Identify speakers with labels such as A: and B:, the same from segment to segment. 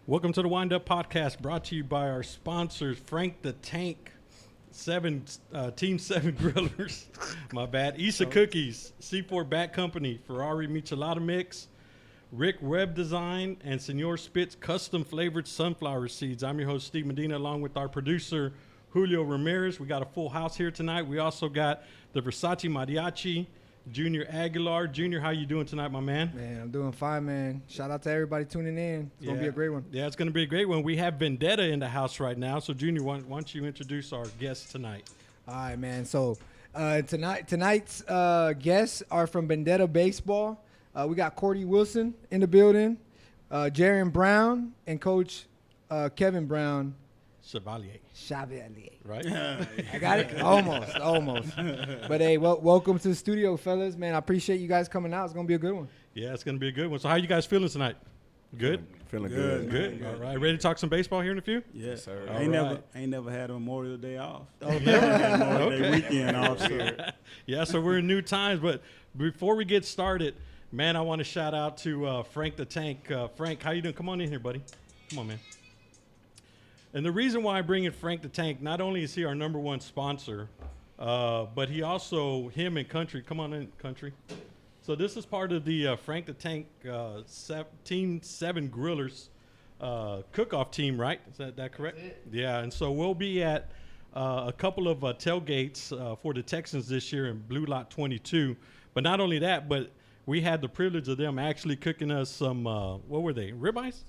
A: Welcome to the Wind Up Podcast, brought to you by our sponsors, Frank the Tank, Team 7 Grillers, my bad, Issa Cookies, C4 Bat Company, Ferrari Michelada Mix, Rick Web Design, and Senor Spitz Custom Flavored Sunflower Seeds. I'm your host, Steve Medina, along with our producer, Julio Ramirez. We got a full house here tonight. We also got the Versace Mariachi, Junior Aguilar. Junior, how you doing tonight, my man?
B: Man, I'm doing fine, man. Shout out to everybody tuning in. It's going to be a great one.
A: Yeah, it's going to be a great one. We have Vendetta in the house right now. So, Junior, why don't you introduce our guests tonight?
B: All right, man. So, tonight's guests are from Vendetta Baseball. We got Corti Wilson in the building, Jaren Brown, and Coach Kevin Brown.
A: Chevalier. Right?
B: I got it? Almost. But, hey, welcome to the studio, fellas. Man, I appreciate you guys coming out. It's going to be a good one.
A: Yeah, it's going to be a good one. So how you guys feeling tonight? Good?
C: Feeling good.
A: Good. All right. Ready to talk some baseball here in a few?
C: Yes, sir.
D: Ain't never had a Memorial Day off.
A: Oh, never had
D: Memorial Day weekend off. So.
A: Yeah, so we're in new times. But before we get started, man, I want to shout out to Frank the Tank. Frank, how you doing? Come on in here, buddy. Come on, man. And the reason why I bring in Frank the Tank, not only is he our number one sponsor, but he also, him and Country, come on in, Country. So this is part of the Frank the Tank Team 7 Grillers cook-off team, right? Is that correct? Yeah, and so we'll be at a couple of tailgates for the Texans this year in Blue Lot 22. But not only that, but we had the privilege of them actually cooking us some, what were they, ribeyes?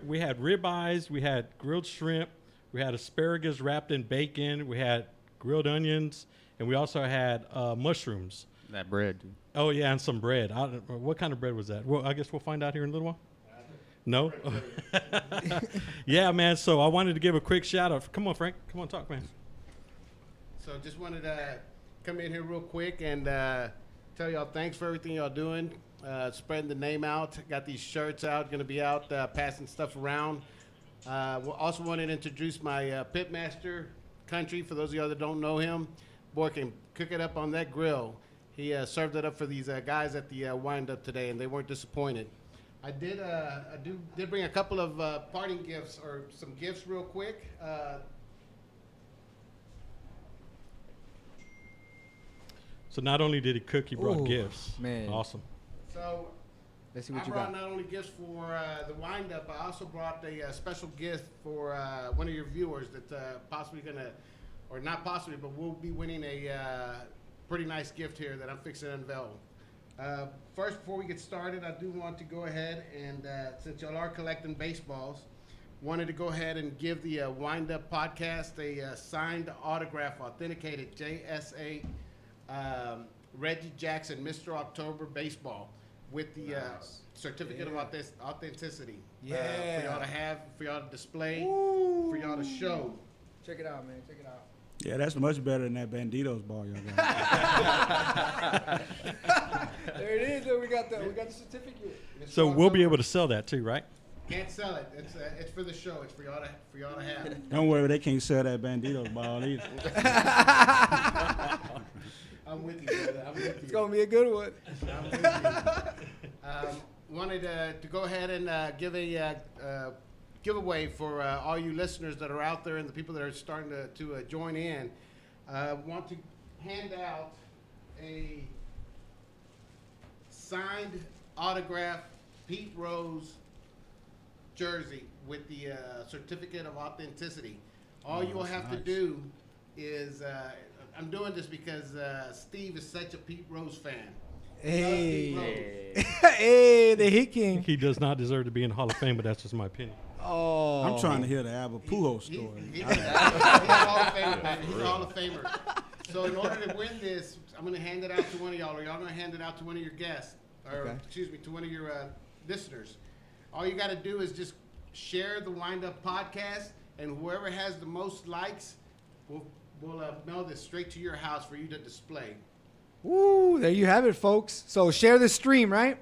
A: We had ribeyes, we had grilled shrimp, we had asparagus wrapped in bacon, we had grilled onions, and we also had mushrooms.
E: That bread, dude.
A: Oh yeah, and some bread. What kind of bread was that? Well, I guess we'll find out here in a little while. No? Yeah, man. So I wanted to give a quick shout out. Come on, Frank. Come on, talk, man.
F: So just wanted to come in here real quick and tell y'all thanks for everything y'all doing. Spreading the name out. Got these shirts out. Going to be out passing stuff around. We also wanted to introduce my pit master, Country. For those of y'all that don't know him, boy can cook it up on that grill. He served it up for these guys at the wind-up today, and they weren't disappointed. I did bring a couple of parting gifts, or some gifts real quick.
A: So not only did he cook, he brought gifts.
B: Man.
A: Awesome.
F: So
B: Let's see what
F: I
B: you
F: brought
B: got.
F: not only gifts for the wind-up, I also brought a special gift for one of your viewers that's possibly going to, or not possibly, but will be winning a pretty nice gift here that I'm fixing to unveil. First, before we get started, I do want to go ahead and, since y'all are collecting baseballs, wanted to go ahead and give the Wind-Up Podcast a signed autograph, authenticated JSA Reggie Jackson, Mr. October Baseball, with the certificate of authenticity.
B: Yeah.
F: For y'all to have, for y'all to display, for y'all to show.
B: Check it out, man. Check it out.
D: Yeah, that's much better than that Banditos ball y'all got.
B: There it is. We got the certificate.
A: So we'll be able to sell that too, right?
F: Can't sell it. It's for the show. It's for y'all to have.
D: Don't worry, they can't sell that Banditos ball either.
F: I'm with you, brother. I'm with you.
B: It's going to be a good one.
F: I'm with you. Wanted to go ahead and give a giveaway for all you listeners that are out there and the people that are starting to join in. Want to hand out a signed autograph Pete Rose jersey with the certificate of authenticity. All you will have to do is, I'm doing this because Steve is such a Pete Rose fan.
B: Hey. Hey, the Hit King.
A: He does not deserve to be in the Hall of Fame, but that's just my opinion.
B: Oh.
D: I'm trying to hear the Albert Pujols story.
F: He's a Hall of Famer, man. He's a Hall of Famer. So in order to win this, I'm going to hand it out to one of y'all, or y'all going to hand it out to one of your guests, or excuse me, to one of your listeners. All you got to do is just share the Wind Up Podcast, and whoever has the most likes will mail this straight to your house for you to display.
B: Woo, there you have it, folks. So share the stream, right?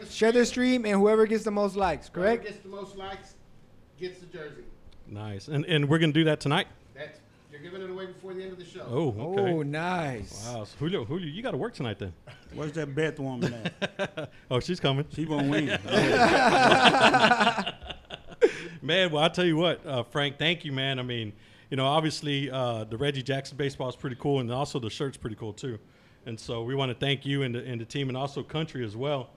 B: Share the stream, and whoever gets the most likes, correct?
F: Whoever gets the most likes gets the jersey.
A: Nice. And we're going to do that tonight?
F: You're giving it away before the end of the show.
A: Oh, okay.
B: Oh, nice.
A: Wow. So Julio, you got to work tonight then.
D: Where's that Beth woman at?
A: Oh, she's coming.
D: She won't win.
A: Man, well, I'll tell you what, Frank, thank you, man. I mean, obviously the Reggie Jackson baseball is pretty cool, and also the shirt's pretty cool, too. And so we want to thank you and the team, and also Country as well.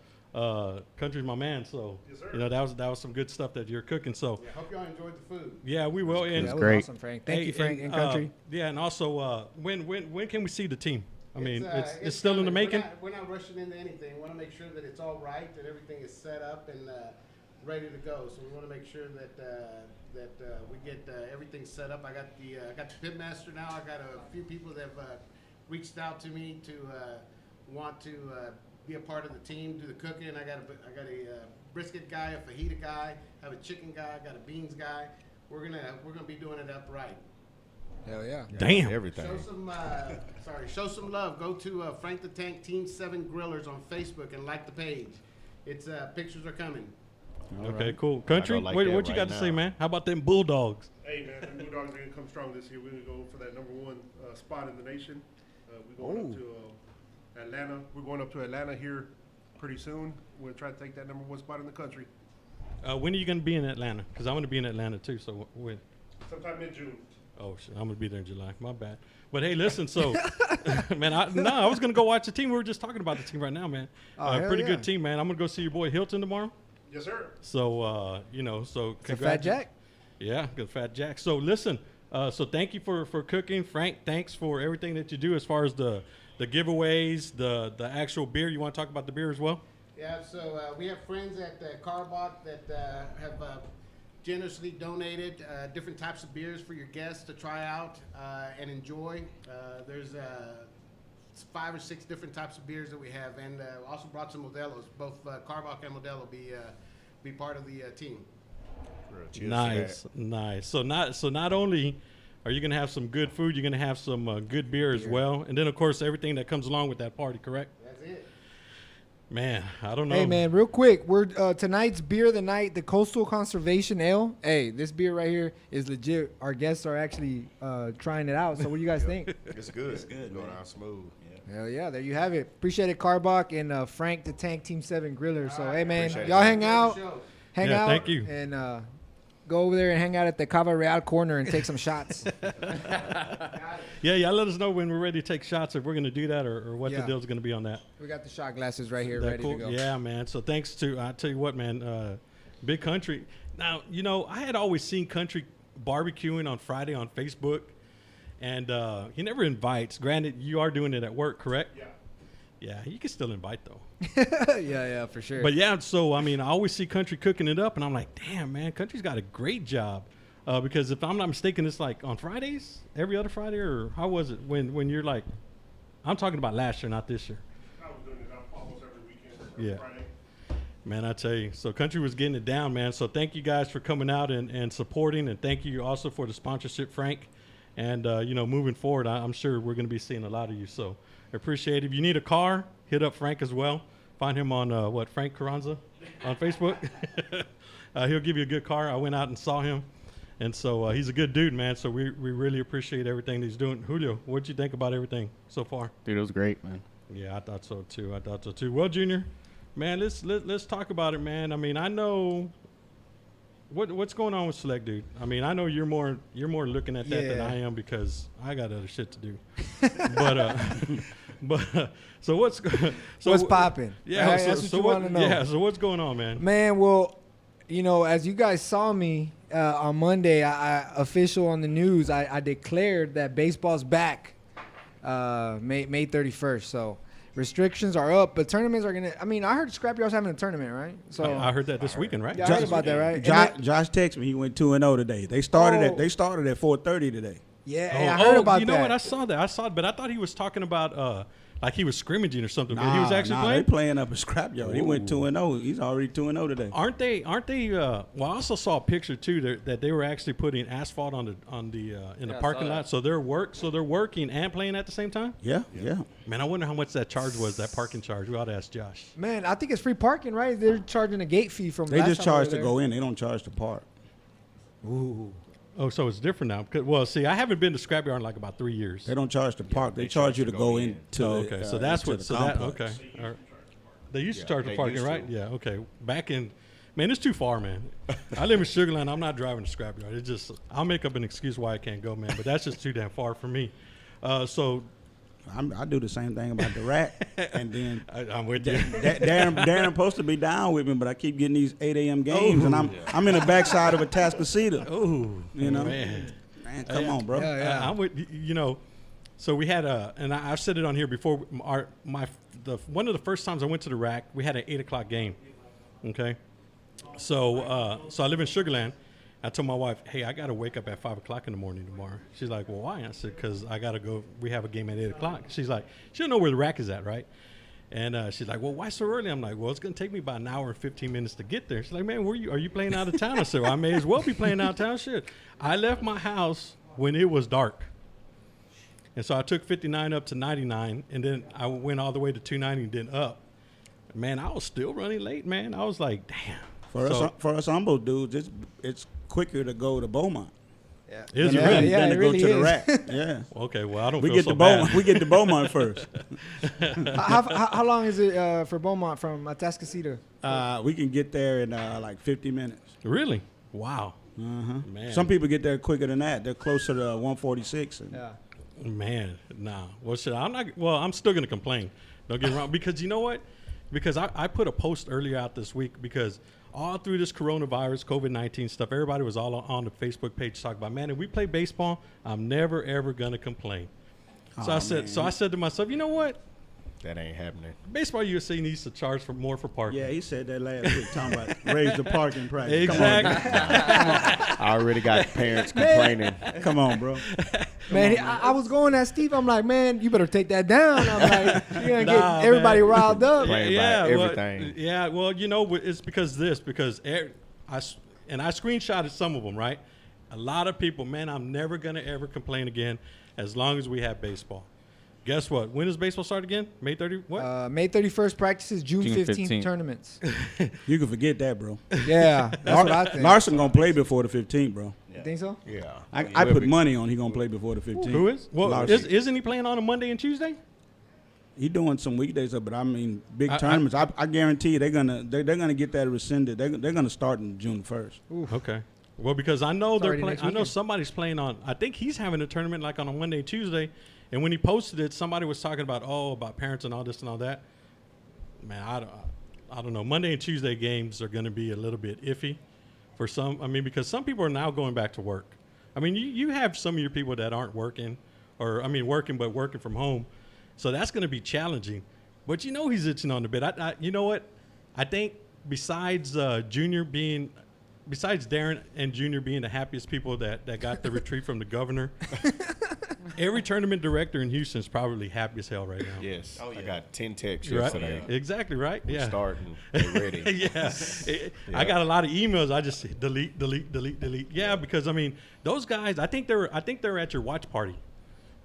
A: Country's my man, so,
C: Yes, sir.
A: that was some good stuff that you're cooking. So,
F: Yeah, hope y'all enjoyed the food.
A: yeah, we will. And
B: That was
E: great.
B: awesome, Frank. Thank you, Frank, and Country.
A: yeah, and also, when can we see the team? I mean,
F: It's
A: it's still in the
F: coming.
A: making.
F: We're not rushing into anything. We want to make sure that it's all right, that everything is set up and ready to go. So we want to make sure that we get everything set up. I got the pit master now. I got a few people that have reached out to me to want to be a part of the team, do the cooking. I got a brisket guy, a fajita guy, have a chicken guy, I got a beans guy. We're gonna be doing it up right.
B: Hell yeah.
A: Damn.
E: Everything.
F: Show some love. Go to Frank the Tank Team 7 Grillers on Facebook and like the page. It's pictures are coming.
A: Okay, cool. Country,
E: like
A: what
E: that
A: you
E: right
A: got to say,
E: now.
A: man? How about them Bulldogs?
C: Hey, man, the Bulldogs are going to come strong this year. We're going to go for that #1 spot in the nation. We're going up to Atlanta. We're going up to Atlanta here pretty soon. We'll try to take that #1 spot in the country
A: When are you going to be in Atlanta? Because I'm going to be in Atlanta, too. So when?
C: sometime mid-June.
A: Oh, shit. I'm going to be there in July. My bad. But, hey, listen, so, man, I was going to go watch the team. We were just talking about the team right now, man.
B: Oh, hell
A: pretty
B: yeah.
A: good team, man. I'm going to go see your boy Hilton tomorrow.
C: Yes, sir.
A: So, so
B: It's a Fat Jack.
A: Yeah, good Fat Jack. So, listen, so thank you for cooking. Frank, thanks for everything that you do as far as the giveaways, the actual beer. You want to talk about the beer as well?
F: Yeah, so we have friends at Carbot that have generously donated different types of beers for your guests to try out and enjoy. There's 5 or 6 different types of beers that we have, and also brought some Modelos. Both Carbach and Modelo be part of the team.
A: Nice. So not only are you gonna have some good food, you're gonna have some good beer as well, and then of course everything that comes along with that party. Correct?
F: That's it.
A: Man, I don't know.
B: Hey man, real quick, we're tonight's beer of the night, the Coastal Conservation Ale. Hey, this beer right here is legit. Our guests are actually trying it out. So what do you guys think?
E: It's good. It's good. Going out smooth. Yeah.
B: Hell yeah, there you have it. Appreciate it, Carbach and Frank the Tank Team 7 Griller. So hey man,
E: Appreciate it.
B: y'all hang
F: Enjoy
B: out,
F: the show.
B: hang
A: Yeah,
B: out,
A: thank you.
B: and go over there and hang out at the Cava Real corner and take some shots.
A: Yeah, let us know when we're ready to take shots if we're gonna do that or what the
B: Yeah.
A: deal's gonna be on that.
B: We got the shot glasses right here,
A: That
B: ready
A: cool?
B: to go.
A: Yeah, man. So thanks to I tell you what, man, Big Country. Now I had always seen Country barbecuing on Friday on Facebook, and he never invites. Granted, you are doing it at work, correct?
C: Yeah.
A: Yeah, you can still invite though.
B: yeah, for sure.
A: But yeah, so I mean, I always see Country cooking it up, and I'm like, damn, man, Country's got a great job. Because if I'm not mistaken, it's like on Fridays, every other Friday, or how was it when you're like, I'm talking about last year, not this year.
C: I was doing it almost every weekend.
A: Yeah.
C: Friday.
A: Man, I tell you, so Country was getting it down, man. So thank you guys for coming out and supporting, and thank you also for the sponsorship, Frank. And moving forward, I'm sure we're going to be seeing a lot of you. So I appreciate it. If you need a car, hit up Frank as well. Find him on Frank Carranza on Facebook. He'll give you a good car. I went out and saw him, and so he's a good dude, man. So we really appreciate everything he's doing. Julio, what'd you think about everything so far?
E: Dude, it was great, man.
A: Yeah, I thought so too. Well, Junior, man, let's talk about it, man. I mean, I know what's going on with Select, dude. I mean, I know you're more looking at that than
B: Yeah.
A: I am because I got other shit to do. but so what's
B: popping?
A: Yeah,
B: Right?
A: so,
B: That's what
A: so
B: you
A: what?
B: wanna know.
A: Yeah, so what's going on, man?
B: Man, well, as you guys saw me on Monday, I official on the news. I declared that baseball's back, May 31st. So restrictions are up, but tournaments are gonna. I mean, I heard Scrapyard's having a tournament, right? So
A: I heard that this weekend, right?
B: yeah, I heard about that, right? And that-
D: Josh texted me. He went 2-0 today. They started
B: Oh.
D: at 4:30 today.
B: yeah, I heard about
A: you
B: that.
A: know what? I saw that, but I thought he was talking about like he was scrimmaging or something. But he was actually
D: They
A: playing.
D: playing up a scrapyard. He went 2-0. He's already 2-0 today.
A: Aren't they? Well, I also saw a picture too that they were actually putting asphalt in the parking lot. So they're working and playing at the same time.
D: Yeah.
A: Man, I wonder how much that charge was. That parking charge. We ought to ask Josh.
B: Man, I think it's free parking, right? They're charging a gate fee from.
D: They
B: last
D: just
B: time we
D: charge
B: were
D: to
B: there.
D: go in. They don't charge to park.
A: Oh, so it's different now. Well, see, I haven't been to Scrapyard in like about 3 years.
D: They don't charge to park. They charge you to go in to
A: Oh,
D: the,
A: okay, so that's
D: into
A: what.
D: the
A: So that
D: complex.
A: okay. All right. They used to charge for
E: they
A: parking,
E: used
A: right?
E: to.
A: Yeah. Okay. Back in Man, it's too far, man. I live in Sugar Land. I'm not driving to Scrapyard. It's just, I'll make up an excuse why I can't go, man. But that's just too damn far for me. So
D: I do the same thing about the rack, and then
A: I'm with you.
D: Darren supposed to be down with me, but I keep getting these 8 a.m. games, and I'm in the backside of a Tascasita.
A: Oh,
D: You know,
A: man.
D: come on, bro.
B: Yeah.
A: I'm with So we had and I've said it on here before. One of the first times I went to the rack, we had an 8 o'clock game. Okay, so I live in Sugar Land. I told my wife, hey, I got to wake up at 5 o'clock in the morning tomorrow. She's like, well, why? I said, because I got to go. We have a game at 8 o'clock. She's like, she don't know where the rack is at, right? And she's like, well, why so early? I'm like, well, it's going to take me about an hour and 15 minutes to get there. She's like, man, are you playing out of town? I said, well, I may as well be playing out of town. Shit. I left my house when it was dark. And so I took 59 up to 99, and then I went all the way to 290 and then up. Man, I was still running late, man. I was like, damn.
D: For us humble dudes, it's quicker to go to Beaumont
B: Yeah.
A: Is it
B: Yeah,
A: really?
B: yeah.
D: than
B: it
D: to
B: really
D: go to the
B: is.
D: rack. Yeah.
A: Okay, well, I don't
D: We
A: feel
D: get
A: so
D: to
A: bad.
D: Beaumont. We get to Beaumont first.
B: How long is it for Beaumont from Atascocita?
D: We can get there in like 50 minutes.
A: Really? Wow.
D: Uh-huh.
A: Man.
D: Some people get there quicker than that. They're closer to 146. And
B: Yeah.
A: Man, nah. Well, shit, I'm still going to complain. Don't get me wrong. Because you know what? Because I put a post earlier out this week because all through this coronavirus, COVID-19 stuff, everybody was all on the Facebook page talking about, man, if we play baseball, I'm never, ever going to complain. So I said to myself, you know what?
E: That ain't happening.
A: Baseball USA needs to charge more for parking.
D: yeah, he said that last week, talking about raise the parking price.
A: Exactly.
E: I already got parents complaining.
D: Come on, bro.
B: Man, I was going at Steve. I'm like, man, you better take that down. I'm like, you're going to
A: Nah,
B: get everybody
A: man.
B: riled up.
E: Playing by
A: well,
E: everything.
A: well, it's because I screenshotted some of them, right? A lot of people, man, I'm never going to ever complain again as long as we have baseball. Guess what? When does baseball start again? May 30? What?
B: May 31st practices, June 15th tournaments.
D: You can forget that, bro.
B: Yeah, that's what I think.
D: Larson going to play before the 15th, bro.
B: You think so?
E: Yeah.
D: I put money on he going to play before the 15th.
A: Who is? Well,
D: Larson.
A: isn't he playing on a Monday and Tuesday?
D: He doing some weekdays, but I mean big tournaments. I guarantee you they're gonna get that rescinded. They're gonna start in June 1st.
A: Okay. Well, because I know they're
B: already
A: playing.
B: next
A: I know
B: weekend.
A: somebody's playing on. I think he's having a tournament like on a Monday, Tuesday, and when he posted it, somebody was talking about about parents and all this and all that. Man, I don't know. Monday and Tuesday games are going to be a little bit iffy for some. I mean, because some people are now going back to work. I mean, you have some of your people that aren't working, working but working from home, so that's going to be challenging. But he's itching on the bit. You know what? I think besides Darren and Junior being the happiest people that got the retreat from the governor, every tournament director in Houston is probably happy as hell right now.
E: Yes. I got 10 texts
A: Right?
E: yesterday.
A: Exactly right.
E: We're
A: Yeah.
E: starting. They're ready.
A: Yeah. I got a lot of emails. I just say delete. Yeah, because I mean those guys. I think they're at your watch party.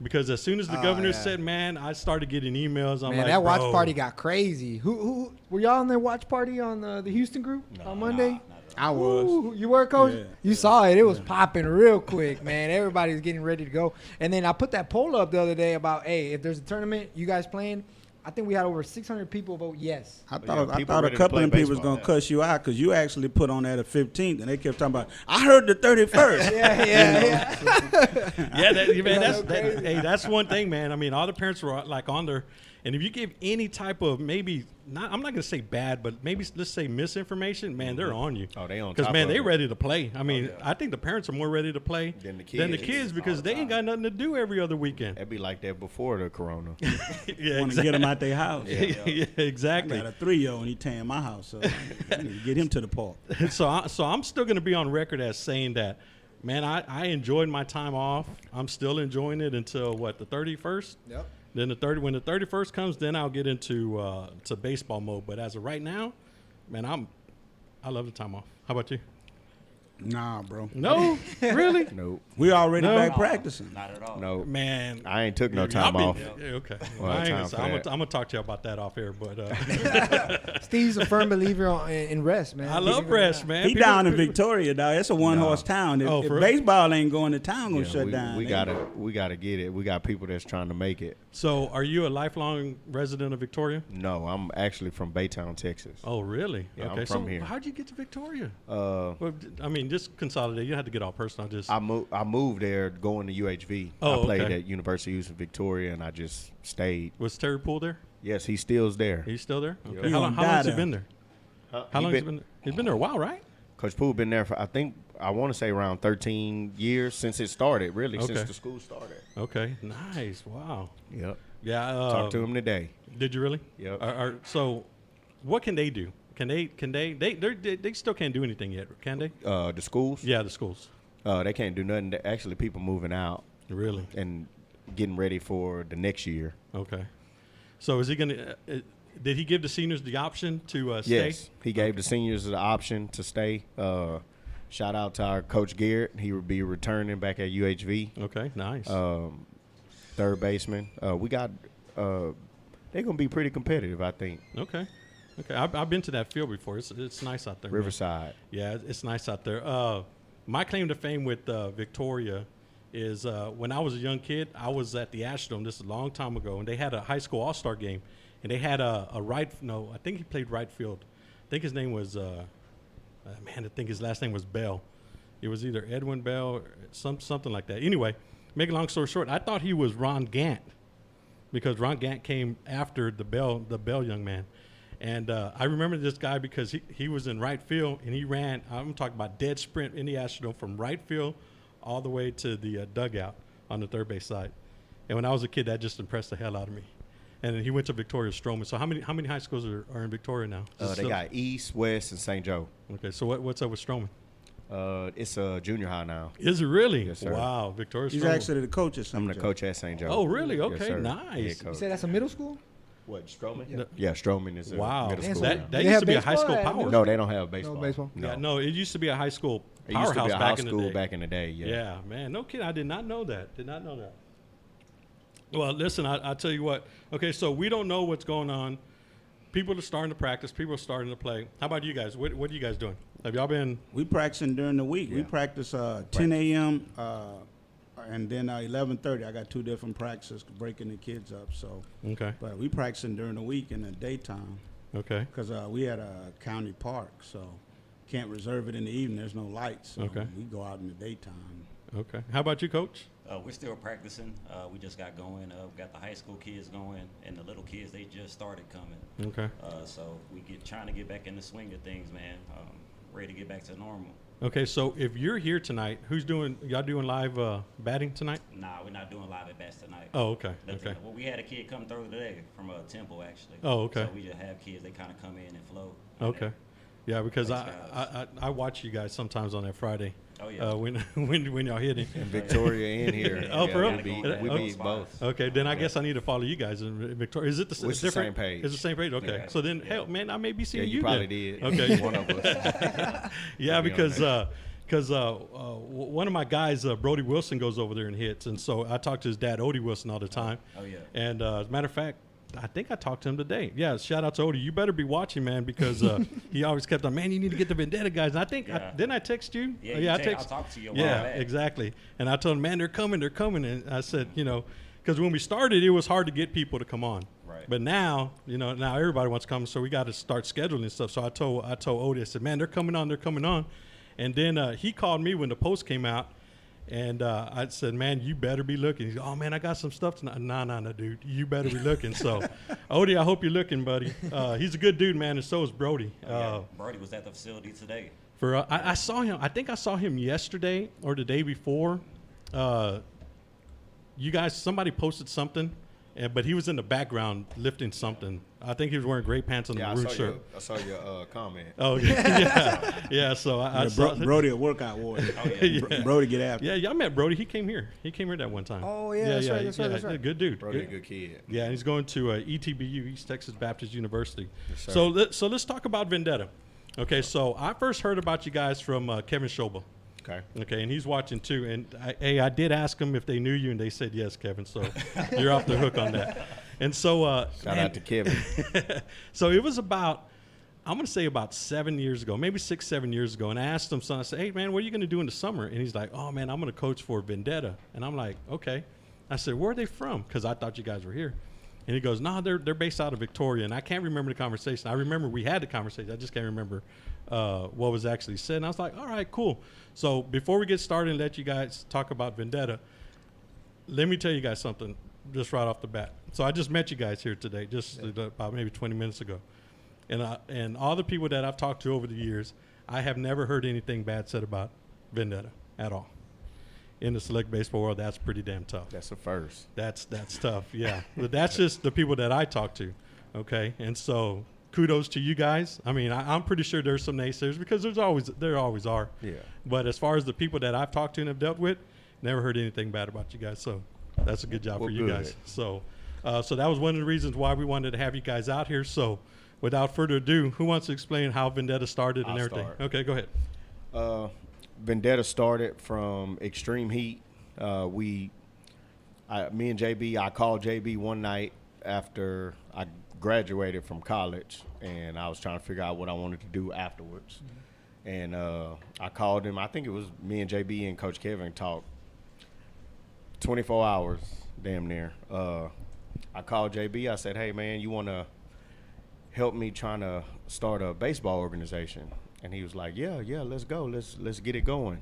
A: Because as soon as the governor said, man, I started getting emails. I'm
B: Man,
A: like,
B: that watch
A: bro.
B: party got crazy. Who were y'all on their watch party on the Houston group on Monday?
D: I was.
B: Ooh, you were, Coach?
D: Yeah,
B: You saw it. It was popping real quick, man. Everybody's getting ready to go. And then I put that poll up the other day about, hey, if there's a tournament, you guys playing? I think we had over 600 people vote yes.
D: I
E: Yeah,
D: thought
E: people
D: a
E: ready to
D: couple
E: play
D: of people was
E: baseball
D: gonna
E: now.
D: cuss you out because you actually put on that 15th, and they kept talking about. I heard the 31st.
B: Yeah.
A: Yeah, that's one thing, man. I mean, all the parents were like on there, and if you give any type of I'm not gonna say bad, but maybe let's say misinformation, man, they're on you.
E: Oh, they on
A: Because
E: top
A: man,
E: of
A: they
E: it.
A: ready to play. I mean,
E: yeah.
A: I think the parents are more ready to play
E: Than the
A: kids because
E: All
A: they
E: the
A: ain't
E: time.
A: got nothing to do every other weekend.
E: That'd be like that before the corona.
A: Yeah,
D: Want to get them out their house.
A: yeah,
D: I
A: exactly.
D: got a 3-year-old and he tearing my house, so I need to get him to the park.
A: So I'm still going to be on record as saying that, man, I enjoyed my time off. I'm still enjoying it until the 31st.
B: Yep.
A: Then when the 31st comes, then I'll get into to baseball mode. But as of right now, man, I love the time off. How about you?
D: Nah, bro.
A: No, really?
E: Nope.
D: We already
A: No.
D: back practicing.
G: Not at all.
E: No.
A: Man,
E: I ain't took no
A: y'all
E: time
A: been-
E: off.
A: yeah, okay,
E: Well,
A: I ain't
E: time
A: gonna
E: for
A: say- I'm
E: that.
A: gonna talk to you about that off air, but
B: Steve's a firm believer in rest, man.
A: I love rest, man.
D: He
A: People-
D: down in
A: people-
D: Victoria, dog. It's a one-horse town. If,
A: Oh,
D: if
A: for real?
D: baseball ain't going, the town gonna
E: Yeah,
D: shut down.
E: we gotta get it. We got people that's trying to make it.
A: So, are you a lifelong resident of Victoria?
E: No, I'm actually from Baytown, Texas.
A: Oh, really?
E: Yeah, I'm
A: okay.
E: from
A: so,
E: here.
A: how'd you get to Victoria?
E: Uh,
A: Well, I mean, just consolidate. You don't have to get all personal. Just
E: I moved there going to UHV.
A: Oh,
E: I played
A: okay.
E: at University of Victoria, and I just stayed.
A: was Terry Poole there?
E: Yes, he still's there.
A: He's still there.
E: Yeah.
A: Okay.
D: He
A: How
D: gonna
A: long
D: die
A: has he
D: there.
A: been there? How long has he been there? He's been there a while, right?
E: Coach Poole been there for I want to say around 13 years since it started. Really,
A: Okay.
E: since the school started.
A: Okay. Nice. Wow.
E: Yep.
A: Yeah.
E: Talked to him today.
A: Did you really?
E: Yep.
A: So, what can they do? They still can't do anything yet, can they?
E: The schools.
A: Yeah, the schools.
E: They can't do nothing. Actually, people moving out
A: Really?
E: and getting ready for the next year.
A: Okay. So is he gonna? Did he give the seniors the option to stay?
E: Yes, he gave the seniors the option to stay. Shout out to our coach Garrett. He will be returning back at UHV.
A: Okay. Nice.
E: Third baseman. We got. They're gonna be pretty competitive, I think.
A: Okay. Okay. I've been to that field before. It's nice out there. man.
E: Riverside.
A: Yeah, it's nice out there. My claim to fame with Victoria is when I was a young kid, I was at the Astrodome. This is a long time ago, and they had a high school all-star game, and they had a right. No, I think he played right field. I think his name was I think his last name was Bell. It was either Edwin Bell or something like that. Anyway, make a long story short, I thought he was Ron Gant because Ron Gant came after the Bell young man. And I remember this guy because he was in right field and he ran, I'm talking about dead sprint in the Astrodome from right field all the way to the dugout on the third base side. And when I was a kid, that just impressed the hell out of me. And then he went to Victoria Stroman. So how many high schools are in Victoria now?
E: They got East, West, and St. Joe.
A: Okay, so what's up with Stroman?
E: It's a junior high now.
A: Is it really?
E: Yes, sir.
A: Wow, Victoria
D: He's
A: Stroman.
D: actually the coach at St.
E: I'm the
D: Joe.
E: coach at St. Joe.
A: Oh, really?
E: Yes,
A: Okay,
E: sir.
A: nice.
E: Head
B: You
E: coach.
B: said that's a middle school?
E: What, Stroman?
A: No.
E: Yeah, Stroman is a
A: Wow,
E: middle
B: Damn,
E: school.
B: so
E: now.
A: that
B: They
A: used
B: have
A: to be a high
B: baseball
A: school
B: at
A: power.
B: middle
E: No, they don't have baseball.
B: baseball.
A: Yeah, no, it used to be a high school
E: It used to
A: powerhouse
E: be a
A: back
E: house
A: in the
E: school
A: day.
E: back in the day. Yeah.
A: Yeah, man, no kidding. I did not know that. Did not know that. Well, listen, I'll tell you what. Okay, so we don't know what's going on. People are starting to practice. People are starting to play. How about you guys? What are you guys doing? Have y'all been?
D: We practicing during the week. We
E: Yeah.
D: practice 10 a.m. And then 11:30. I got 2 different practices breaking the kids up. So,
A: Okay.
D: but we practicing during the week in the daytime
A: Okay.
D: because we at a county park, so can't reserve it in the evening. There's no lights. So
A: Okay.
D: we go out in the daytime.
A: Okay. How about you, Coach?
G: We're still practicing. We just got going. We got the high school kids going, and the little kids, they just started coming.
A: Okay.
G: So we trying to get back in the swing of things, man. Ready to get back to normal.
A: Okay. So if you're here tonight, y'all doing live batting tonight?
G: Nah, we're not doing live at bats tonight.
A: Oh, okay.
G: Nothing.
A: Okay.
G: Well, we had a kid come through today from Temple, actually.
A: Oh, okay.
G: So we just have kids. They kind of come in and flow.
A: Okay. Yeah, because
G: Thanks,
A: I watch you guys sometimes on that Friday.
G: Oh, yeah.
A: When y'all hitting.
E: In Victoria and here.
A: Oh, for real?
E: We
A: Oh.
E: beat both.
A: Okay, then I guess I need to follow you guys in Victoria. Is it the
E: It's the
A: different?
E: same page.
A: It's the same page. Okay,
E: Yeah.
A: so then, hell, man, I may be
E: Yeah,
A: seeing
E: you
A: you.
E: probably
A: then.
E: did.
A: Okay.
E: One of us.
A: Yeah,
E: be
A: because
E: honest.
A: one of my guys, Brody Wilson, goes over there and hits, and so I talk to his dad, Odie Wilson, all the time.
G: Oh, yeah.
A: And as a matter of fact, I think I talked to him today. Yeah, shout out to Odie. You better be watching, man, because he always kept on, man, you need to get the Vendetta guys. And I think,
G: Yeah.
A: didn't I text you?
G: Yeah,
A: I
G: I
A: text.
G: talked to you a while
A: Yeah,
G: back.
A: exactly. And I told him, man, they're coming. And I said, because when we started, it was hard to get people to come on.
G: Right.
A: But now, now everybody wants to come, so we got to start scheduling stuff. So I told Odie, I said, man, they're coming on. And then he called me when the post came out. And I said, man, you better be looking. He's, oh, man, I got some stuff tonight. No, dude. You better be looking. So, Odie, I hope you're looking, buddy. He's a good dude, man, and so is Brody.
G: Yeah. Brody was at the facility today.
A: I saw him. I think I saw him yesterday or the day before. You guys, somebody posted something, but he was in the background lifting something. I think he was wearing gray pants on
E: Yeah,
A: the maroon shirt.
E: I saw your comment.
A: Oh, yeah. So I saw.
D: Brody a workout warrior.
G: Oh, yeah.
A: Yeah.
D: Brody get after.
A: Yeah, I met Brody. He came here that one time.
B: Oh, yeah, that's right, that's right.
A: Good dude.
E: Brody, a good kid.
A: Yeah, and he's going to ETBU, East Texas Baptist University.
E: Yes, sir.
A: So let's talk about Vendetta. Okay, so I first heard about you guys from Kevin Schoba.
E: Okay.
A: Okay, and he's watching too. And I did ask them if they knew you, and they said yes, Kevin. So you're off the hook on that. And so,
E: Shout out to Kevin.
A: so it was about, I'm going to say about 7 years ago, maybe 6, 7 years ago. And I asked him, son, I said, hey, man, what are you going to do in the summer? And he's like, oh, man, I'm going to coach for Vendetta. And I'm like, okay. I said, where are they from? Because I thought you guys were here. And he goes, no, they're based out of Victoria. And I can't remember the conversation. I remember we had the conversation. I just can't remember what was actually said. And I was like, all right, cool. So before we get started and let you guys talk about Vendetta, let me tell you guys something just right off the bat. So I just met you guys here today, just about maybe 20 minutes ago. And all the people that I've talked to over the years, I have never heard anything bad said about Vendetta at all. In the select baseball world, that's pretty damn tough.
E: That's a first.
A: That's tough, yeah. But that's just the people that I talk to, okay? And so kudos to you guys. I mean, I'm pretty sure there's some naysayers because there always are.
E: Yeah.
A: But as far as the people that I've talked to and have dealt with, never heard anything bad about you guys. So that's a good job for you guys. So so that was one of the reasons why we wanted to have you guys out here. So without further ado, who wants to explain how Vendetta started and
E: I'll
A: everything?
E: start.
A: Okay, go ahead.
E: Vendetta started from extreme heat. Me and JB, I called JB one night after I graduated from college, and I was trying to figure out what I wanted to do afterwards. And I called him. I think it was me and JB and Coach Kevin talked 24 hours, damn near. I called JB. I said, hey, man, you want to help me trying to start a baseball organization? And he was like, yeah, let's go. Let's get it going.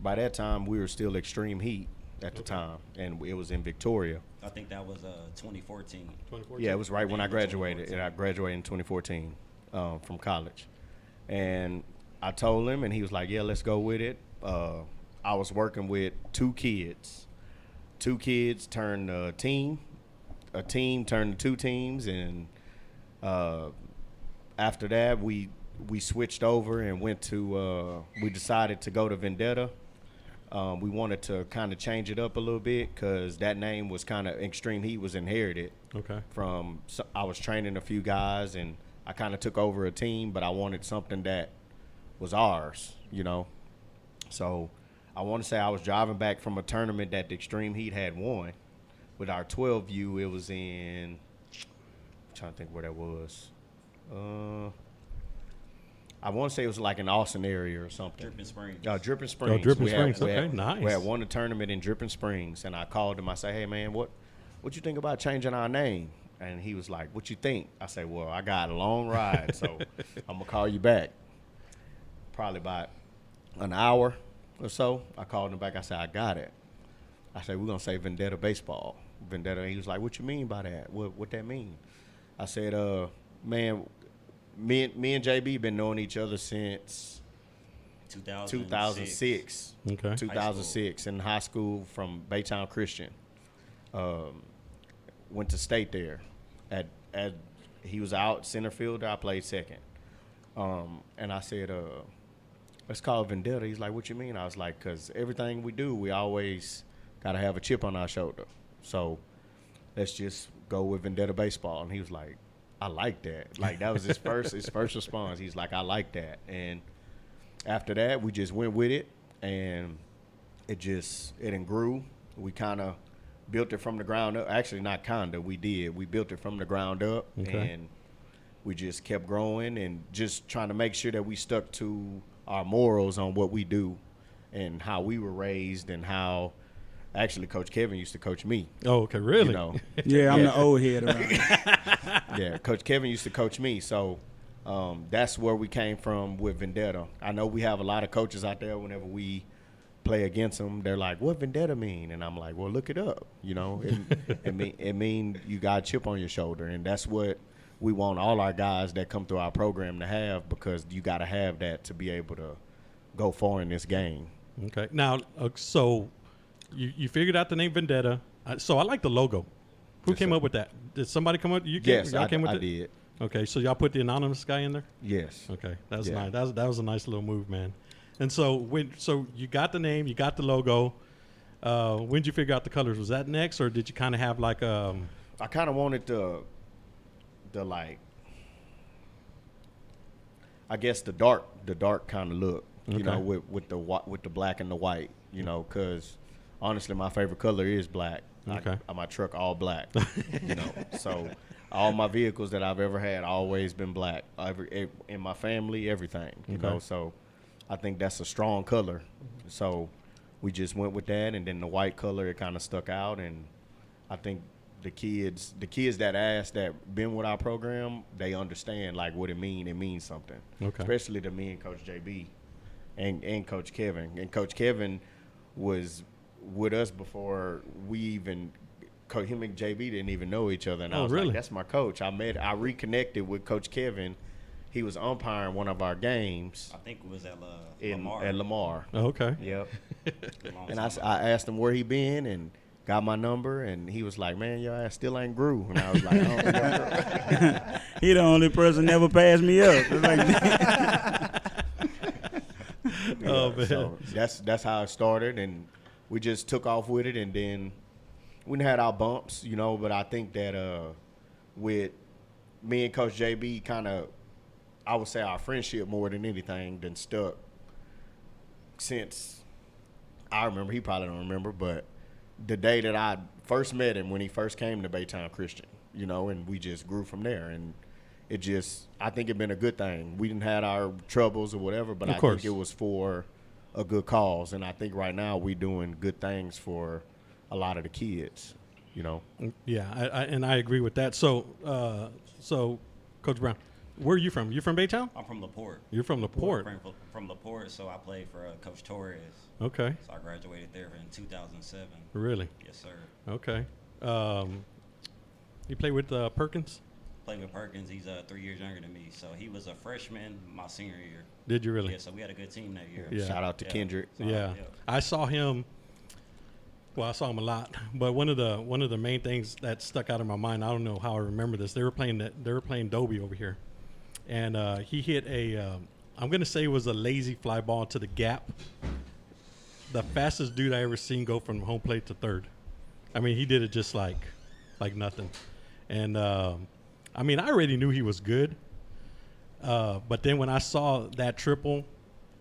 E: By that time, we were still extreme heat at the time, and it was in Victoria.
G: I think that was 2014.
A: 2014?
E: Yeah, it was right when I
G: Yeah,
E: graduated.
G: 2014.
E: And I graduated in 2014 from college. And I told him, and he was like, yeah, let's go with it. I was working with two kids. Two kids turned a team. A team turned to two teams. And after that, we switched over and went to we decided to go to Vendetta. We wanted to kind of change it up a little bit because that name was kind of extreme heat was inherited from I was training a few guys and I kind of took over a team, but I wanted something that was ours, you know. So I want to say I was driving back from a tournament that the Extreme Heat had won with our 12U. It was in, I'm trying to think where that was. I want to say it was like in Austin area or something.
G: Dripping Springs.
E: Dripping Springs.
A: Dripping
E: We
A: Springs.
E: we
A: Okay, nice.
E: We had won a tournament in Dripping Springs, and I called him. I said, hey, man, what you think about changing our name? And he was like, what you think? I said, well, I got a long ride, so I'm going to call you back. Probably about an hour or so. I called him back. I said, I got it. I said, we're going to say Vendetta Baseball. Vendetta. He was like, what you mean by that? What that mean? I said, man, me and JB been knowing each other since 2006.
A: Okay.
E: 2006 in high school from Baytown Christian. Went to state there. At he was out center fielder. I played second. And I said, let's call it Vendetta. He's like, what you mean? I was like, because everything we do, we always got to have a chip on our shoulder. So let's just go with Vendetta Baseball. And he was like, I like that. Like, that was his first response. He's like, I like that. And after that, we just went with it, and it grew. We kind of built it from the ground up. Actually, not kind of. We did. We built it from the ground up, and we just kept growing and just trying to make sure that we stuck to our morals on what we do and how we were raised and how – actually, Coach Kevin used to coach me.
A: Oh, okay, really?
E: You know,
D: Yeah, I'm the old head around.
E: yeah, Coach Kevin used to coach me. So that's where we came from with Vendetta. I know we have a lot of coaches out there whenever we play against them, they're like, what Vendetta mean? And I'm like, well, look it up. You know, it mean you got a chip on your shoulder. And that's what we want all our guys that come through our program to have, because you got to have that to be able to go far in this game.
A: Okay. Now, so you figured out the name Vendetta. So I like the logo. Who came up with that? Did somebody come up?
E: Yes,
A: y'all came with
E: I
A: it?
E: did.
A: Okay, so y'all put the anonymous guy in there?
E: Yes.
A: Okay, that was
E: Yeah.
A: nice. That was a nice little move, man. And so so you got the name, you got the logo. When did you figure out the colors? Was that next, or did you kind of have like
E: I kind of wanted the like. I guess the dark kind of look, you know,
A: Okay.
E: with the black and the white, you know, because honestly, my favorite color is black.
A: Okay.
E: My truck all black, you know. So all my vehicles that I've ever had always been black. In my family, everything, you
A: Okay.
E: know. So I think that's a strong color. So we just went with that, and then the white color, it kind of stuck out, and I think the kids that been with our program, they understand like what it means something.
A: Okay.
E: Especially to me and Coach JB and Coach Kevin. And Coach Kevin was with us before we even him and JB didn't even know each other, and I was
A: really?
E: like, that's my coach. I reconnected with Coach Kevin. He was umpiring one of our games
G: I think it was at
E: in
G: Lamar.
E: at Lamar.
A: Oh, okay.
E: Yep.
G: Long
E: And
G: time ago.
E: I asked him where he been and got my number, and he was like, man, your ass still ain't grew. And I was like, oh, yeah.
D: He the only person never passed me up. It's like,
A: Oh, man.
E: So that's how it started, and we just took off with it, and then we done had our bumps, you know, but I think that with me and Coach JB kind of, I would say our friendship more than anything been stuck since I remember. He probably don't remember, but the day that I first met him when he first came to Baytown Christian, you know, and we just grew from there. And it just, I think it been a good thing. We didn't had our troubles or whatever, but
A: Of
E: I
A: course.
E: think it was for a good cause. And I think right now we doing good things for a lot of the kids, you know.
A: Yeah, and I agree with that. So, Coach Brown, where are you from? You from Baytown?
G: I'm from LaPorte.
A: You're from LaPorte.
G: From LaPorte, so I played for Coach Torres.
A: Okay.
G: So I graduated there in 2007.
A: Really?
G: Yes, sir.
A: Okay. You play with Perkins?
G: Played with Perkins. He's 3 years younger than me. So he was a freshman my senior year.
A: Did you really?
G: Yeah, so we had a good team that year.
A: Yeah.
E: Shout out to
G: Yeah.
E: Kendrick.
G: So,
A: Yeah. I saw him. Well, I saw him a lot, but one of the main things that stuck out in my mind, I don't know how I remember this. They were playing Dobie over here, and he hit I'm gonna say it was a lazy fly ball to the gap. The fastest dude I ever seen go from home plate to third. I mean, he did it just like nothing, and I mean, I already knew he was good, but then when I saw that triple,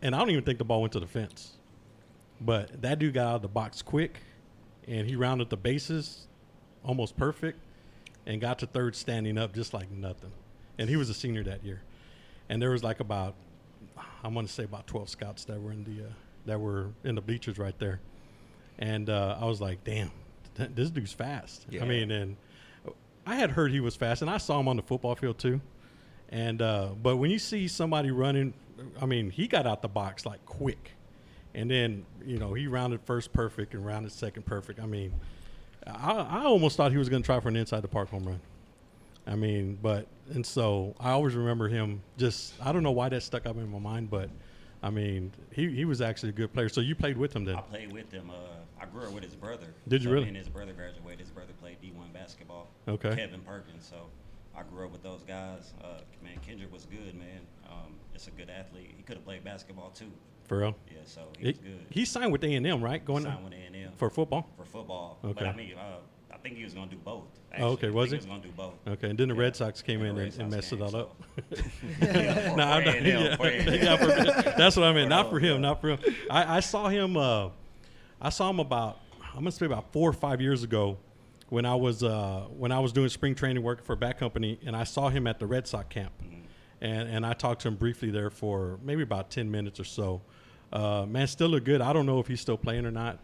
A: and I don't even think the ball went to the fence. But that dude got out of the box quick, and he rounded the bases almost perfect and got to third standing up just like nothing. And he was a senior that year. And there was like about 12 scouts that were in the bleachers right there. And I was like, damn, this dude's fast.
E: Yeah.
A: I mean, and I had heard he was fast, and I saw him on the football field too. And but when you see somebody running, I mean, he got out the box like quick. And then, you know, he rounded first perfect and rounded second perfect. I mean, I almost thought he was going to try for an inside the park home run. I mean, and so I always remember him just, I don't know why that stuck up in my mind, but I mean, he was actually a good player. So you played with him then?
G: I played with him. I grew up with his brother.
A: Did you
G: So
A: really?
G: Me and his brother graduated. His brother played D1 basketball.
A: Okay.
G: Kevin Perkins. So I grew up with those guys. Man, Kendrick was good, man. Just a good athlete. He could have played basketball too.
A: For real?
G: Yeah, so he was good.
A: He signed with A&M, right?
G: Signed with A&M
A: for football?
G: For football.
A: Okay.
G: But I mean, I think he was going to do both.
A: Oh, okay.
G: Actually.
A: Was
G: I
A: he?
G: think he was going to do both.
A: Okay, and then the
G: Yeah.
A: Red Sox came
G: And
A: in
G: the Red
A: and
G: Sox
A: messed it
G: came,
A: all
G: so-
A: up.
G: Yeah,
A: No, I'm not.
G: for
A: Yeah,
G: A&M.
A: yeah, that's what I meant. Not for
G: Yeah.
A: him. Not for him. I saw him. I saw him about, I'm gonna say about 4 or 5 years ago, when I was doing spring training working for a bat company, and I saw him at the Red Sox camp, and I talked to him briefly there for maybe about 10 minutes or so. Man, still looked good. I don't know if he's still playing or not,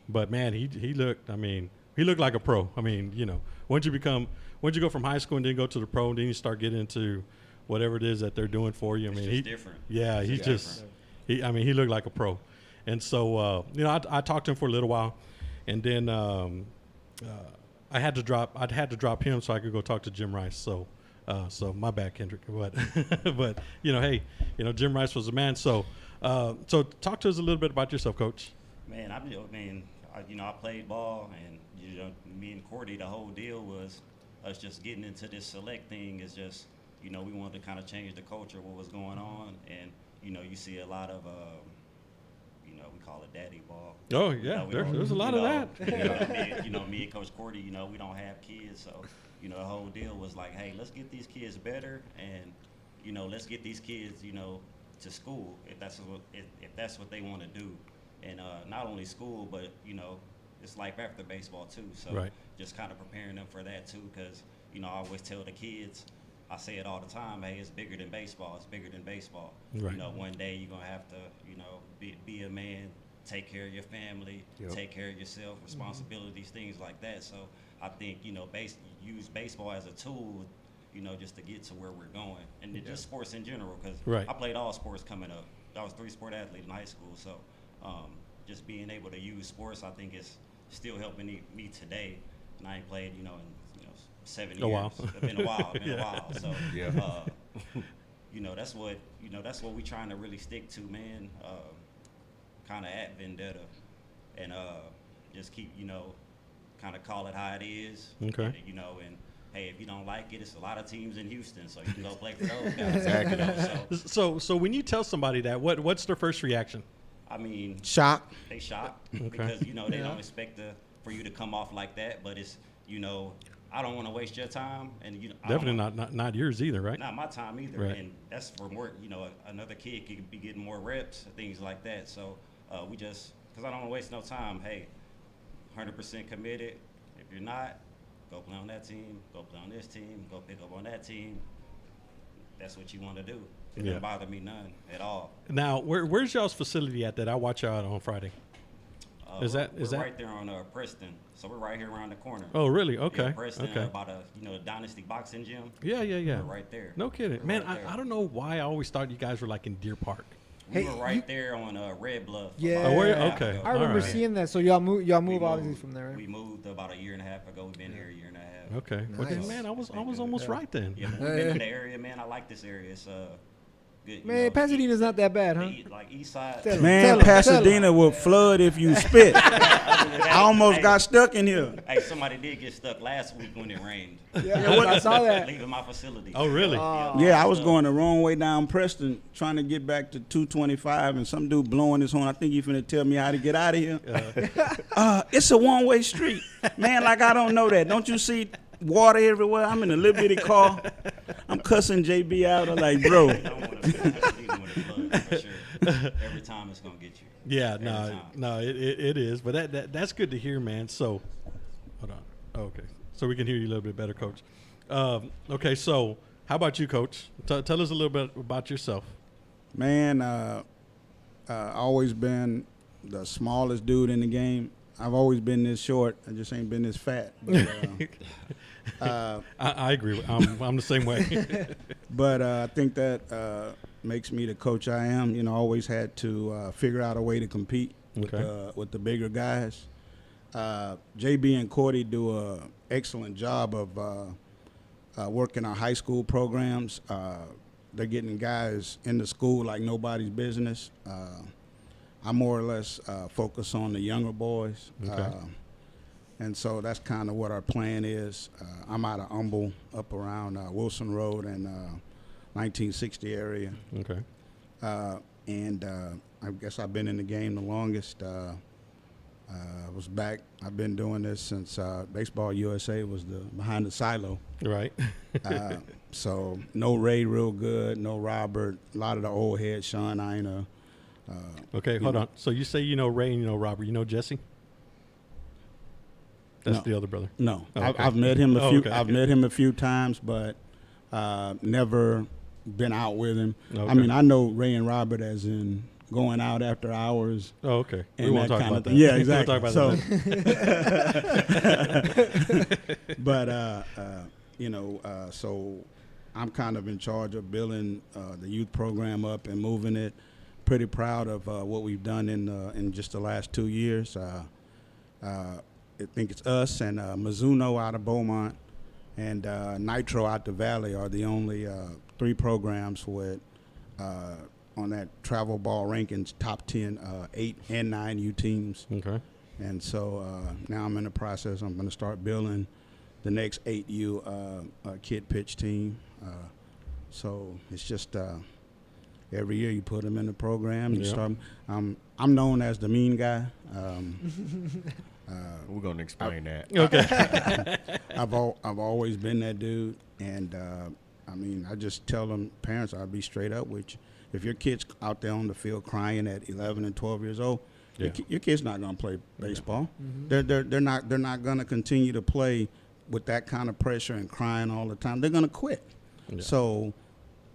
A: but man, he looked. I mean, he looked like a pro. I mean, you know, once you go from high school and then go to the pro, and then you start getting into whatever it is that they're doing for you. I
G: It's
A: mean,
G: just different.
A: Yeah,
G: It's
A: he
G: just
A: just. I mean, he looked like a pro, and so you know, I talked to him for a little while, and then I had to drop him so I could go talk to Jim Rice. So my bad, Kendrick. But you know, hey, you know, Jim Rice was a man. So talk to us a little bit about yourself, Coach.
G: Man, I played ball, and you know, me and Corti, the whole deal was us just getting into this select thing. Is just, you know, we wanted to kind of change the culture, what was going on, and you know, you see a lot of, you know, we call it daddy ball.
A: Oh
G: You
A: yeah,
G: know, we don't-
A: there's a lot
G: you
A: of
G: know,
A: that.
G: Me and Coach Corti, you know, we don't have kids, so you know, the whole deal was like, hey, let's get these kids better, and let's get these kids, to school if that's what they want to do, and not only school, but it's life after baseball too. So
A: Right.
G: just kind of preparing them for that too, because I always tell the kids, I say it all the time, hey, it's bigger than baseball. It's bigger than baseball.
A: Right.
G: One day you're gonna have to, be a man, take care of your family, take care of yourself, responsibilities, things like that. So I think use baseball as a tool, just to get to where we're going, and just sports in general. Because
A: Right.
G: I played all sports coming up. I was 3-sport athlete in high school. So just being able to use sports, I think, is still helping me today. And I ain't played, in 7 years.
A: A while.
G: It's been a while. It's been a while. So
E: Yeah.
G: that's what we trying to really stick to, man. Kind of at Vendetta, and just keep, kind of call it how it is.
A: Okay.
G: And hey, if you don't like it, it's a lot of teams in Houston, so you can go play for those guys.
E: Exactly.
A: So when you tell somebody that, what's their first reaction?
G: I mean,
D: Shock.
G: they shocked
A: Okay.
G: because they don't expect for you to come off like that. But it's I don't want to waste your time, and I don't
A: Definitely not yours either, right?
G: not my time either.
A: Right.
G: And that's for more. Another kid could be getting more reps, things like that. So we just, because I don't want to waste no time. Hey, 100% committed. If you're not, go play on that team. Go play on this team. Go pick up on that team. That's what you want to do. It
A: Yeah.
G: doesn't bother me none at all.
A: Now, where's y'all's facility at that I watch y'all on Friday? Is
G: We're
A: that-
G: right there on Preston? So we're right here around the corner.
A: Oh, really?
G: Yeah,
A: Okay.
G: Preston,
A: Okay.
G: about the Dynasty boxing gym.
A: Yeah.
G: We're right there.
A: No kidding,
G: We're
A: man.
G: right there.
A: I don't know why I always thought you guys were like in Deer Park.
G: We
B: Hey,
G: were right there on Red Bluff.
B: Yeah.
G: about
B: Oh,
G: a
A: were
G: year
A: you?
G: and a half
A: Okay.
G: ago.
B: I remember
A: Alright.
B: seeing that. So y'all
G: We
B: move obviously from there.
G: We moved about a year and a half ago. We've been here a year and a half.
A: Okay. Well, then,
B: Nice.
A: man, I was
G: Thank you.
A: almost right then.
G: Yeah, we've been in the area, man. I like this area. It's good.
B: Man, Pasadena's not that bad, huh?
G: Like East Side.
B: Tell 'em.
D: Man, Pasadena will flood if you spit. I almost got stuck in here.
G: Hey, somebody did get stuck last week when it rained.
B: Yeah, I saw that.
G: Leaving my facility.
A: Oh, really?
D: Yeah, I was going the wrong way down Preston, trying to get back to 225, and some dude blowing his horn. I think he finna tell me how to get out of here. It's a one-way street. Man, like I don't know that. Don't you see water everywhere? I'm in a little bitty car. I'm cussing JB out. I'm like, bro.
G: I don't want to flood for sure. Every time it's gonna get you.
A: Yeah,
G: Every
A: no,
G: time.
A: no, it is. But that's good to hear, man. So, hold on. Oh, okay, so we can hear you a little bit better, Coach. Okay, so how about you, Coach? Tell us a little bit about yourself.
D: Man, always been the smallest dude in the game. I've always been this short. I just ain't been this fat. But,
A: I agree. I'm the same way.
D: but I think that makes me the coach I am. Always had to figure out a way to compete with the bigger guys. JB and Corti do an excellent job of working our high school programs. They're getting guys into school like nobody's business. I more or less focus on the younger boys.
A: Okay.
D: And so that's kind of what our plan is. I'm out of Humble, up around Wilson Road and 1960 area.
A: Okay.
D: And I guess I've been in the game the longest. I was back. I've been doing this since Baseball USA was behind the silo.
A: Right.
D: So no Ray real good, no Robert, a lot of the old heads, Sean Ina.
A: Okay, hold on. So you say you know Ray and you know Robert. You know Jesse? That's
D: No.
A: the other brother.
D: No,
A: Oh, okay.
D: I've met him a few.
A: Okay.
D: I've met him a few times, but never been out with him.
A: Okay.
D: I mean, I know Ray and Robert as in going out after hours.
A: Oh, okay. We
D: And
A: won't
D: that
A: talk
D: kind
A: about
D: of
A: that.
D: thing. Yeah,
A: We won't
D: exactly.
A: talk about that.
D: But so I'm kind of in charge of building the youth program up and moving it. Pretty proud of what we've done in just the last 2 years. I think it's us and Mizuno out of Beaumont and Nitro out the Valley are the only 3 programs with on that travel ball rankings top 10, 8 and 9 U teams.
A: Okay.
D: And so now I'm in the process. I'm going to start building the next 8U kid pitch team. So it's just every year you put them in the program. You
A: Yep.
D: start. I'm known as the mean guy.
E: We're going to explain that.
A: Okay.
D: I've always been that dude, and I mean, I just tell them, parents, I'll be straight up with you. If your kid's out there on the field crying at 11 and 12 years old, your kid's not going to play baseball. They're not going to continue to play with that kind of pressure and crying all the time. They're going to quit. Yeah. So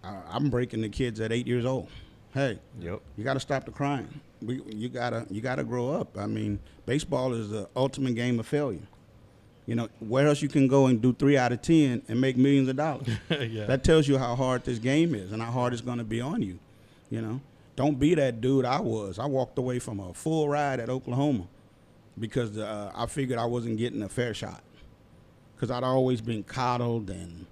D: I'm breaking the kids at 8 years old. Hey, you got to stop the crying. You gotta grow up. I mean, baseball is the ultimate game of failure. You know, where else you can go and do 3 out of 10 and make millions of dollars? That tells you how hard this game is and how hard it's going to be on you. You know, don't be that dude I was. I walked away from a full ride at Oklahoma because I figured I wasn't getting a fair shot because I'd always been coddled and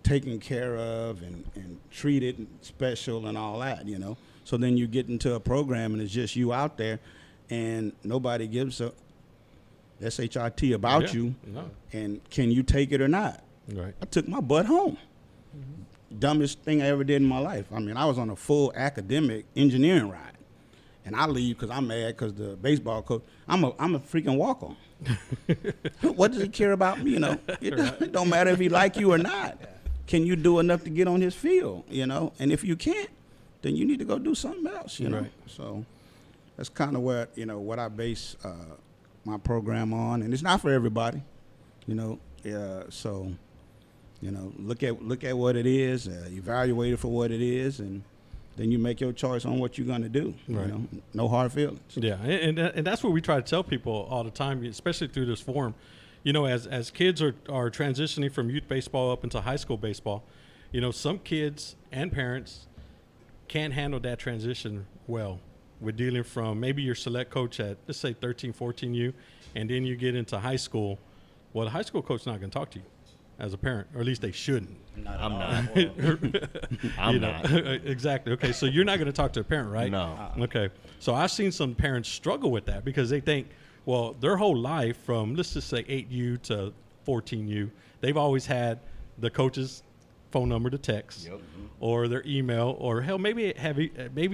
D: taken care of and treated special and all that, you know. So then you get into a program and it's just you out there and nobody gives a SHIT about you. No. And can you take it or not? Right. I took my butt home. Dumbest thing I ever did in my life. I mean, I was on a full academic engineering ride. And I leave because I'm mad because the baseball coach, I'm a freaking walk-on. What does he care about me, you know? It don't matter if he like you or not. Can you do enough to get on his field, you know? And if you can't, then you need to go do something else, you know? So that's kind of where, you know, what I base my program on. And it's not for everybody, you know? So, you know, look at what it is, evaluate it for what it is, and then you make your choice on what you're going to do. Right. You know, no hard feelings. Yeah,
A: and that's what we try to tell people all the time, especially through this forum. You know, as kids are transitioning from youth baseball up into high school baseball, you know, some kids and parents can't handle that transition well. We're dealing from maybe your select coach at, let's say, 13, 14U, and then you get into high school. Well, the high school coach is not going to talk to you as a parent, or at least they shouldn't.
E: I'm not. I'm not.
A: Exactly. Okay, so you're not going to talk to a parent, right?
E: No.
A: Okay. So I've seen some parents struggle with that because they think, well, their whole life from, let's just say 8U to 14U, they've always had the coach's phone number to text or their email, or hell, maybe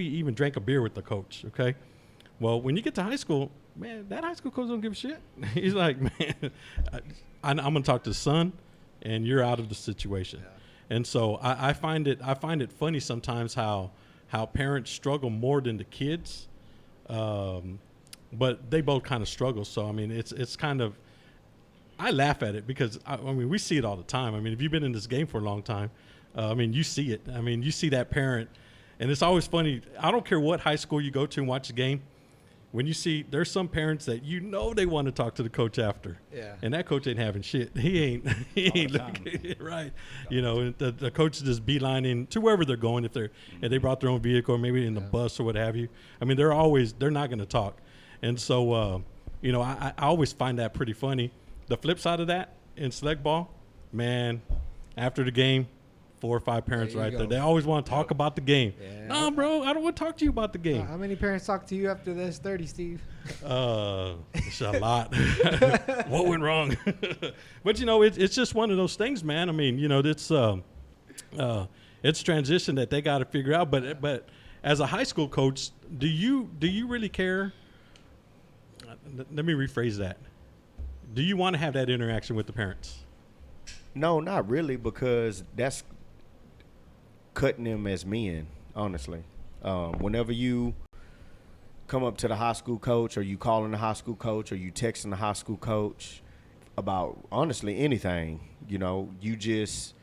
A: even drank a beer with the coach, okay? Well, when you get to high school, man, that high school coach don't give a shit. He's like, man, I'm going to talk to the son, and you're out of the situation. Yeah. And so I find it funny sometimes how parents struggle more than the kids. But they both kind of struggle. So, I mean, it's kind of, I laugh at it because, I mean, we see it all the time. I mean, if you've been in this game for a long time, I mean, you see it. I mean, you see that parent, and it's always funny. I don't care what high school you go to and watch the game. When you see, there's some parents that you know they want to talk to the coach after. Yeah. And that coach ain't having shit. He ain't looking right. You know, and the coach is just beelining to wherever they're going if they brought their own vehicle or maybe in the bus or what have you. I mean, they're not going to talk. And so, you know, I always find that pretty funny. The flip side of that in select ball, man, after the game, 4 or 5 parents right there. They always want to talk about the game. Yeah. Nah, bro, I don't want to talk to you about the game.
B: How many parents talk to you after this 30, Steve?
A: It's a lot. What went wrong? But, you know, it's just one of those things, man. I mean, you know, it's transition that they got to figure out. But as a high school coach, do you really care? Let me rephrase that. Do you want to have that interaction with the parents?
E: No, not really, because that's cutting them as men, honestly. Whenever you come up to the high school coach, or you calling the high school coach, or you texting the high school coach about, honestly, anything, you know, you just,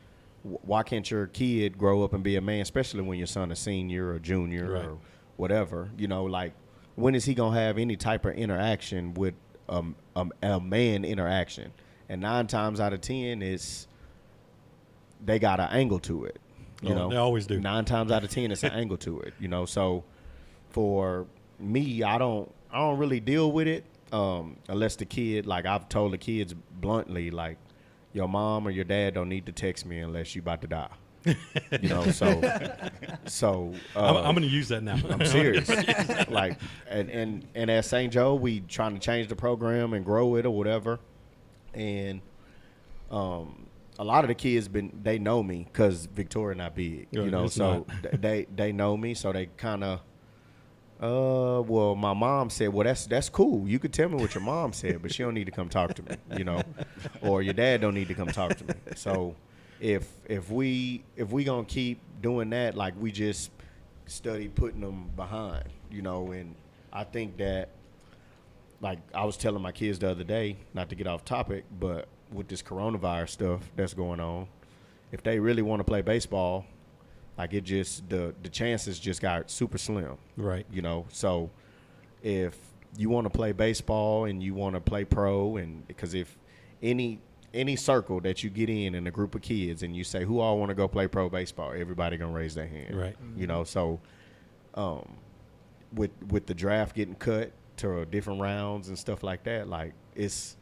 E: why can't your kid grow up and be a man, especially when your son is senior or junior or whatever, you know, like, when is he going to have any type of interaction with a man interaction? And 9 times out of 10 is they got an angle to it. You know,
A: they always do.
E: 9 times out of 10, it's an angle to it. You know, so for me, I don't really deal with it unless the kid, like I've told the kids bluntly, like your mom or your dad don't need to text me unless you about to die. You know, so
A: I'm gonna use that now.
E: I'm serious. Like, and at St. Joe, we trying to change the program and grow it or whatever. And a lot of the kids they know me because Victoria not big, you know. So they know me, so they kind of. Well, my mom said, well, that's cool. You could tell me what your mom said, but she don't need to come talk to me, you know, or your dad don't need to come talk to me. So if we gonna keep doing that, like we just study putting them behind, you know. And I think that, like I was telling my kids the other day, not to get off topic, but with this coronavirus stuff that's going on, if they really want to play baseball, like it just the chances just got super slim,
A: Right.
E: you know. So if you want to play baseball and you want to play pro, and because if any circle that you get in a group of kids and you say who all want to go play pro baseball, everybody gonna raise their hand,
A: Right.
E: you know. So with the draft getting cut to different rounds and stuff like that, like it's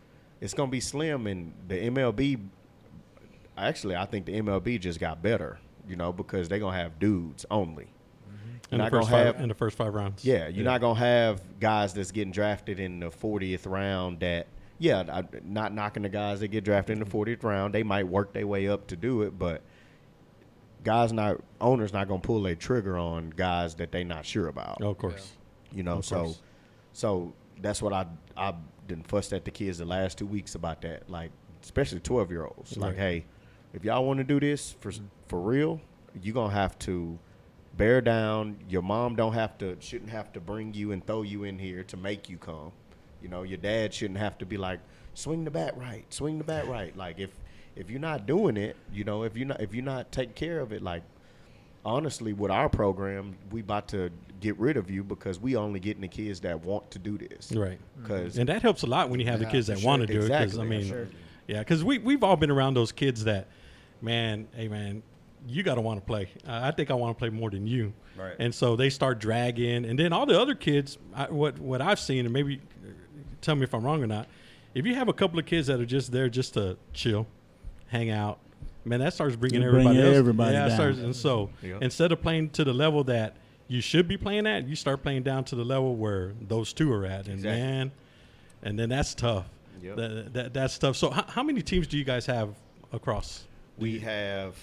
E: gonna be slim. And the MLB, actually I think the MLB just got better, you know, because they're gonna have dudes only.
A: In
E: Not
A: the first
E: gonna
A: five,
E: have-
A: in the first 5 rounds.
E: Yeah, you're not gonna have guys that's getting drafted in the 40th round. That not knocking the guys that get drafted in the 40th round. They might work their way up to do it, but owners not gonna pull their trigger on guys that they not sure about.
A: Oh, of course.
E: You know,
A: Of
E: so
A: course.
E: so that's what I done fussed at the kids the last 2 weeks about that. Like, especially 12-year-olds. Like,
A: Right.
E: hey, if y'all want to do this for real, you're gonna have to bear down. Your mom shouldn't have to bring you and throw you in here to make you come. You know, your dad shouldn't have to be like, swing the bat right. Like if you're not doing it, you know, if you're not taking care of it, like honestly, with our program, we about to get rid of you because we only getting the kids that want to do this.
A: Right.
E: Cause
A: And that helps a lot when you have the kids that
E: for
A: want to
E: sure.
A: do it. 'Cause,
E: Exactly.
A: I mean,
E: Sure.
A: yeah, because we've all been around those kids that, man, hey, man, you got to want to play. I think I want to play more than you.
E: Right.
A: And so they start dragging. And then all the other kids, what I've seen, and maybe tell me if I'm wrong or not, if you have a couple of kids that are just there just to chill, hang out, man, that starts bringing
D: You bring
A: everybody else.
D: everybody
A: yeah, it
D: down.
A: starts, and so
E: Yeah.
A: instead of playing to the level that you should be playing at, you start playing down to the level where those two are at. And
E: Exactly.
A: man, and then that's tough.
E: Yep.
A: That's tough. So how many teams do you guys have across?
E: we have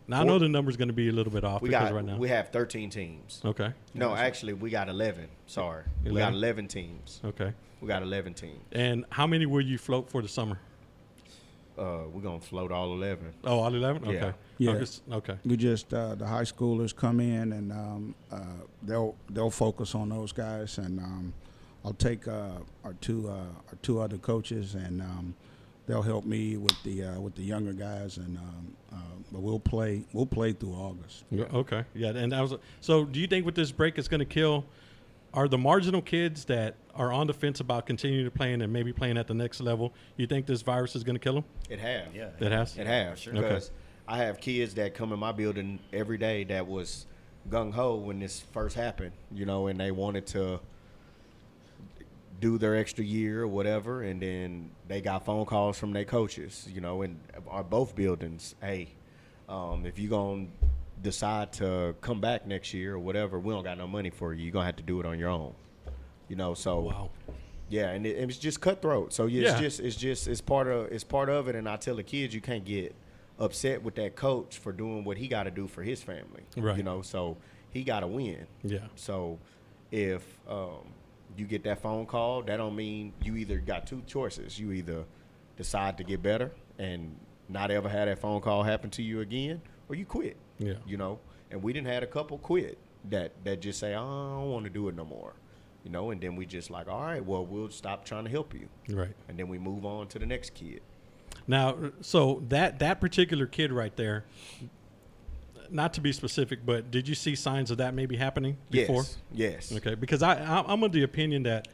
A: Now I know the number's going to be a little bit off right now.
E: we have 13 teams.
A: Okay.
E: No, actually, we got 11. Sorry, we got
A: 11?
E: 11 teams.
A: Okay.
E: We got 11 teams.
A: And how many will you float for the summer?
E: We're gonna float all 11.
A: Oh, all 11? Okay.
E: Yeah.
D: Yeah.
A: Okay.
D: We just the high schoolers come in and they'll focus on those guys, and I'll take our two other coaches, and they'll help me with the younger guys, and but we'll play through August.
A: Yeah, okay. Yeah, and that was so. Do you think with this break, it's going to kill? Are the marginal kids that are on the fence about continuing to play and maybe playing at the next level? You think this virus is going to kill them?
E: It have.
G: Yeah.
A: It has.
E: It has.
G: Sure.
E: Because I have kids that come in my building every day that was gung ho when this first happened, you know, and they wanted to do their extra year or whatever, and then they got phone calls from their coaches, you know, in our both buildings. Hey, if you're gonna decide to come back next year or whatever, we don't got no money for you. You're gonna have to do it on your own, you know. So
A: Wow.
E: yeah, and it's just cutthroat. So
A: Yeah.
E: it's part of it. And I tell the kids, you can't get upset with that coach for doing what he got to do for his family.
A: Right.
E: You know, so he got to win.
A: Yeah.
E: So if you get that phone call, that don't mean you either got two choices. You either decide to get better and not ever have that phone call happen to you again, or you quit.
A: Yeah.
E: You know, and we didn't had a couple quit that just say, oh, I don't want to do it no more. You know, and then we just like, all right, well, we'll stop trying to help you.
A: Right.
E: And then we move on to the next kid.
A: Now, so that particular kid right there, not to be specific, but did you see signs of that maybe happening before?
E: Yes.
A: Okay, because I'm of the opinion that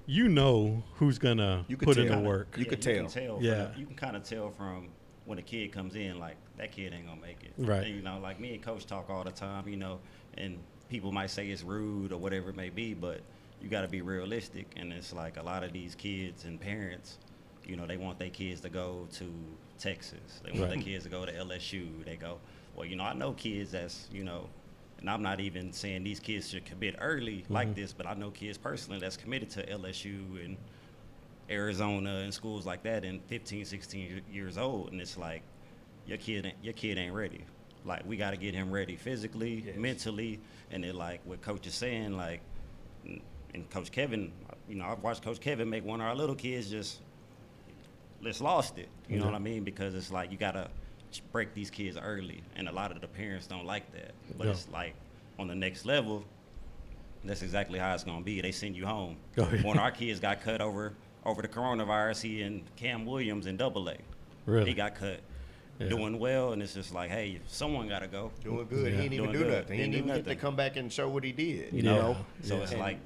A: you know who's gonna
E: You could
A: put in
E: tell.
A: the work.
E: You could
G: You
E: tell.
G: can tell.
A: Yeah.
G: You can kind of tell from when a kid comes in, like, that kid ain't going to make it.
A: Right.
G: And, you know, like me and Coach talk all the time, you know, and people might say it's rude or whatever it may be, but you got to be realistic. And it's like a lot of these kids and parents, you know, they want their kids to go to Texas. They want their
A: Right.
G: kids to go to LSU. They go, well, you know, I know kids that's, you know, and I'm not even saying these kids should commit early like this, but I know kids personally that's committed to LSU and Arizona and schools like that and 15, 16 years old. And it's like, your kid ain't ready. Like, we got to get him ready physically, mentally. And then, like, what Coach is saying, like, and Coach Kevin, you know, I've watched Coach Kevin make one of our little kids just let's lost it. You know what I mean? Because it's like you gotta break these kids early, and a lot of the parents don't like that. But it's like on the next level, that's exactly how it's gonna be. They send you home. One of our kids got cut over the coronavirus. He and Cam Williams in AA.
A: Really?
G: He got cut. Doing well, and it's just like, hey, someone got to go.
E: Doing good. He didn't even do nothing. He didn't even get to come back and show what he did. You know?
G: So it's like,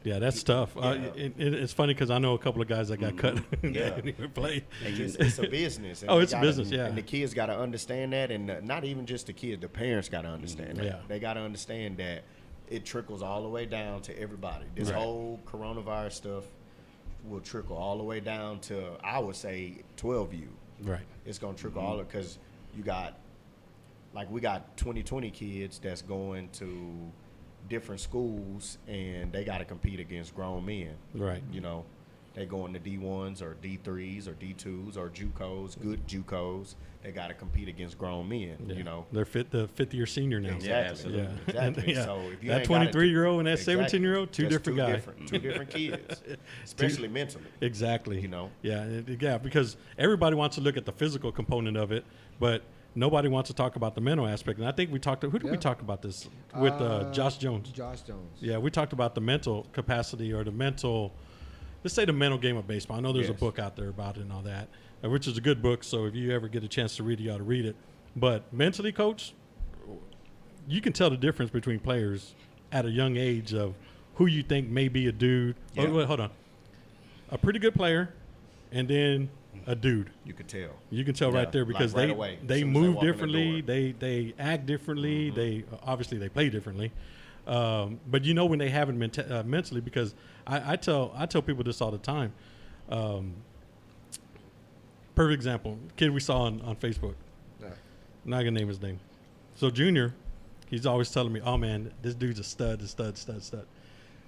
A: yeah, that's tough. It's funny because I know a couple of guys that got cut and they didn't even play.
E: It's a business.
A: Oh, it's a business, yeah.
E: And the kids got to understand that, and not even just the kids, the parents got to understand that.
A: Yeah.
E: They got to understand that it trickles all the way down to everybody. This whole coronavirus stuff will trickle all the way down to, I would say, 12U.
A: Right.
E: It's going to trickle all because you got, like, we got 2020 kids that's going to different schools, and they got to compete against grown men.
A: Right.
E: You know, they going to D1s or D3s or D2s or JUCOs, good JUCOs. They got to compete against grown men, you know.
A: They're the fifth-year senior now.
E: Exactly.
A: Yeah.
E: Exactly.
A: Yeah.
E: So if you
A: that
E: ain't got
A: 23-year-old and that 17-year-old, two
E: That's
A: different guys.
E: Two different kids, especially mentally.
A: Exactly.
E: You know?
A: Yeah, because everybody wants to look at the physical component of it, but nobody wants to talk about the mental aspect. And I think we talked to, who did we talk about this? With Josh Jones.
B: Josh Jones.
A: Yeah, we talked about the mental capacity or the mental, let's say the mental game of baseball. I know there's a book out there about it and all that, which is a good book. So if you ever get a chance to read it, you ought to read it. But mentally, coach, you can tell the difference between players at a young age of who you think may be a dude.
G: Yeah.
A: Oh, wait, hold on. A pretty good player and then a dude.
E: You could tell.
A: You can tell right there because
E: like right away,
A: they
E: as soon as they
A: move
E: walk in the
A: differently.
E: door.
A: They act differently. They obviously they play differently. But you know when they have it mentally, because I tell people this all the time. Perfect example, kid we saw on Facebook. I'm not gonna name his name. So Junior, he's always telling me, "Oh man, this dude's a stud.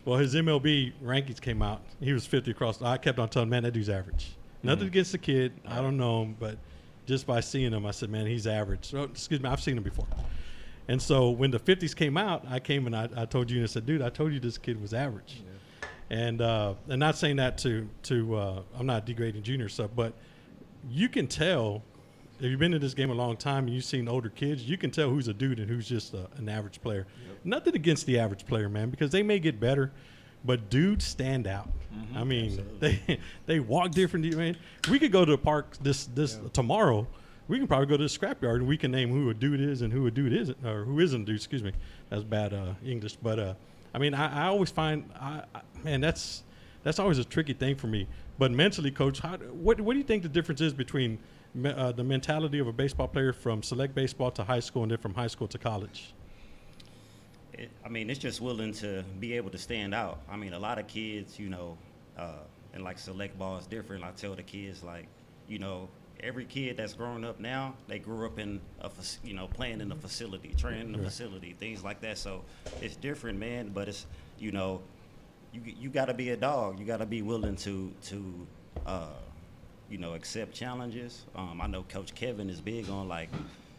A: Well, his MLB rankings came out. He was 50 across. I kept on telling him, man, that dude's average. Nothing against the kid. I don't know him, but just by seeing him, I said, man, he's average. So, excuse me, I've seen him before. And so when the 50s came out, I came and I told Junior, I said, dude, I told you this kid was average. And not saying that to I'm not degrading Junior stuff, but you can tell if you've been in this game a long time and you've seen older kids, you can tell who's a dude and who's just an average player. Nothing against the average player, man, because they may get better, but dudes stand out. I mean, they walk differently, man. We could go to the park this tomorrow. We can probably go to the scrapyard and we can name who a dude is and who a dude isn't, or who isn't a dude. Excuse me, that's bad English. But I mean, I always find, man, that's always a tricky thing for me. But mentally, coach, what do you think the difference is between the mentality of a baseball player from select baseball to high school and then from high school to college?
G: I mean, it's just willing to be able to stand out. I mean, a lot of kids, you know, and like select ball is different. I tell the kids, like, you know, every kid that's growing up now, they grew up in playing in a facility, training in a facility, things like that. So it's different, man. But it's, you know, you got to be a dog. You got to be willing to accept challenges. I know Coach Kevin is big on like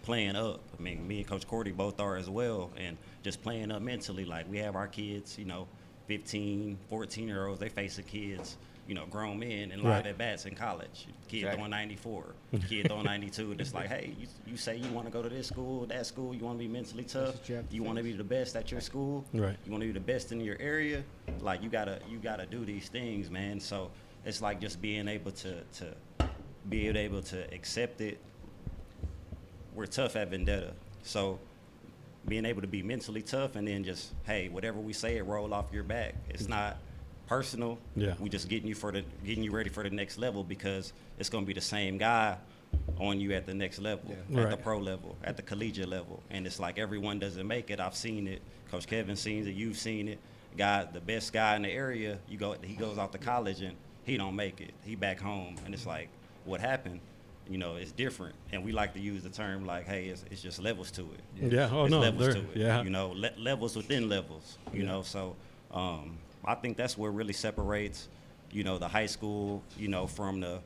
G: playing up. I mean, me and Coach Corti both are as well, and just playing up mentally. Like we have our kids, you know, 15, 14-year-olds, they facing kids, you know, grown men in live at bats in college. Kid throwing 94, kid throwing 92. And it's like, hey, you say you want to go to this school, that school, you want to be mentally tough, you want to be the best at your school,
A: right?
G: You want to be the best in your area. Like you gotta do these things, man. So it's like just being able to accept it. We're tough at Vendetta, so being able to be mentally tough and then just, hey, whatever we say, it roll off your back. It's not personal.
A: Yeah.
G: We just getting you ready for the next level, because it's gonna be the same guy on you at the next level, at the pro level, at the collegiate level. And it's like everyone doesn't make it. I've seen it. Coach Kevin's seen it. You've seen it. The best guy in the area, he goes off to college and he don't make it. He back home, and it's like, what happened? You know, it's different, and we like to use the term like, hey, it's just levels to it.
A: Yeah. Oh
G: it's
A: no.
G: levels to it.
A: Yeah.
G: You know, levels within levels. You know, so I think that's what really separates, you know, the high school, you know, from the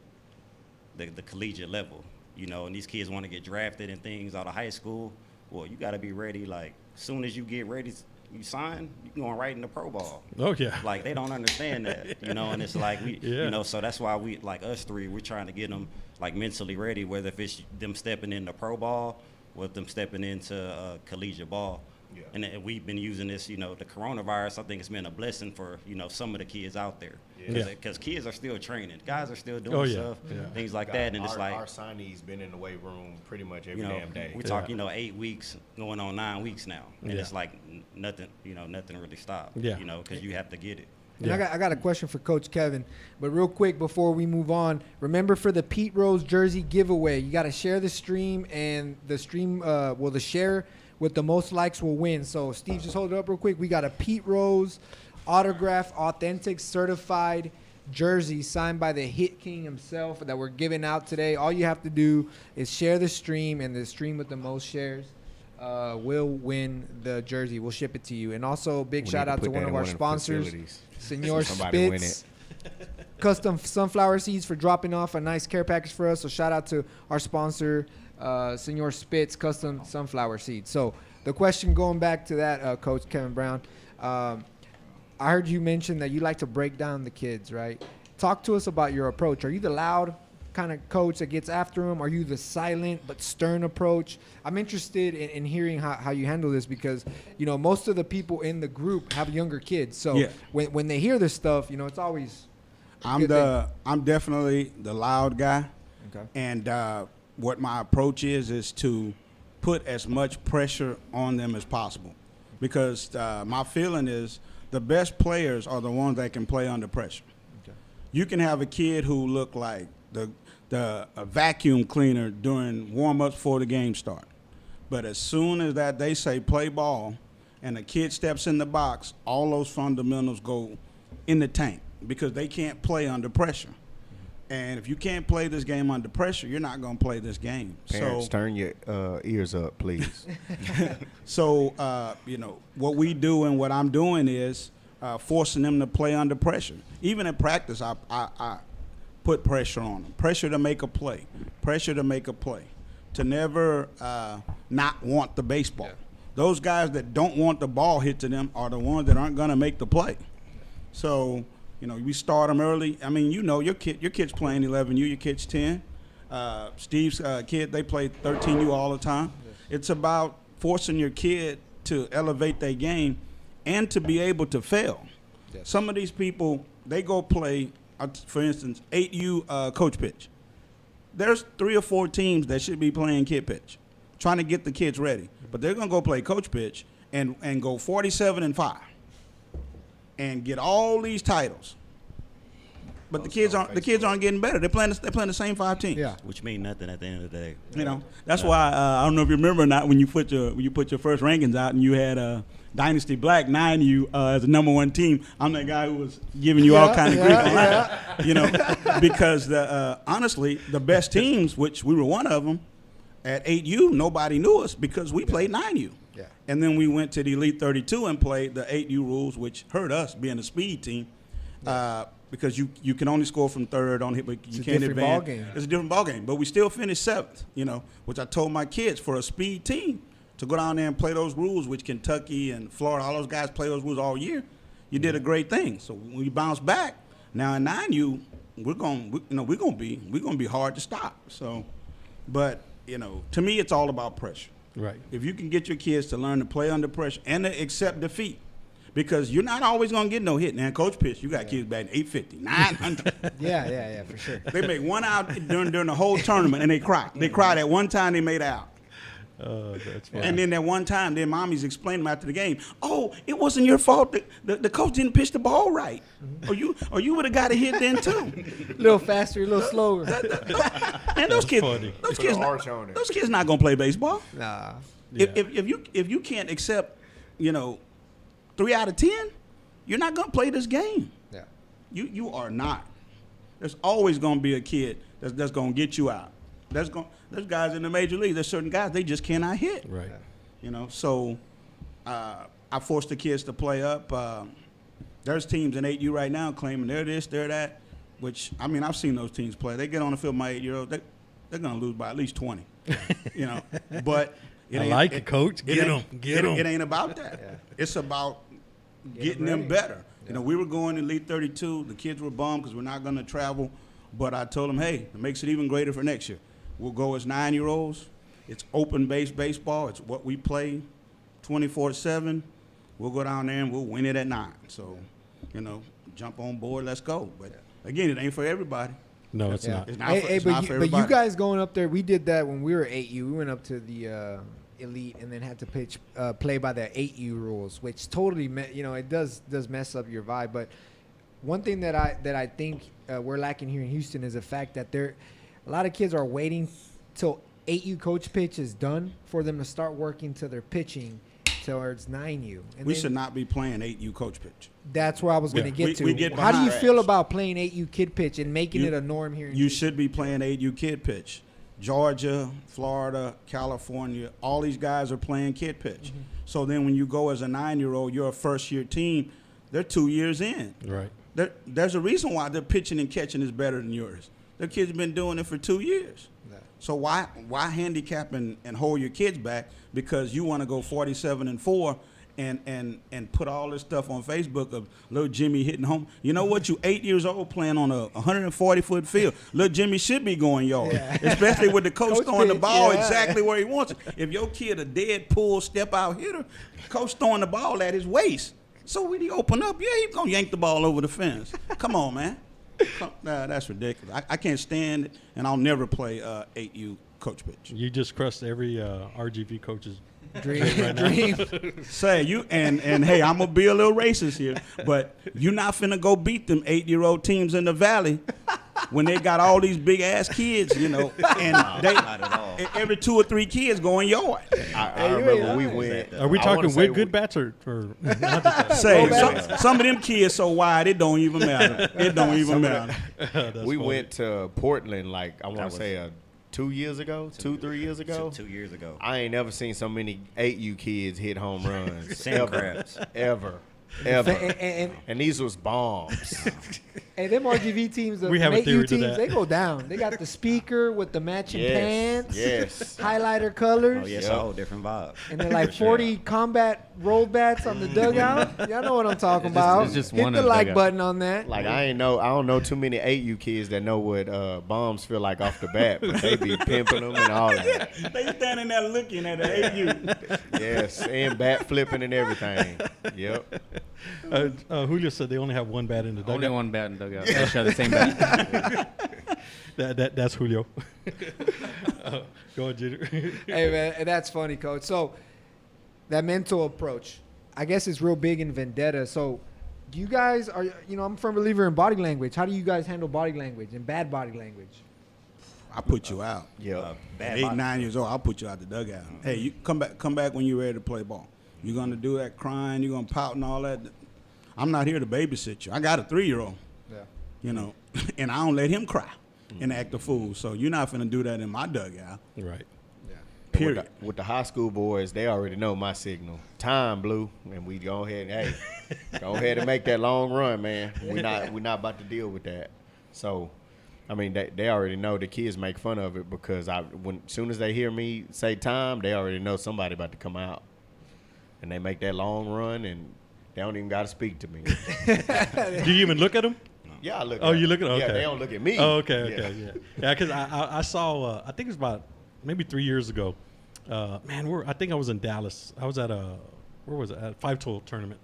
G: collegiate level. You know, and these kids want to get drafted and things out of high school. Well, you got to be ready. Like, soon as you get ready, you sign, you going right into pro ball.
A: Oh yeah.
G: Like, they don't understand that, and it's like
A: Yeah.
G: so that's why we, like us three, we're trying to get them like mentally ready, whether if it's them stepping into pro ball or them stepping into collegiate ball.
E: Yeah.
G: And we've been using this, the coronavirus, I think it's been a blessing for, some of the kids out there.
A: Yeah.
G: Because kids are still training. Guys are still doing
A: Oh, yeah.
G: stuff,
A: Yeah.
G: things like that. And it's like,
E: our signees been in the weight room pretty much every
G: you know,
E: damn day.
G: we talk, 8 weeks going on 9 weeks now. And
A: Yeah.
G: it's like nothing, nothing really stopped,
A: Yeah.
G: because you have to get it.
B: And
A: Yeah.
B: I got a question for Coach Kevin, but real quick before we move on, remember for the Pete Rose jersey giveaway, you got to share the stream, and the stream, the share with the most likes will win. So Steve, just hold it up real quick. We got a Pete Rose autograph, authentic, certified jersey signed by the Hit King himself that we're giving out today. All you have to do is share the stream, and the stream with the most shares will win the jersey. We'll ship it to you. And also, big shout out to one of our sponsors, Senor
E: Somebody win
B: Spitz, Custom Sunflower Seeds, for dropping off a nice care package for us. So shout out to our sponsor, Senor Spitz, Custom Sunflower Seeds. So the question, going back to that, Coach Kevin Brown, I heard you mention that you like to break down the kids, right? Talk to us about your approach. Are you the loud kind of coach that gets after them? Are you the silent but stern approach? I'm interested in hearing how you handle this, because, most of the people in the group have younger kids. So
D: Yeah.
B: when they hear this stuff, it's always a good thing.
D: I'm definitely the loud guy.
B: Okay.
D: And what my approach is to put as much pressure on them as possible, because my feeling is the best players are the ones that can play under pressure.
B: Okay.
D: You can have a kid who look like a vacuum cleaner during warm-ups before the game start, but as soon as that they say play ball and the kid steps in the box, all those fundamentals go in the tank, because they can't play under pressure. And if you can't play this game under pressure, you're not going to play this game.
E: Parents, turn your ears up, please.
D: So, what we do and what I'm doing is forcing them to play under pressure. Even in practice, I put pressure on them. Pressure to make a play. Pressure to make a play. To never not want the baseball.
B: Yeah.
D: Those guys that don't want the ball hit to them are the ones that aren't going to make the play. So, we start them early. I mean, your kid's playing 11U, your kid's 10. Steve's kid, they play 13U all the time. Yes. It's about forcing your kid to elevate their game and to be able to fail. Yes. Some of these people, they go play, for instance, 8U coach pitch. There's 3 or 4 teams that should be playing kid pitch, trying to get the kids ready. But they're going to go play coach pitch and go 47-5 and get all these titles. But the kids aren't getting better. They're playing the same 5 teams.
B: Yeah.
G: Which mean nothing at the end of the day.
D: That's why I don't know if you remember or not, when you put your first rankings out and you had Dynasty Black 9U as the number 1 team. I'm that guy who was giving you all kind of grief on that. Because honestly, the best teams, which we were one of them, at 8U, nobody knew us because we played 9U.
B: Yeah.
D: And then we went to the Elite 32 and played the 8U rules, which hurt us being a speed team. Because you can only score from third on hit, but you can't advance. It's a different ball game. But we still finished 7th, which I told my kids, for a speed team to go down there and play those rules, which Kentucky and Florida, all those guys play those rules all year. You did a great thing. So when we bounce back, now in 9U, we're gonna be hard to stop. So, but to me, it's all about pressure.
A: Right.
D: If you can get your kids to learn to play under pressure and to accept defeat. Because you're not always going to get no hit. Now, coach pitch, you got kids batting 850, 900.
B: Yeah, for sure.
D: They make one out during the whole tournament, and they cry. They cried at one time they made out.
A: That's funny.
D: And then that one time, their mommies explained them after the game, oh, it wasn't your fault. The coach didn't pitch the ball right. Or you would have got a hit then, too.
B: A little faster, a little slower.
D: Man, those kids not going to play baseball.
B: Nah.
A: Yeah.
D: If you can't accept, 3 out of 10, you're not going to play this game.
B: Yeah.
D: You are not. There's always going to be a kid that's going to get you out. There's guys in the major league. There's certain guys they just cannot hit.
A: Right.
D: So I force the kids to play up. There's teams in 8U right now claiming they're this, they're that, which, I've seen those teams play. They get on the field, my 8-year-old, they're going to lose by at least 20. But
A: I like it, Coach. Get them. Get them.
D: It ain't about that. It's about getting them better. You know, we were going to Elite 32. The kids were bummed because we're not going to travel. But I told them, hey, it makes it even greater for next year. We'll go as 9-year-olds. It's open-based baseball. It's what we play 24/7. We'll go down there and we'll win it at 9. So, you know, jump on board. Let's go. But, again, it ain't for everybody.
A: No, it's not.
D: It's not
B: Hey,
D: for,
B: hey,
D: it's
B: but,
D: not
B: you,
D: for
B: but
D: everybody.
B: you guys going up there, we did that when we were 8U. We went up to the elite and then had to play by the 8U rules, which totally, it does mess up your vibe. But one thing that I think we're lacking here in Houston is the fact that a lot of kids are waiting till 8U coach pitch is done for them to start working to their pitching towards 9U. And
D: We
B: then
D: should not be playing 8U coach pitch.
B: That's where I was going to
A: Yeah.
B: get to.
D: We get
B: How do you
D: behind.
B: feel about playing 8U kid pitch and making
D: You-
B: it a norm here in
D: You
B: Houston?
D: should be playing 8U kid pitch. Georgia, Florida, California, all these guys are playing kid pitch.
B: Mm-hmm.
D: So then when you go as a 9-year-old, you're a first-year team, they're 2 years in.
A: Right.
D: There's a reason why their pitching and catching is better than yours. Their kids have been doing it for 2 years.
B: Yeah.
D: So why handicap and hold your kids back because you want to go 47-4 and put all this stuff on Facebook of little Jimmy hitting home? You know what? You 8 years old playing on a 140-foot field. Little Jimmy should be going yard, especially with the coach throwing the
B: pitch,
D: ball
B: yeah.
D: exactly where he wants it. If your kid a dead pull step out hitter, coach throwing the ball at his waist. So when he open up, he's gonna yank the ball over the fence. Come on, man. Nah, that's ridiculous. I can't stand it, and I'll never play 8U coach pitch.
A: You just crushed every RGV coach's
B: Dream.
D: Say you and hey, I'm gonna be a little racist here, but you're not finna go beat them 8-year-old teams in the valley when they got all these big ass kids, and they
G: Not at all.
D: every 2 or 3 kids going yard.
E: I remember we went.
A: Are we
E: I
A: talking
E: wanna say
A: with good bats or not just that?
D: Say
B: back.
D: some of them kids so wide it don't even matter. It don't even matter.
A: That's
E: we
A: funny.
E: went to Portland like I want
G: was-
E: to say 2 years ago, 3 years ago.
G: 2 years ago.
E: I ain't never seen so many 8U kids hit home runs.
G: Sand
E: ever,
G: crabs.
E: ever.
B: and
E: And these was bombs.
B: them RGV teams, the
A: We have a
B: 8U
A: theory to
B: teams,
A: that.
B: they go down. They got the speaker with the matching pants,
E: Yes.
B: highlighter colors,
G: Oh, yeah, it's
E: Yep.
G: a whole different vibe.
B: and then like 40 combat roll bats on the dugout. Y'all know what I'm talking
H: It's just-
B: about.
H: it's just
B: Hit
H: one
B: the
H: in the
B: like
H: dugout.
B: button on that.
E: Like I don't know too many 8U kids that know what bombs feel like off the bat, but they be pimping them and all that.
D: They standing there looking at the 8U.
E: Yes, and bat flipping and everything. Yep.
A: Julio said they only have one bat in the
H: Only
A: dugout.
H: one bat in the dugout. They share the same bat.
A: That's Julio. Go on, Jeter.
B: Hey man, and that's funny, coach. So that mental approach, I guess, is real big in Vendetta. So do you guys I'm a firm believer in body language. How do you guys handle body language and bad body language?
D: I put you out.
E: Yep.
D: At
G: Bad
D: 8,
G: body.
D: 9 years old, I'll put you out the dugout. Hey, you come back when you're ready to play ball. You're gonna do that crying, you're gonna pout and all that. I'm not here to babysit you. I got a 3-year-old,
B: Yeah.
D: and I don't let him cry and act a fool. So you're not finna do that in my dugout.
A: Right.
D: Period.
E: With the high school boys, they already know my signal. Time, Blue, and we go ahead and go ahead and make that long run, man. We're not about to deal with that. So, I mean, they already know. The kids make fun of it because as soon as they hear me say time, they already know somebody about to come out, and they make that long run, and they don't even got to speak to me.
A: Do you even look at them?
E: Yeah, I look.
A: Oh,
E: at
A: you look at-
E: them. Yeah,
A: okay.
E: they don't look at me.
A: Oh, okay, yeah. Yeah, because I saw, I think it was about maybe 3 years ago. I think I was in Dallas. I was at where was it? At a 5-tool tournament.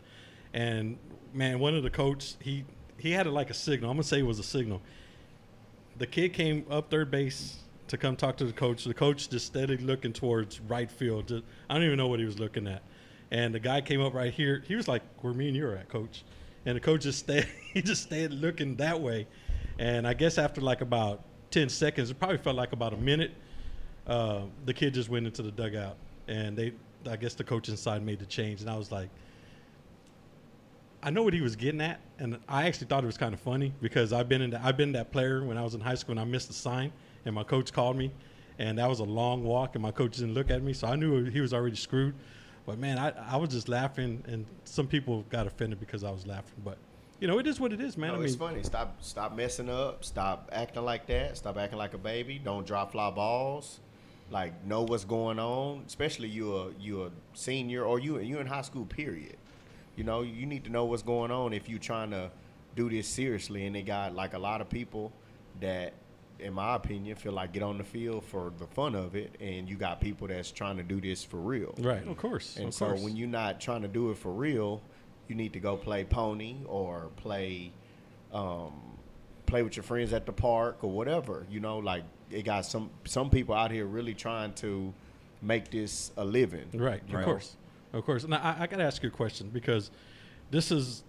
A: And, man, one of the coach, he had it like a signal. I'm going to say it was a signal. The kid came up third base to come talk to the coach. The coach just steadily looking towards right field. I don't even know what he was looking at. And the guy came up right here. He was like, where me and you are at, coach. And the coach he just stayed looking that way. And I guess after like about 10 seconds, it probably felt like about a minute, the kid just went into the dugout. And I guess the coach inside made the change. And I was like, I know what he was getting at. And I actually thought it was kind of funny because I've been that player when I was in high school and I missed the sign. And my coach called me. And that was a long walk. And my coach didn't look at me. So I knew he was already screwed. But, man, I was just laughing, and some people got offended because I was laughing. But, it is what it is, man.
E: No, it's funny. Stop messing up. Stop acting like that. Stop acting like a baby. Don't drop fly balls. like know what's going on, especially you're a senior or you in high school period. You know, you need to know what's going on if you're trying to do this seriously. And they got like a lot of people that, in my opinion, feel like get on the field for the fun of it, and you got people that's trying to do this for real.
A: Right, of course.
E: And
A: of
E: so
A: course.
E: when you're not trying to do it for real, you need to go play pony or play with your friends at the park or whatever. You know, like it got some people out here really trying to make this a living.
A: Right, of course. Of course. Now, I got to ask you a question because it's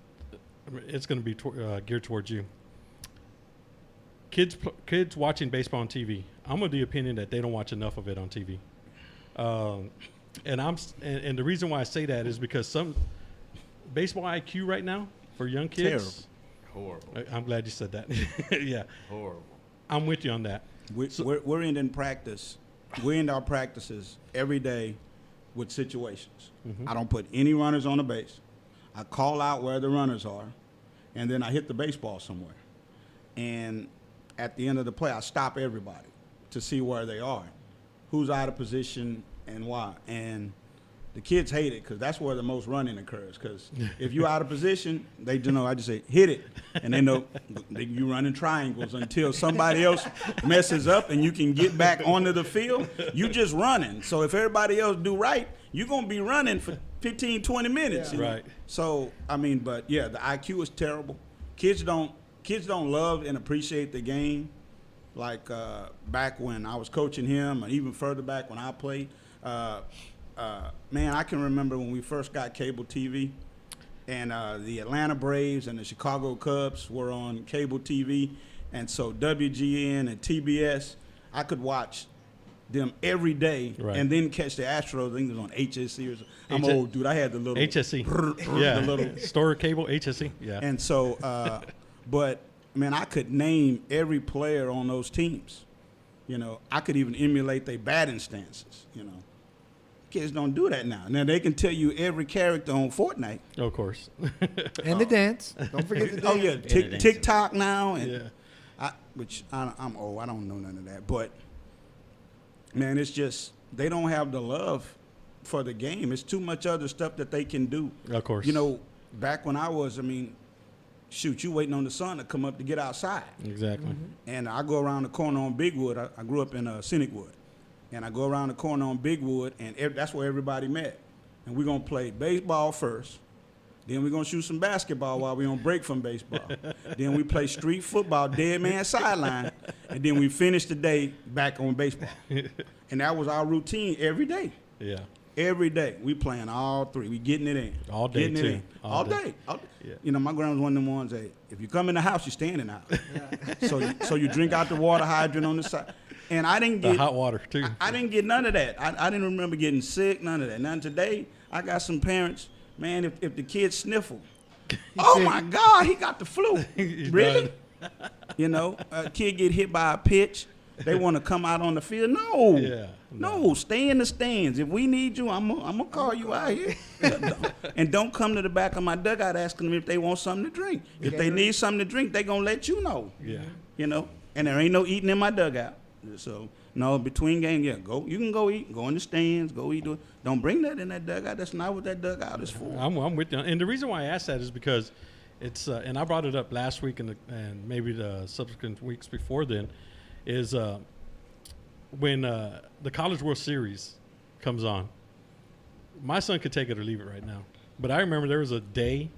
A: going to be geared towards you. Kids watching baseball on TV. I'm of the opinion that they don't watch enough of it on TV. And the reason why I say that is because some baseball IQ right now for young kids.
E: Horrible.
A: I'm glad you said that. Yeah.
E: Horrible.
A: I'm with you on that.
D: We're in practice. We're in our practices every day with situations.
A: Mm-hmm.
D: I don't put any runners on the base. I call out where the runners are, and then I hit the baseball somewhere. And at the end of the play, I stop everybody to see where they are, who's out of position and why. And the kids hate it because that's where the most running occurs. Because if you're out of position, I just say, hit it. And they know you run in triangles until somebody else messes up and you can get back onto the field. You just running. So if everybody else do right, you're going to be running for 15, 20 minutes.
B: Yeah.
D: You know?
A: Right.
D: So, but yeah, the IQ is terrible. Kids don't love and appreciate the game like back when I was coaching him, or even further back when I played. Man, I can remember when we first got cable TV, and the Atlanta Braves and the Chicago Cubs were on cable TV, and so WGN and TBS, I could watch them every day,
A: Right.
D: and then catch the Astros. I think it was on HSC or something. I'm old, dude. I had the little
A: HSC. Yeah.
D: the little
A: Store cable, HSC. Yeah.
D: and so, but man, I could name every player on those teams. You know, I could even emulate their batting stances. You know, kids don't do that now. Now they can tell you every character on Fortnite.
A: Of course.
B: And the dance. Don't forget the dance.
D: Oh yeah, TikTok now, and
A: Yeah.
D: I'm old. I don't know none of that. But man, it's just they don't have the love for the game. It's too much other stuff that they can do.
A: Of course.
D: You know, back when I was, shoot, you waiting on the sun to come up to get outside.
A: Exactly.
D: And I go around the corner on Bigwood. I grew up in Scenic Wood. And I go around the corner on Bigwood, and that's where everybody met. And we're going to play baseball first. Then we're going to shoot some basketball while we're on break from baseball. Then we play street football, dead man sideline. And then we finish the day back on baseball. And that was our routine every day.
A: Yeah.
D: Every day. We playing all three. We getting it in.
A: All day,
D: Getting it
A: too.
D: in.
A: All
D: All
A: day.
D: day. All day.
A: Yeah.
D: You know, my grandma was one of them ones that if you come in the house, you stand in the house. So you drink out the water hydrant on the side. And I didn't
A: The
D: get
A: hot water, too.
D: I didn't get none of that. I didn't remember getting sick, none of that. None today. I got some parents, man, if the kid sniffle, oh my God, he got the flu. Really? You know, a kid get hit by a pitch, they want to come out on the field. No.
A: Yeah,
D: No, stay in the stands. If we need you, I'm gonna call you out here. And don't come to the back of my dugout asking them if they want something to drink. If they need something to drink, they gonna let you know.
A: Yeah.
D: You know, and there ain't no eating in my dugout. So no, between games, yeah, go. You can go eat. Go in the stands. Go eat. Don't bring that in that dugout. That's not what that dugout is for.
A: I'm with you. And the reason why I asked that is because it's, and I brought it up last week and maybe the subsequent weeks before then, is when the College World Series comes on. My son could take it or leave it right now. But I remember there was a day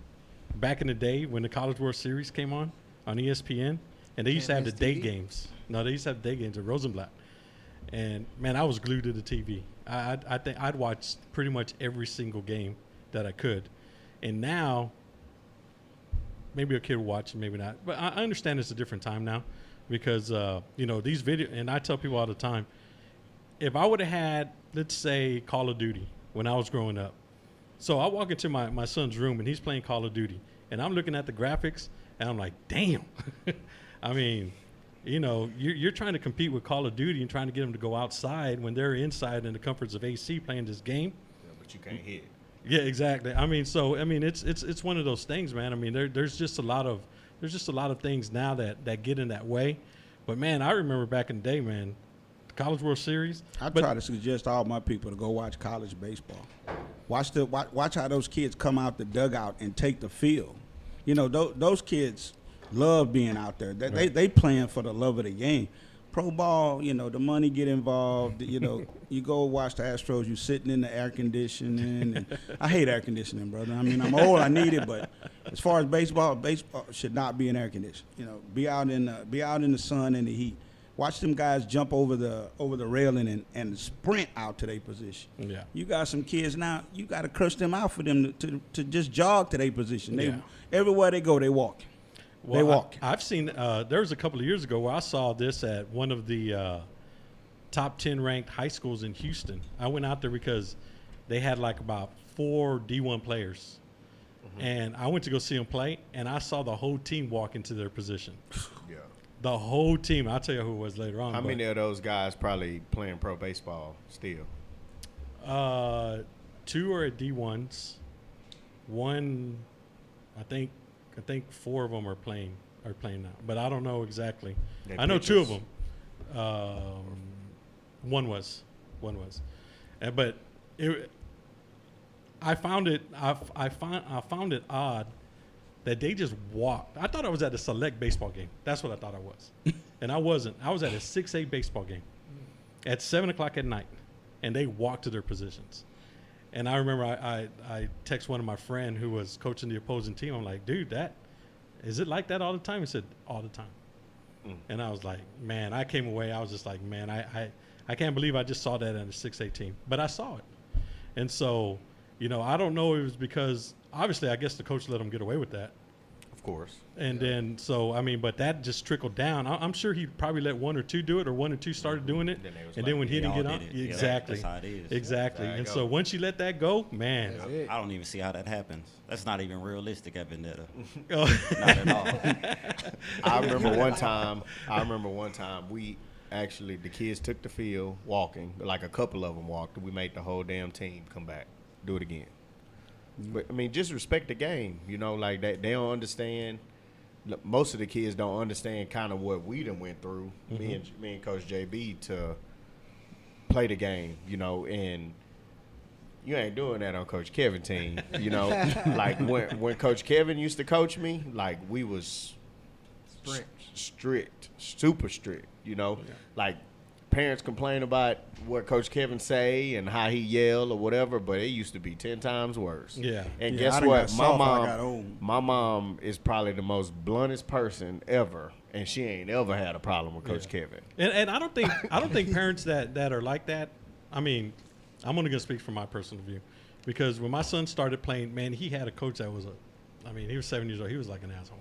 A: back in the day when the College World Series came on ESPN, and they used to have the day games. No, they used to have day games at Rosenblatt. And, man, I was glued to the TV. I think I'd watch pretty much every single game that I could. And now, maybe a kid will watch it, maybe not. But I understand it's a different time now because, you know, these video, and I tell people all the time, if I would have had, let's say, Call of Duty when I was growing up. So I walk into my son's room, and he's playing Call of Duty. And I'm looking at the graphics, and I'm like, damn. I mean, you know, you're trying to compete with Call of Duty and trying to get them to go outside when they're inside in the comforts of AC playing this game.
E: Yeah, but you can't hit.
A: Yeah, exactly. I mean, so I mean, it's one of those things, man. I mean, there's just a lot of things now that get in that way. But man, I remember back in the day, man, College World Series.
D: I
A: But-
D: try to suggest all my people to go watch college baseball. Watch how those kids come out the dugout and take the field. You know, those kids love being out there. They playing for the love of the game. Pro ball, you know, the money get involved. You know, you go watch the Astros, you sitting in the air conditioning. And I hate air conditioning, brother. I mean, I'm old, I need it, but as far as baseball should not be in air conditioning. You know, be out in the sun and the heat. Watch them guys jump over the railing and sprint out to their position.
A: Yeah.
D: You got some kids now, you got to curse them out for them to just jog to their position.
A: Yeah.
D: Everywhere they go, they walk.
A: Well,
D: they walk.
A: I've seen, there was a couple of years ago where I saw this at one of the top 10 ranked high schools in Houston. I went out there because they had like about 4 D1 players. And I went to go see them play, and I saw the whole team walk into their position.
E: Yeah.
A: The whole team. I'll tell you who it was later on.
E: How
A: but,
E: many of those guys probably playing pro baseball still?
A: 2 are at D1s. One, I think 4 of them are playing now, but I don't know exactly.
E: They
A: I know 2 of
E: pitchers.
A: them. One was, but I found it odd that they just walked. I thought I was at a select baseball game. That's what I thought I was, and I wasn't. I was at a 6A baseball game at 7:00 at night, and they walked to their positions. And I remember I text one of my friend who was coaching the opposing team. I'm like, dude, is it like that all the time? He said, all the time. And I was like, man, I came away. I was just like, man, I can't believe I just saw that in a 6A team. But I saw it. And so, you know, I don't know if it was because, obviously, I guess the coach let him get away with that.
E: Of course.
A: And then, so, I mean, but that just trickled down. I'm sure he probably let 1 or 2 do it, or 1 or 2 started doing it.
E: Then they was
A: And
E: like,
A: then when he
G: "Yeah,
A: didn't get
G: y'all
A: on,
G: did it." Yeah,
A: exactly.
G: that's how it is.
A: Exactly.
E: There you
A: And
E: go.
A: so once you let that go, man.
B: That's it.
G: I don't even see how that happens. That's not even realistic at Vendetta.
A: Oh.
G: Not at all.
E: I remember one time we actually, the kids took the field walking, like a couple of them walked, and we made the whole damn team come back, do it again. But I mean, just respect the game, you know, like that. They don't understand. Look, most of the kids don't understand kind of what we done went through, me and Coach JB, to play the game, you know, and you ain't doing that on Coach Kevin team, you know. Like when Coach Kevin used to coach me, like we was strict, super strict, you know. Like parents complain about what Coach Kevin say and how he yell or whatever, but it used to be 10 times worse.
A: Yeah.
E: And
D: Yeah, I
E: guess
D: done
E: what?
D: got soft when I got old.
E: My mom is probably the most bluntest person ever, and she ain't ever had a problem with Coach Kevin.
A: And I don't think parents that are like that. I mean, I'm only gonna speak from my personal view, because when my son started playing, man, he had a coach that was he was 7 years old. He was like an asshole.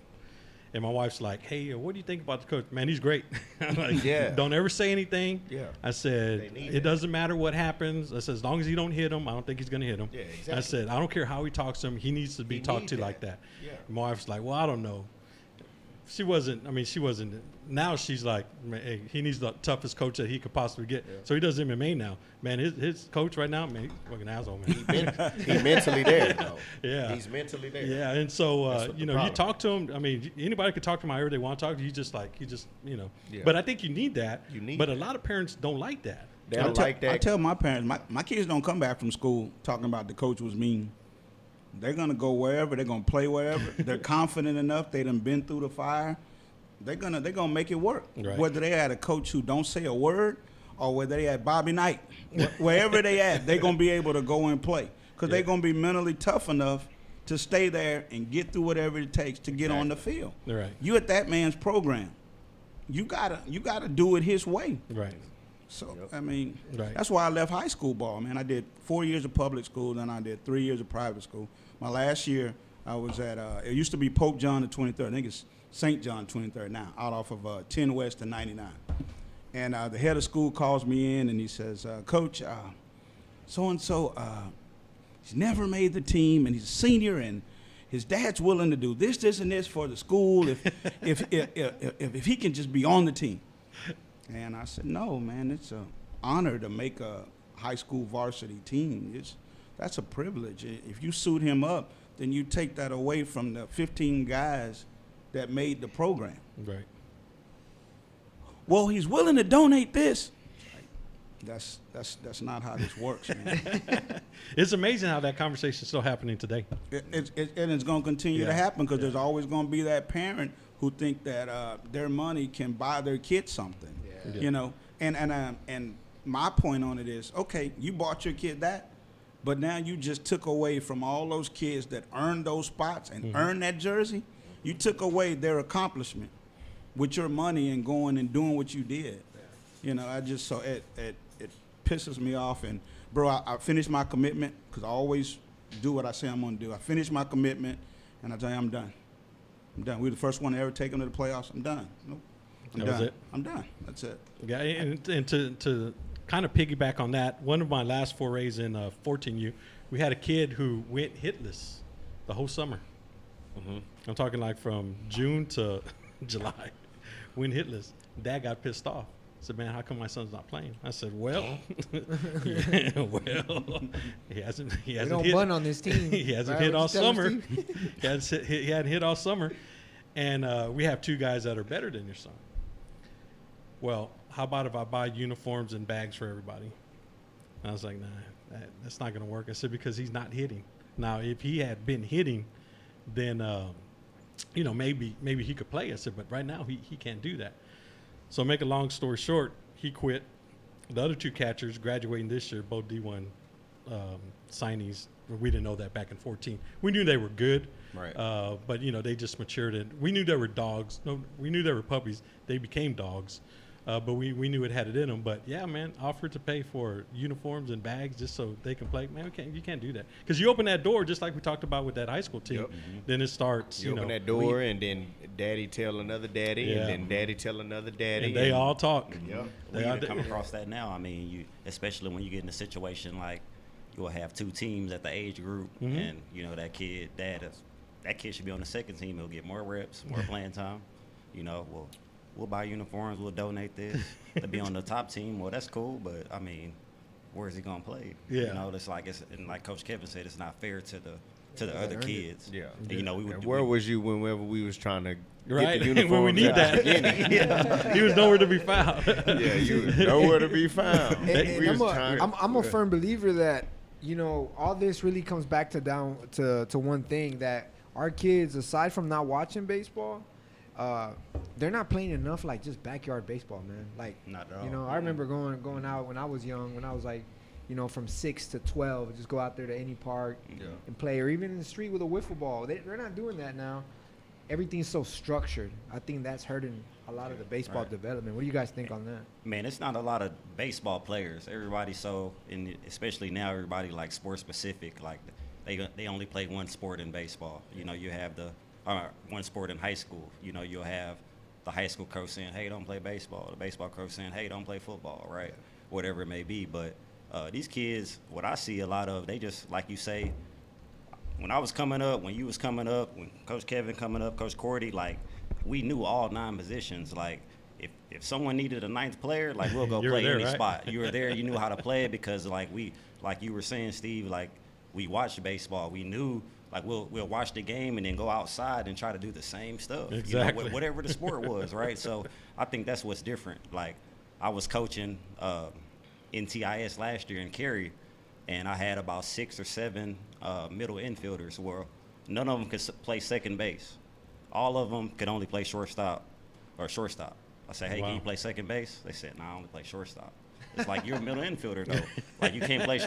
A: And my wife's like, hey, what do you think about the coach? Man, he's great. I'm like,
E: Yeah.
A: Don't ever say anything.
E: Yeah.
A: I said,
E: They need
A: it
E: that.
A: doesn't matter what happens. I said, as long as you don't hit him, I don't think he's going to hit him.
E: Yeah, exactly.
A: I said, I don't care how he talks to him. He needs to be
E: He
A: talked
E: need
A: to
E: that.
A: like that.
E: Yeah.
A: And my wife's like, well, I don't know. She wasn't. Now she's like, man, hey, he needs the toughest coach that he could possibly get. So he does MMA now. Man, his coach right now, man, he's a fucking asshole, man.
E: He mentally there, though.
A: Yeah.
E: He's mentally there.
A: Yeah, and so
E: That's what the
A: you
E: problem.
A: talk to him. I mean, anybody could talk to him however they want to talk to you.
E: Yeah.
A: But I think you need that.
E: You need
A: But
E: that.
A: a lot of parents don't like that.
E: They don't like that.
D: I tell my parents, my kids don't come back from school talking about the coach was mean. They're going to go wherever. They're going to play wherever. They're confident enough. They done been through the fire. They're gonna make it work.
A: Right.
D: Whether they had a coach who don't say a word or whether they had Bobby Knight, wherever they at, they're going to be able to go and play because they're going to be mentally tough enough to stay there and get through whatever it takes to get on the field.
A: Right.
D: You at that man's program. You gotta do it his way.
A: Right.
D: So, I mean,
A: Right.
D: that's why I left high school ball, man. I did 4 years of public school, then I did 3 years of private school. My last year, I was at, it used to be Pope John the 23rd. I think it's St. John 23rd now, out off of 10 West and 99. And the head of school calls me in, and he says, Coach, so-and-so, he's never made the team, and he's a senior, and his dad's willing to do this, and this for the school if he can just be on the team. And I said, no, man, it's an honor to make a high school varsity team. That's a privilege. If you suit him up, then you take that away from the 15 guys that made the program.
A: Right.
D: Well, he's willing to donate this. That's not how this works, man.
A: It's amazing how that conversation is still happening today.
D: And it's going to continue to
A: Yeah.
D: happen because there's always going to be that parent who think that their money can buy their kid something.
A: Yeah.
D: You know, and my point on it is, okay, you bought your kid that, but now you just took away from all those kids that earned those spots and earned that jersey. You took away their accomplishment with your money and going and doing what you did. You know, I just so it pisses me off. And bro, I finished my commitment because I always do what I say I'm gonna do. I finished my commitment, and I tell you, I'm done. I'm done. We were the first one to ever take them to the playoffs. I'm done. Nope. I'm
A: That
D: done.
A: was it?
D: I'm done. That's it.
A: Yeah, and to kind of piggyback on that, one of my last forays in 14U, we had a kid who went hitless the whole summer. I'm talking like from June to July, went hitless. Dad got pissed off. Said, "Man, how come my son's not playing?" I said, "Well, he hasn't
B: We
A: hit.
B: don't run on this team.
A: He hasn't
B: Right?
A: hit all
B: What you tell us,
A: summer.
B: Steve?
A: He hadn't hit all summer, and we have two guys that are better than your son. Well, how about if I buy uniforms and bags for everybody?" And I was like, "Nah, that's not going to work." I said, "Because he's not hitting. Now, if he had been hitting, then you know, maybe he could play." I said, "But right now he can't do that." So make a long story short, he quit. The other two catchers graduating this year, both D1 signees. We didn't know that back in 14. We knew they were good,
E: Right.
A: but you know, they just matured. And we knew they were dogs. No, we knew they were puppies. They became dogs, but we knew it had it in them. But yeah, man, offered to pay for uniforms and bags just so they can play. Man, you can't do that because you open that door just like we talked about with that high school team.
E: Yep.
A: Then it starts.
E: You open
A: know,
E: that door, and then daddy tell another daddy,
A: Yeah.
E: and then daddy tell another daddy.
A: and they all talk.
E: Yep.
A: They
G: We
A: all
G: even
A: do-
G: come across that now. I mean, you especially when you get in a situation like you'll have two teams at the age group, and you know that kid should be on the second team. He'll get more reps, more playing time. You know, we'll buy uniforms, we'll donate this to be on the top team. Well, that's cool, but I mean, where's he gonna play?
A: Yeah.
G: You know, it's and like Coach Kevin said, it's not fair to the other
B: earned it.
G: kids.
E: Yeah.
G: And, you know,
E: And where was you whenever we was trying to
A: Right,
E: get the uniforms
A: when we need
E: at the
A: that.
E: beginning?
A: He was nowhere to be found.
E: Yeah, you was nowhere to be found.
B: And
E: We was trying-
B: I'm a firm believer that, you know, all this really comes back to one thing, that our kids, aside from not watching baseball, they're not playing enough like just backyard baseball, man. Like,
G: Not at
B: you
G: all.
B: know, I remember going out when I was young, when I was like, you know, from 6 to 12, just go out there to any park and play, or even in the street with a wiffle ball. They're not doing that now. Everything's so structured. I think that's hurting a lot of the baseball
G: Right.
B: development. What do you guys think on that?
G: Man, it's not a lot of baseball players. Everybody especially now, everybody like sports specific. Like they only play one sport in baseball. You know, you have one sport in high school. You know, you'll have the high school coach saying, "Hey, don't play baseball." The baseball coach saying, "Hey, don't play football." Right? Whatever it may be. But these kids, what I see a lot of, they just like you say. When I was coming up, when you was coming up, when Coach Kevin coming up, Coach Corti, like we knew all 9 positions. Like if someone needed a 9th player, like we'll go
A: You were
G: play
A: there,
G: any
A: right?
G: spot. You were there, you knew how to play it because like you were saying, Steve, like we watched baseball. We knew like we'll watch the game and then go outside and try to do the same stuff.
A: Exactly.
G: You know, whatever the sport was, right? So I think that's what's different. Like I was coaching NTIS last year in Cary, and I had about 6 or 7 middle infielders where none of them could play second base. All of them could only play shortstop. I said, "Hey,
A: Wow.
G: can you play second base?" They said, "No, I only play shortstop." It's like you're a middle infielder though. Like you can't play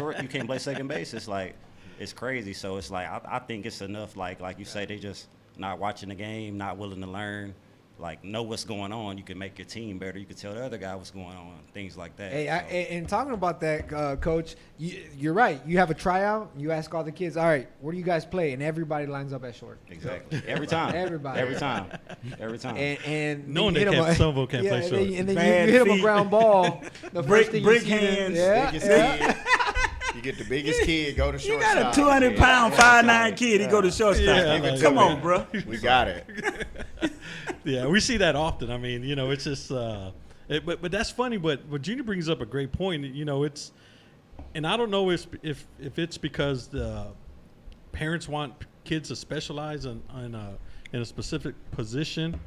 G: second base. It's like it's crazy. So it's like I think it's enough. Like you say, they just not watching the game, not willing to learn. Like know what's going on. You can make your team better. You can tell the other guy what's going on. Things like that.
B: Hey,
G: So-
B: and talking about that, Coach, you're right. You have a tryout. You ask all the kids, all right, where do you guys play? And everybody lines up at short.
G: Exactly. Every time.
B: Everybody.
G: Every time. Every time.
B: And
A: Knowing
B: then you
A: they
B: hit 'em
A: can't-
B: a-
A: some of them can't play
B: and
A: short.
B: then- And then
D: Bad
B: you hit them a
D: feet.
B: ground ball. The
D: Brick-
B: first thing
D: brick
B: you see them-
D: hands.
B: Yeah,
E: Biggest
B: yeah.
E: kid. You get the biggest kid, go to
D: You
E: shortstop.
D: got a 200-pound, 5'9" kid. He go to shortstop.
A: Yeah, like
D: Come
A: that.
D: on, bro.
E: We got it.
A: Yeah, we see that often. I mean, you know, it's just, but that's funny. But Junior brings up a great point. You know, it's, and I don't know if it's because the parents want kids to specialize in a specific position,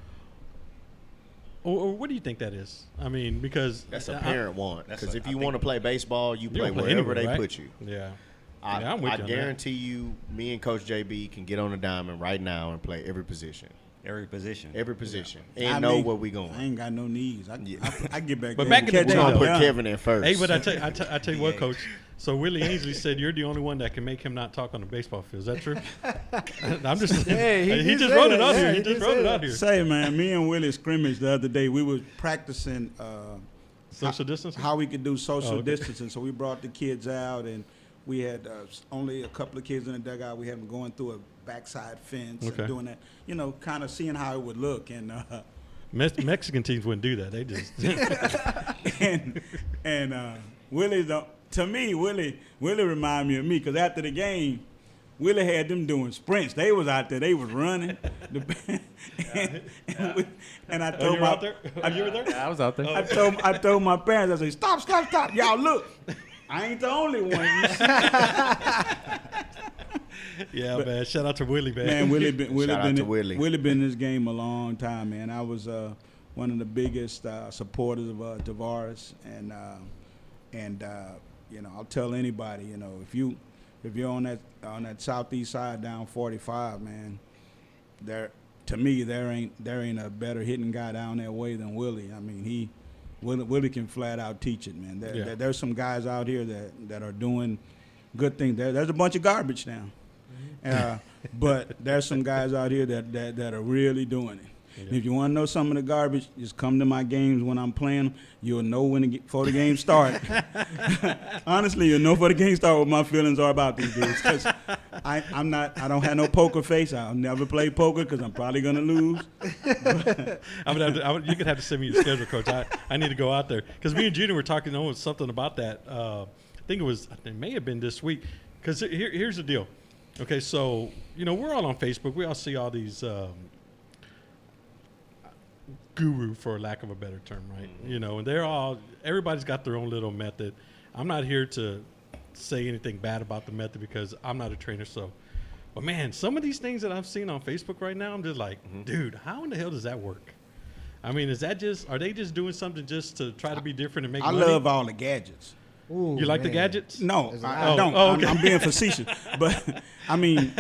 A: Or what do you think that is? I mean, because
E: That's a parent want.
G: That's
E: Because
G: a-
E: if
G: I
E: you
G: think-
E: want to play baseball, you play
A: don't play
E: wherever
A: anywhere,
E: they
A: right?
E: put you.
A: Yeah.
E: I,
A: Yeah, I'm with
E: I
A: you on that.
E: guarantee you, me and Coach JB can get on the diamond right now and play every position.
G: Every position.
E: Every position.
D: I
E: And know
D: mean,
E: where we
D: I
E: going.
D: ain't got no knees. I get back
A: But
D: there
A: back
D: and
A: in the
D: catch
A: day,
E: We're
D: all
E: going to put
D: done.
E: Kevin in first.
A: Hey, but I tell you what, Coach. So Willie Ainsley said you're the only one that can make him not talk on the baseball field. Is that true? I'm just.
B: Hey, he
A: he
B: did
A: just
B: say
A: wrote
B: that.
A: it out
B: Yeah,
A: here.
B: he
A: He just
B: did
A: wrote
B: say
A: it
B: that.
A: out here.
D: Say, man, me and Willie scrimmaged the other day. We was practicing
A: Social distancing.
D: how we could do social
A: Oh, okay.
D: distancing. So we brought the kids out, and we had only a couple of kids in the dugout. We had them going through a backside fence
A: Okay.
D: and doing that, kind of seeing how it would look. And
A: Mexican teams wouldn't do that. They just.
D: and Willie, to me, Willie remind me of me because after the game, Willie had them doing sprints. They was out there. They was running. And I
A: Oh,
D: told
A: you were out there? Oh, you were there?
H: I was out there.
D: I told my parents, I said, stop. Y'all look. I ain't the only one. You see?
A: Yeah, man. Shout out to Willie, man.
D: Man, Willie
E: Shout out to Willie.
D: been in this game a long time, man. I was one of the biggest supporters of Tavares, and I'll tell anybody, if you're on that southeast side down 45, man, there ain't a better hitting guy down that way than Willie. I mean, Willie can flat out teach it, man. There's some guys out here that are doing good things. There's a bunch of garbage now. But there's some guys out here that are really doing it. And if you want to know some of the garbage, just come to my games when I'm playing them. You'll know before the game start. Honestly, you'll know before the game start what my feelings are about these dudes. Because I don't have no poker face. I'll never play poker because I'm probably gonna lose.
A: You could have to send me your schedule, Coach. I need to go out there because me and Junior were talking almost something about that. I think it may have been this week. Because here's the deal. Okay, so we're all on Facebook. We all see all these guru, for lack of a better term, right? And everybody's got their own little method. I'm not here to say anything bad about the method because I'm not a trainer. But man, some of these things that I've seen on Facebook right now, I'm just like, dude, how in the hell does that work? I mean, are they just doing something just to try to be different and make money?
D: I love all the gadgets.
B: Ooh,
A: You like the
B: man.
A: gadgets?
D: No,
B: There's a
D: I
B: lot.
D: don't.
A: Oh, okay.
D: I'm being facetious. But, I mean,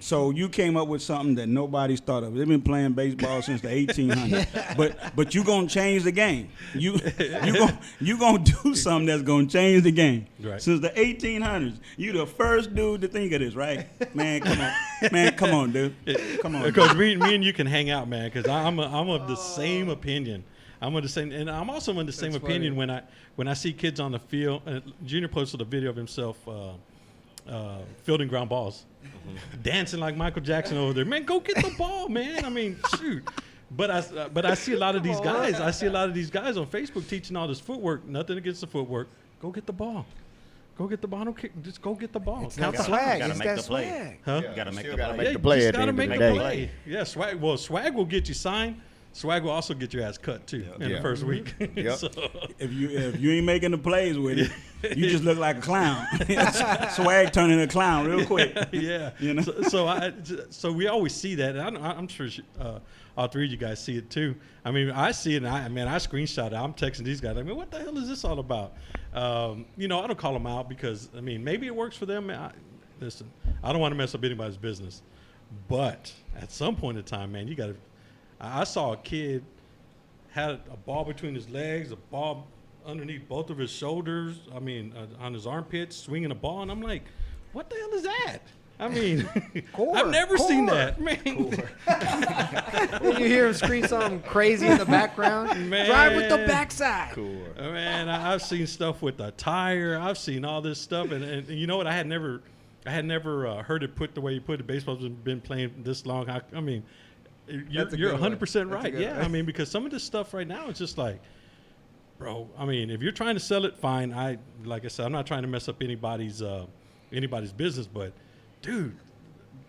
D: so you came up with something that nobody's thought of. They've been playing baseball since the 1800s. But you going to change the game. You going to do something that's going to change the game.
A: Right.
D: Since the 1800s. You the first dude to think of this, right? Man, come on. Man, come on, dude. Come on.
A: Because me and you can hang out, man. Because I'm of the same opinion. I'm of the same, and I'm also in the same
B: That's
A: opinion
B: funny.
A: when I see kids on the field. Junior posted a video of himself fielding ground balls, dancing like Michael Jackson over there. Man, go get the ball, man. I mean, shoot. But I see a lot of these guys. I see a lot of these guys on Facebook teaching all this footwork. Nothing against the footwork. Go get the ball. Go get the ball. Don't kick, just go get the ball.
B: It's
A: Count
B: not
A: the
B: swag.
G: Gotta
B: It's
G: make
B: that
G: the play.
B: swag.
A: Huh?
G: You gotta make
E: Still
G: the
E: gotta
G: play.
E: make the play
A: you
E: at
A: just
E: the
A: gotta
E: end of
A: make
E: the
A: the
E: day.
A: play. Yeah, swag. Well, swag will get you signed. Swag will also get your ass cut too in the
E: Yeah.
A: first week.
E: Yep.
A: So,
D: If you ain't making the plays with it, you just look like a clown. Swag turning a clown real quick.
A: yeah.
D: You know?
A: So we always see that. And I'm sure all three of you guys see it too. I mean, I see it, and I screenshot it. I'm texting these guys. I mean, what the hell is this all about? I don't call them out because, I mean, maybe it works for them. Listen, I don't want to mess up anybody's business. But at some point in time, man, you got to – I saw a kid had a ball between his legs, a ball underneath both of his shoulders, on his armpits, swinging a ball. And I'm like, what the hell is that? I mean, I've never seen that. Man.
B: When you hear him scream something crazy in the background,
A: Man.
B: drive with the backside.
A: Man, I've seen stuff with a tire. I've seen all this stuff. And you know what? I had never heard it put the way you put it. Baseball's been playing this long. I mean, you're
B: That's a good one.
A: 100%
B: That's a
A: right.
B: good
A: Yeah,
B: one.
A: I mean, because some of this stuff right now is just like, bro. I mean, if you're trying to sell it, fine. Like I said, I'm not trying to mess up anybody's business, but dude,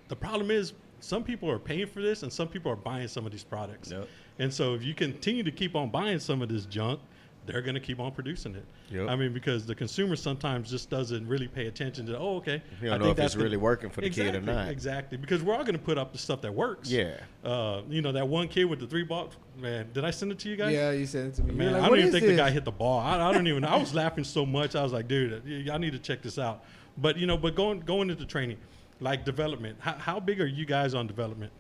A: the problem is some people are paying for this and some people are buying some of these products.
E: Yep.
A: And so if you continue to keep on buying some of this junk, they're going to keep on producing it.
E: Yep.
A: I mean, because the consumer sometimes just doesn't really pay attention to, oh, okay.
E: You don't know if it's really working for the kid or not.
A: Exactly, because we're all going to put up the stuff that works.
E: Yeah.
A: You know, that one kid with the 3 balls, man, did I send it to you guys?
B: Yeah, you sent it to me.
A: Man,
B: You're like,
A: I don't
B: "What
A: even
B: is
A: think the
B: this?"
A: guy hit the ball. I don't even. I was laughing so much. I was like, dude, I need to check this out. But you know, going into training, like development. How big are you guys on development?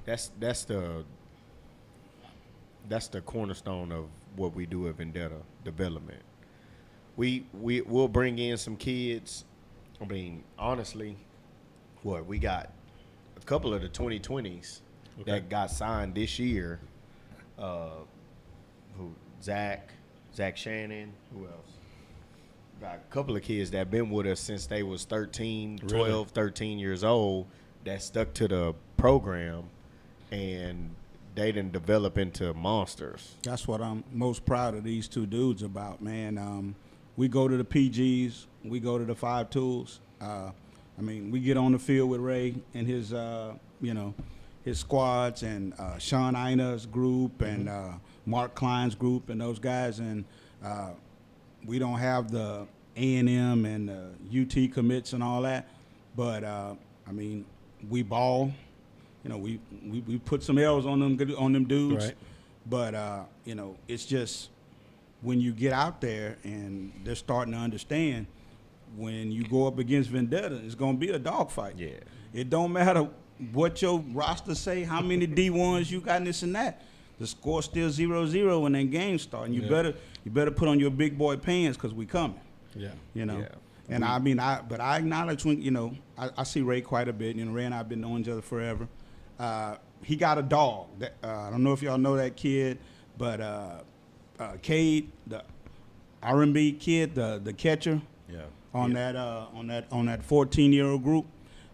E: That's the cornerstone of what we do at Vendetta, development. We'll bring in some kids. I mean, honestly, we got a couple of the 2020s that got signed this year. Zach Shannon, who else? Got a couple of kids that been with us since they was 13, 12, 13 years old that stuck to the program, and they didn't develop into monsters.
D: That's what I'm most proud of these 2 dudes about, man. We go to the PGs, we go to the 5 tools. I mean, we get on the field with Ray and his, his squads, and Sean Ina's group, and Mark Klein's group, and those guys, and we don't have the A&M and the UT commits and all that, but I mean, we ball. You know, we put some L's on them dudes,
A: Right.
D: But you know, it's just when you get out there and they're starting to understand, when you go up against Vendetta, it's gonna be a dogfight.
E: Yeah.
D: It don't matter what your roster say, how many D1s you got, and this and that. The score's still 0-0 when that game starts. And you better put on your big boy pants, because we coming.
A: Yeah.
D: You know.
E: Yeah.
D: And I mean, but I acknowledge when, you know, I see Ray quite a bit. You know, Ray and I have been knowing each other forever. He got a dog. That, I don't know if y'all know that kid, but Cade, the R&B kid, the catcher, on that 14-year-old group.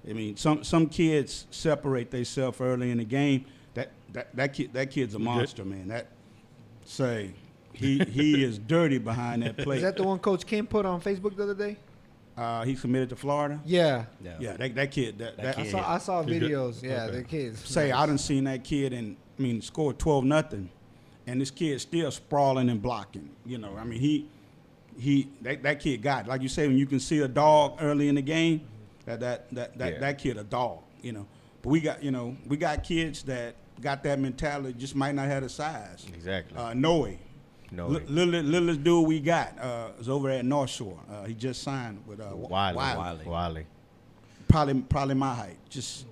D: I mean, some kids separate themselves early in the game. That kid's a monster, man. He is dirty behind that plate.
B: Is that the one Coach Kim put on Facebook the other day?
D: He's committed to Florida.
B: Yeah.
D: Yeah, that kid. That
G: kid.
B: I saw
A: He's good.
B: videos. Yeah,
A: Okay.
B: the kids.
D: say I done seen that kid score 12-0, and this kid still sprawling and blocking. You know, I mean that kid got it. Like you say, when you can see a dog early in the game, that kid a dog. You know, but we got kids that got that mentality, just might not have the size.
E: Exactly.
D: Noe. Littlest dude we got is over at North Shore. He just signed with
E: Wiley.
D: Probably my height. Just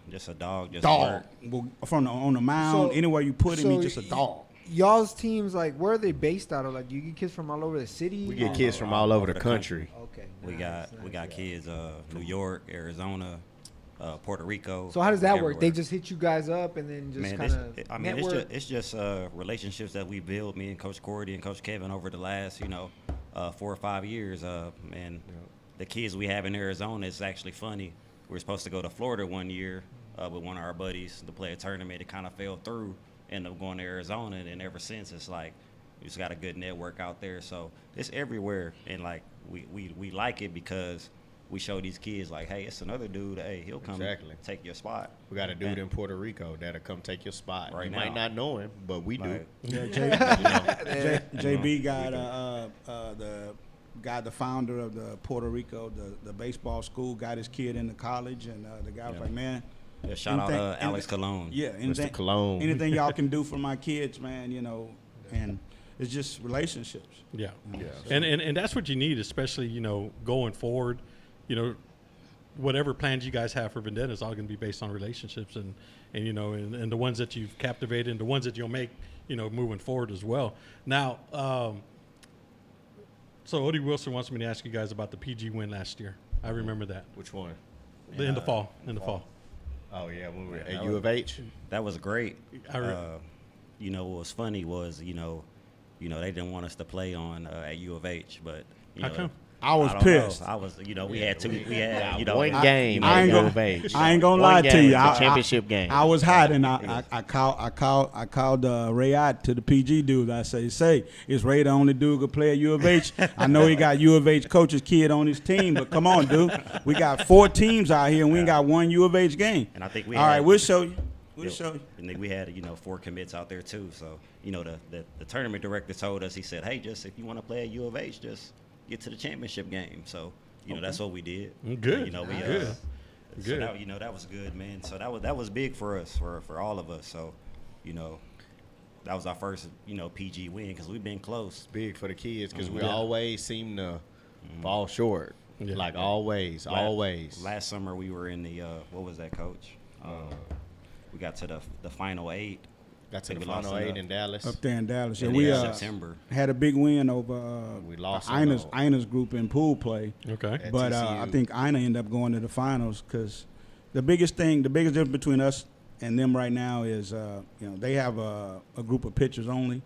G: Just a dog. Just
D: dog.
G: work.
D: From on the mound,
B: So-
D: anywhere you put him,
B: so
D: he's just a dog.
B: Y'all's teams, like, where are they based out of? Like, you get kids from all over the city?
E: We get kids from all over the country.
B: Okay.
G: We
B: nice,
G: got
B: nice.
G: kids New York, Arizona, Puerto Rico.
B: So how does that work?
G: everywhere.
B: They just hit you guys up and then just
G: Man,
B: kind of
G: I mean,
B: network?
G: it's just relationships that we built, me and Coach Corti and Coach Kevin, over the last 4 or 5 years. Man, the kids we have in Arizona, it's actually funny. We were supposed to go to Florida one year with one of our buddies to play a tournament. It kind of fell through. Ended up going to Arizona, and ever since it's like we just got a good network out there. So it's everywhere, and like we like it because we show these kids like, hey, it's another dude. Hey, he'll come take your spot.
E: We got a dude in Puerto Rico that'll come take your spot.
G: Right
E: You
G: now.
E: might not know him, but we do.
G: Like,
D: Yeah, JB got the founder of the Puerto Rico, the baseball school, got his kid into college, and the guy was like, man.
G: yeah, shout out Alex Colon.
D: Yeah,
E: Mr. Cologne.
D: anything y'all can do for my kids, man, and it's just relationships.
A: Yeah. And that's what you need, especially, going forward. Whatever plans you guys have for Vendetta is all going to be based on relationships and the ones that you've captivated and the ones that you'll make, moving forward as well. Now, so Odie Wilson wants me to ask you guys about the PG win last year. I remember that.
E: Which one?
A: In the fall.
E: Oh, yeah, when we were
G: Yeah,
E: at
G: that
E: U of H.
G: That was great.
A: I
G: What was funny was, they didn't want us to play on at U of H, but
A: How come?
D: I was
G: don't
D: pissed.
G: know. I was, we had
E: One game
D: I
E: at
D: ain't
E: U
D: gonna-
E: of H.
D: I ain't gonna
E: One
D: lie to
E: game,
D: you.
E: the
D: I-
E: championship game.
D: I was hiding. I called Ray out to the PG dudes. I say, is Ray the only dude who could play at U of H? I know he got U of H coach's kid on his team, but come on, dude. We got 4 teams out here, and we ain't got one U of H game.
G: And I think we
D: All
G: had-
D: right, we'll show you.
G: We'll show you. And then we had, 4 commits out there too. So, the tournament director told us, he said, hey, just if you want to play at U of H, just get to the championship game. So, that's what we did.
A: Good.
G: Good. So
A: Good.
G: that was good, man. So that was big for us, for all of us. So, that was our first, PG win because we've been close.
E: Big for the kids because we
A: Yeah.
E: always seem to fall short.
A: Yeah.
E: Like always.
G: Last summer we were in the what was that, Coach? We got to the final 8.
E: Got to
G: I
E: the
G: think we lost
E: final 8
G: in
E: in Dallas.
D: Up there in Dallas. Yeah,
G: in
D: we
G: September.
D: had a big win over
E: We lost on
D: Ina's group in pool play.
A: Okay.
E: At
D: But
E: TCU.
D: I think Ina ended up going to the finals because the biggest difference between us and them right now is, they have a group of pitchers only.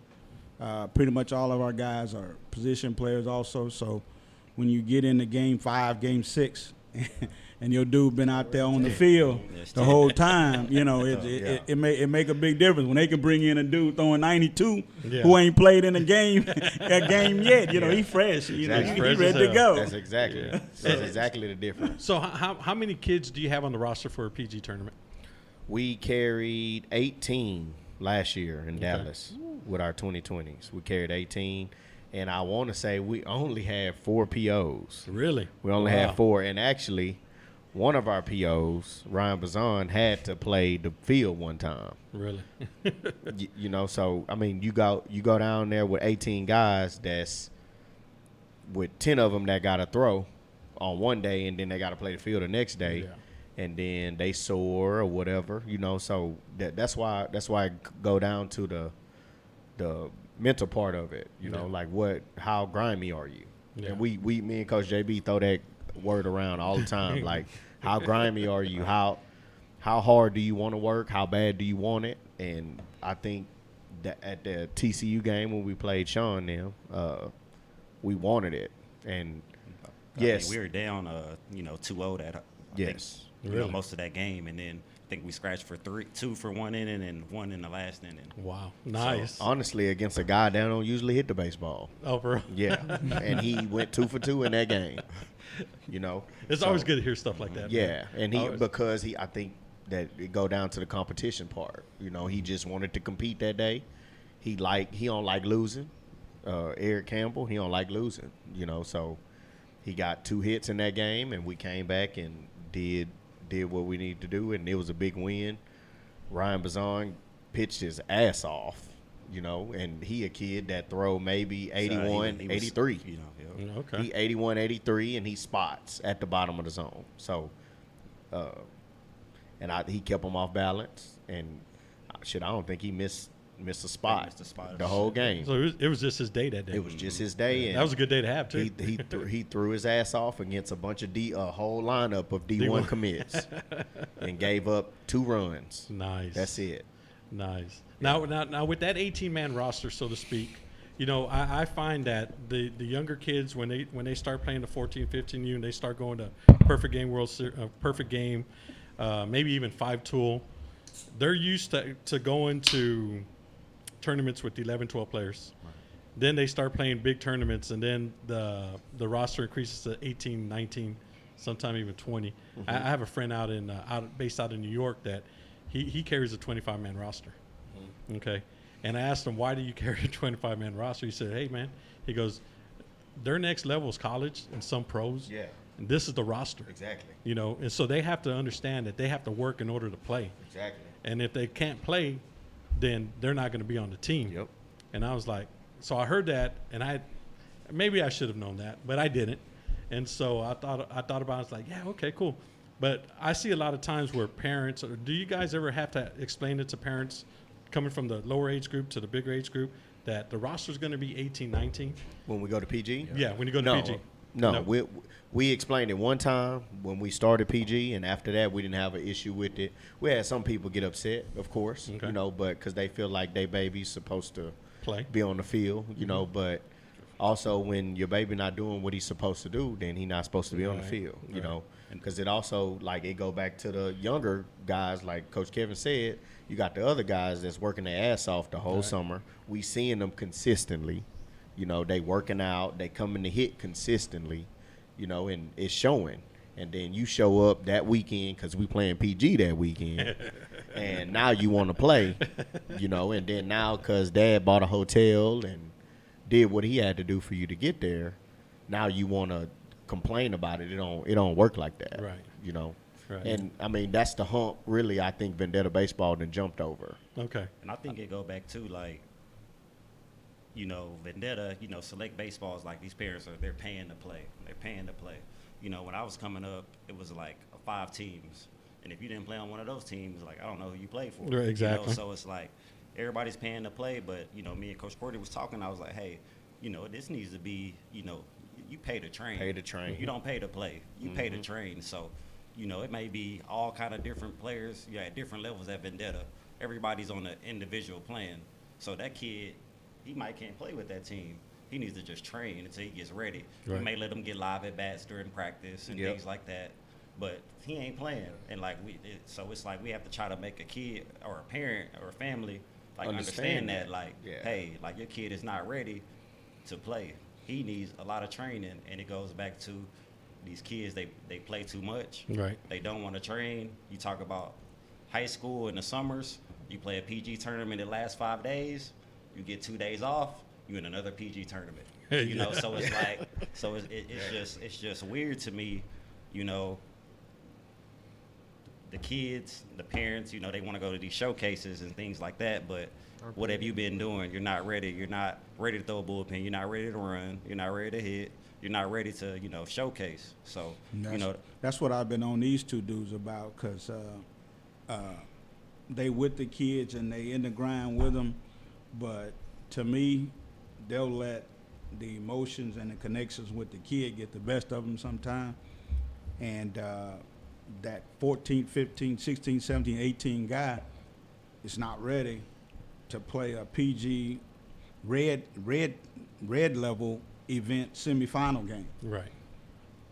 D: Pretty much all of our guys are position players also. So when you get into game 5, game 6, and your dude been out there on the field the whole time, it make a big difference when they can bring in a dude throwing 92 who ain't played in a game yet. He fresh. He
E: Exactly.
D: ready to go.
E: That's exactly the difference.
A: So how many kids do you have on the roster for a PG tournament?
E: We carried 18 last year in Dallas with our 2020s. We carried 18, and I want to say we only had 4 POs.
A: Really?
E: We only had 4, and actually, one of our POs, Ryan Bazan, had to play the field one time.
A: Really?
E: So I mean, you go down there with 18 guys. That's with 10 of them that got to throw on one day, and then they got to play the field the next day.
A: Yeah.
E: And then they sore or whatever, so that's why I go down to the mental part of it, like how grimy are you?
A: Yeah.
E: And me and Coach JB throw that word around all the time, like how grimy are you? How hard do you want to work? How bad do you want it? And I think that at the TCU game when we played Sean them, we wanted it, and yes,
G: we were down 2-0 that.
E: Yes.
A: Really?
G: Most of that game, and then I think we scratched for 2 for one inning and 1 in the last inning.
A: Wow. Nice.
E: Honestly, against a guy that don't usually hit the baseball.
A: Oh, bro.
E: Yeah, and he went 2 for 2 in that game.
A: It's always good to hear stuff like that.
E: Yeah,
A: man.
E: and I think that it go down to the competition part. He just wanted to compete that day. He don't like losing. Eric Campbell, he don't like losing. So he got 2 hits in that game, and we came back and did what we needed to do, and it was a big win. Ryan Bazan pitched his ass off, and he a kid that throw maybe 81, 83.
A: Okay.
E: He 81, 83, and he spots at the bottom of the zone. So, he kept him off balance, and I don't think he missed a spot the whole game.
A: So it was just his day that day.
E: It was just his day. And
A: that was a good day to have, too.
E: He threw his ass off against a bunch of a whole lineup of D1 commits and gave up 2 runs.
A: Nice.
E: That's it.
A: Nice. Now with that 18-man roster, so to speak, I find that the younger kids when they start playing the 14, 15U and they start going to Perfect Game Perfect Game, maybe even 5-tool, they're used to going to tournaments with 11, 12 players. Right. Then they start playing big tournaments, and then the roster increases to 18, 19, sometime even 20. Mm-hmm. I have a friend based out in New York that he carries a 25-man roster. Mm-hmm. Okay. And I asked him, why do you carry a 25-man roster? He said, hey, man, he goes, their next level is college and some pros.
E: Yeah.
A: And this is the roster.
E: Exactly.
A: And so they have to understand that they have to work in order to play.
E: Exactly.
A: And if they can't play, then they're not going to be on the team.
E: Yep.
A: And I was like, so I heard that, and maybe I should have known that, but I didn't. And so I thought about it. I was like, yeah, okay, cool. But I see a lot of times where parents, or do you guys ever have to explain it to parents coming from the lower age group to the bigger age group that the roster is going to be 18, 19?
E: When we go to PG?
A: Yeah, when you go to PG.
E: No, we explained it one time when we started PG, and after that we didn't have an issue with it. We had some people get upset, of course,
A: okay.
E: But because they feel like their baby's supposed to
A: play,
E: be on the field,
A: mm-hmm.
E: But also when your baby not doing what he's supposed to do, then he's not supposed to be on the field, you know. Because it also, it go back to the younger guys, like Coach Kevin said, you got the other guys that's working their ass off the whole summer. We seeing them consistently. They working out. They coming to hit consistently, and it's showing. and then you show up that weekend because we playing PG that weekend, and now you want to play, and then now because Dad bought a hotel and did what he had to do for you to get there, now you want to complain about it. It don't work like that,
A: Right. Right.
E: And I mean that's the hump. Really, I think Vendetta Baseball done jumped over.
A: Okay.
G: And I think it go back to like, Vendetta, select baseball is like these parents they're paying to play. They're paying to play. When I was coming up, it was like 5 teams. And if you didn't play on one of those teams, like I don't know who you play for.
A: Right, exactly.
G: So it's like everybody's paying to play, but me and Coach Corti was talking, I was like, hey, this needs to be, you pay to train.
E: Pay to train.
G: You don't pay to play. You pay to train. So, it may be all kind of different players, at different levels at Vendetta. Everybody's on an individual plan. So that kid, he might can't play with that team. He needs to just train until he gets ready.
A: Right.
G: We may let him get live at bats during practice and things like that, but he ain't playing. And so it's like we have to try to make a kid or a parent or a family understand that hey, your kid is not ready to play. He needs a lot of training, and it goes back to these kids. They play too much.
A: Right.
G: They don't want to train. You talk about high school in the summers. You play a PG tournament that lasts 5 days. You get 2 days off. You in another PG tournament. So it's like, it's just weird to me. The kids, the parents, they want to go to these showcases and things like that. But what have you been doing? You're not ready. You're not ready to throw a bullpen. You're not ready to run. You're not ready to hit. You're not ready to, showcase. So,
D: That's what I've been on these 2 dudes about, because they with the kids and they in the grind with them. But to me, they'll let the emotions and the connections with the kid get the best of them sometime. And that 14, 15, 16, 17, 18 guy is not ready to play a PG red level event semifinal game.
A: Right.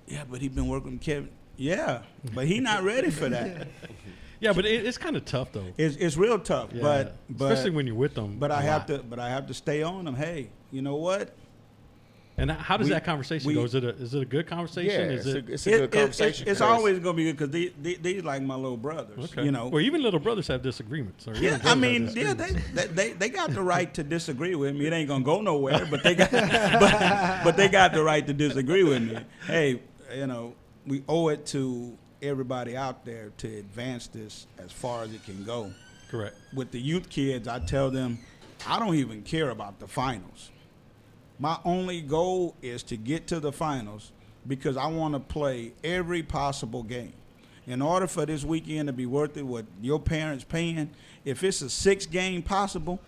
D: Yeah, but he been working with Kevin. Yeah, but he not ready for that.
A: Yeah, but it's kind of tough though.
D: It's real tough,
A: Yeah.
D: but
A: especially when you're with them.
D: But I have to stay on them. Hey, you know what?
A: And how does that conversation go? Is it a good conversation?
E: Yeah,
A: Is
E: it's a good conversation.
D: It's always gonna be good because these like my little brothers.
A: Okay.
D: Well,
A: even little brothers have disagreements. Or
D: yeah,
A: even brothers have disagreements.
D: they got the right to disagree with me. It ain't gonna go nowhere, but they got but they got the right to disagree with me. Hey, we owe it to everybody out there to advance this as far as it can go.
A: Correct.
D: With the youth kids, I tell them, I don't even care about the finals. My only goal is to get to the finals because I want to play every possible game. In order for this weekend to be worth it, what your parents paying, if it's a 6-game possible,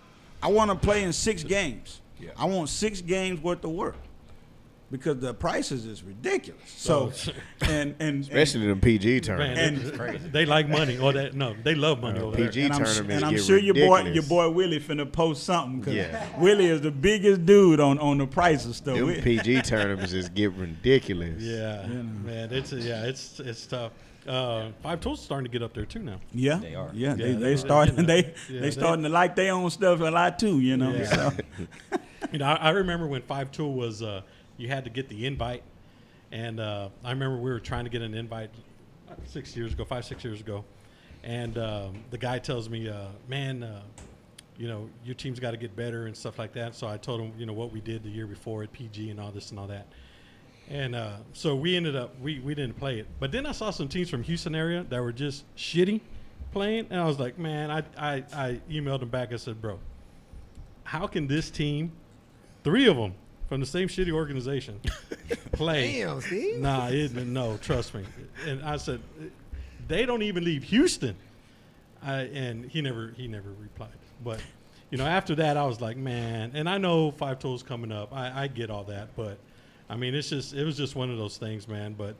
D: I want to play in 6 games.
E: Yeah.
D: I want 6 games worth of work because the prices is ridiculous. So, and
E: Especially the PG tournament.
A: Man, they like money. Or they love money over there.
E: PG tournaments
D: and I'm
E: get
D: sure your
E: ridiculous.
D: boy Willie finna post something because
E: Yeah.
D: Willie is the biggest dude on the prices stuff.
E: Them PG tournaments just get ridiculous.
A: Yeah, man, it's tough. 5 Tools starting to get up there too now.
D: Yeah,
G: They are.
D: Yeah,
A: Yeah,
D: they starting they
A: they-
D: starting to like their own stuff a lot too.
A: Yeah.
D: So.
A: I remember when 5 Tool was you had to get the invite, and I remember we were trying to get an invite 5-6 years ago, and the guy tells me, man, your team's got to get better and stuff like that. So I told him, what we did the year before at PG and all this and all that. And so we ended up, we didn't play it. But then I saw some teams from Houston area that were just shitty playing. And I was like, man, I emailed them back and said, bro, how can this team, 3 of them from the same shitty organization, play?
B: Damn, Steve.
A: No, trust me. And I said, they don't even leave Houston. And he never replied. But, after that, I was like, man, and I know 5 Tools coming up. I get all that, but I mean, it was just one of those things, man. But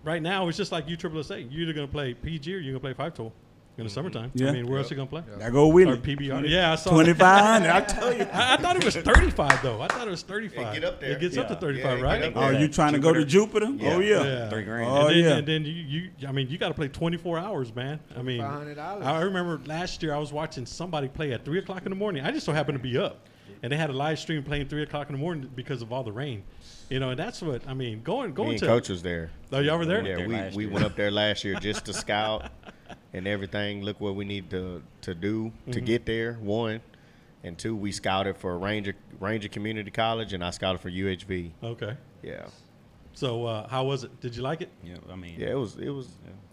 A: right now it's just like USSSA. You're either gonna play PG or you're gonna play 5 Tool. in the summertime.
D: Yeah.
A: I mean, where else you gonna play?
D: I go with
A: Or
D: it.
A: PBR. Yeah, I saw
D: 2,500. I tell you.
A: I thought it was 35 though. I thought it was 35.
E: It get up there.
A: It gets up to
E: Yeah.
A: 35,
E: Yeah, it
A: right?
E: get up
D: Oh,
E: there.
D: you trying to go to Jupiter?
E: Yeah.
D: Oh yeah.
A: Yeah.
G: $3,000.
D: Oh,
A: and then,
D: yeah.
A: And then I mean, you got to play 24 hours, man. I mean,
B: $500.
A: I remember last year I was watching somebody play at 3 o'clock in the morning. I just so happened to be up, and they had a live stream playing 3 o'clock in the morning because of all the rain. You know, and that's what I mean. Going
E: Me and
A: to
E: Coach was there.
A: Oh, y'all were there?
G: there
E: Yeah,
G: last
E: we
G: year.
E: went up there last year just to scout and everything. Look what we need to do to get there. One, and two, we scouted for Ranger Community College, and I scouted for UHV.
A: Okay.
E: Yeah,
A: So how was it? Did you like it?
G: Yeah, I mean,
E: yeah, it was.
A: I
E: It was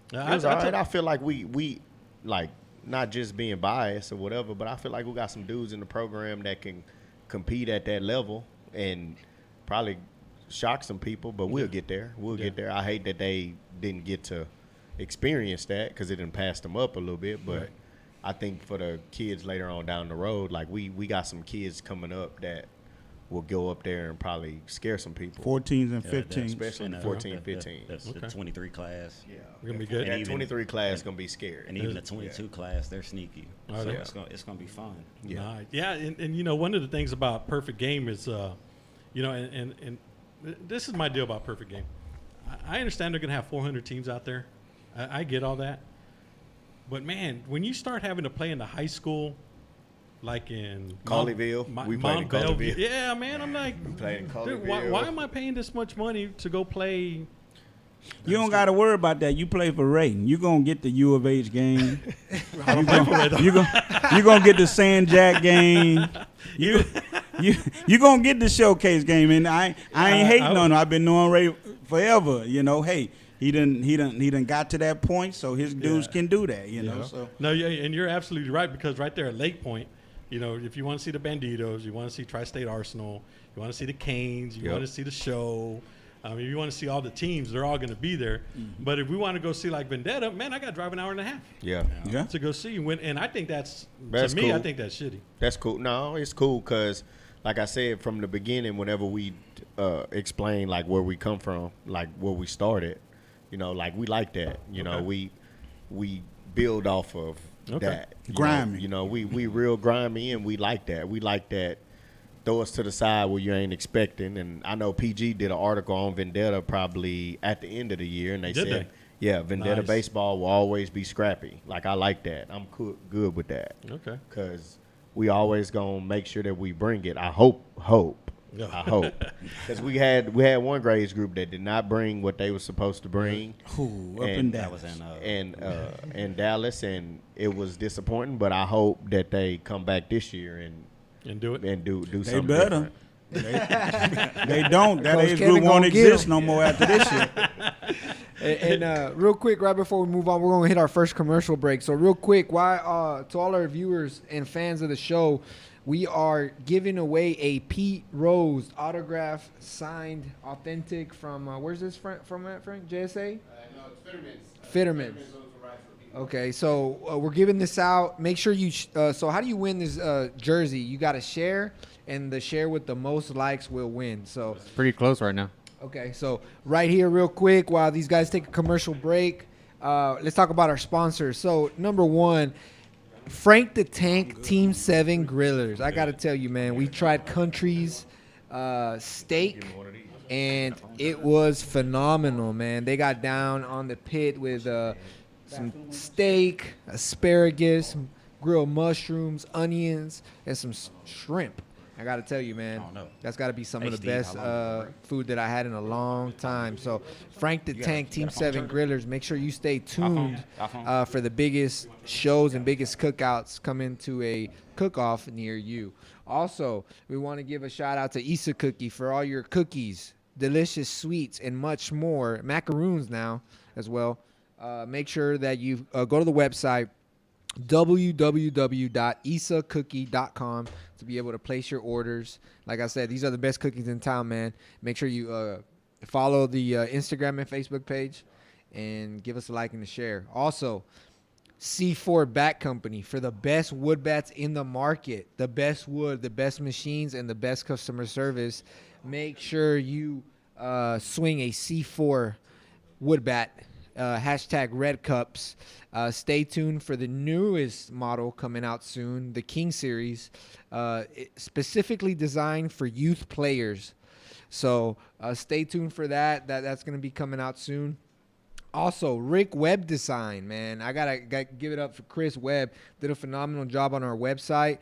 A: took-
E: all right. I feel like we like not just being biased or whatever, but I feel like we got some dudes in the program that can compete at that level and probably shock some people. But we'll get there. We'll get there. I hate that they didn't get to experience that because it didn't pass them up a little bit. But
A: Right.
E: I think for the kids later on down the road, like we got some kids coming up that will go up there and probably scare some people.
D: 14s and
G: yeah,
D: 15s.
E: especially
G: and,
E: 14, 15.
G: That's
A: Okay.
G: the 23 class.
E: Yeah,
A: We're gonna be good.
E: That
G: And even-
E: 23 class gonna be scary.
G: And even the 22 class, they're sneaky.
A: Are
G: So
A: they?
G: it's gonna be fun.
E: Yeah.
A: Nice. Yeah, and you know, one of the things about Perfect Game is, you know, and this is my deal about Perfect Game. I understand they're going to have 400 teams out there. I get all that. But, man, when you start having to play in the high school, like in
E: Colleyville. We played in
A: Bellevue.
E: Colleyville.
A: Yeah, man, I'm like,
E: played in
A: dude, why
E: Colleyville.
A: am I paying this much money to go play?
D: You don't got to worry about that. You play for Rayton. You going to get the U of H game.
A: I don't play for it.
D: You going to get the San Jack game. You going to get the showcase game. And I ain't hating on him. I've been knowing Ray forever. You know, hey, he done got to that point, so his dudes can do that, you know. So
A: No, yeah, and you're absolutely right, because right there at Lake Point, you know, if you want to see the Banditos, you want to see Tri-State Arsenal, you want to see the Canes, you
E: Yep.
A: want to see the show. I mean, you want to see all the teams, they're all going to be there. But if we want to go see like Vendetta, man, I got to drive an hour and a half
E: Yeah.
D: yeah.
A: to go see. And I think that's
E: That's
A: to me, I
E: cool.
A: think that's shitty.
E: That's cool. No, it's cool because, like I said, from the beginning, whenever we explain like where we come from, like where we started, you know, like we like that. You know,
A: Okay.
E: we build off of
A: Okay.
E: that. You
D: Grimy.
E: know, you know, we real grimy, and we like that. We like that. Throw us to the side where you ain't expecting. And I know PG did an article on Vendetta probably at the end of the year, and they
A: Did
E: said,
A: they?
E: yeah, Vendetta
A: Nice.
E: baseball will always be scrappy. Like I like that. I'm good with that.
A: Okay.
E: Because we always gonna make sure that we bring it. I hope.
A: Yeah.
E: I hope. Because we had one grades group that did not bring what they were supposed to bring.
D: Ooh, up
E: And
D: and
G: That
D: down.
G: was
E: in Dallas, and it was disappointing. But I hope that they come back this year
A: And do it.
E: and do
D: They
E: something
D: better.
E: different.
D: They don't. That
B: Coach
D: age
B: Kevin
D: group won't
B: gonna get
D: exist
B: 'em.
D: no more after this year.
B: And real quick, right before we move on, we're gonna hit our first commercial break. So real quick, why to all our viewers and fans of the show, we are giving away a Pete Rose autograph, signed, authentic from where's this from at, Frank? JSA?
F: No, it's Fitterman's.
B: Fitterman's.
F: Fitterman's owns the rights for people.
B: Okay, so we're giving this out. Make sure you. So how do you win this jersey? You got to share, and the share with the most likes will win. So.
H: Pretty close right now.
B: Okay, so right here, real quick, while these guys take a commercial break, let's talk about our sponsors. So, number one, Frank the Tank Team 7 Grillers. I got to tell you, man, we tried Country's steak, and it was phenomenal, man. They got down on the pit with some steak, asparagus, grilled mushrooms, onions, and some shrimp. I got to tell you, man,
G: Oh, no.
B: that's got to be some of the
G: HD,
B: best
G: how long?
B: food that I had in a long time. So, Frank the Tank Team 7 Grillers, make sure you stay tuned
G: iPhone.
B: for the biggest shows and biggest cookouts coming to a cook-off near you. Also, we want to give a shout out to Issa Cookie for all your cookies, delicious sweets, and much more. Macaroons now as well. Make sure that you go to the website www.isacookie.com to be able to place your orders. Like I said, these are the best cookies in town, man. Make sure you follow the Instagram and Facebook page and give us a like and a share. Also, C4 Bat Company for the best wood bats in the market, the best wood, the best machines, and the best customer service. Make sure you swing a C4 wood bat hashtag Red Cups. Stay tuned for the newest model coming out soon, the King Series, specifically designed for youth players. So stay tuned for that. That's going to be coming out soon. Also, Rick Web Design, man. I gotta give it up for Chris Webb. Did a phenomenal job on our website.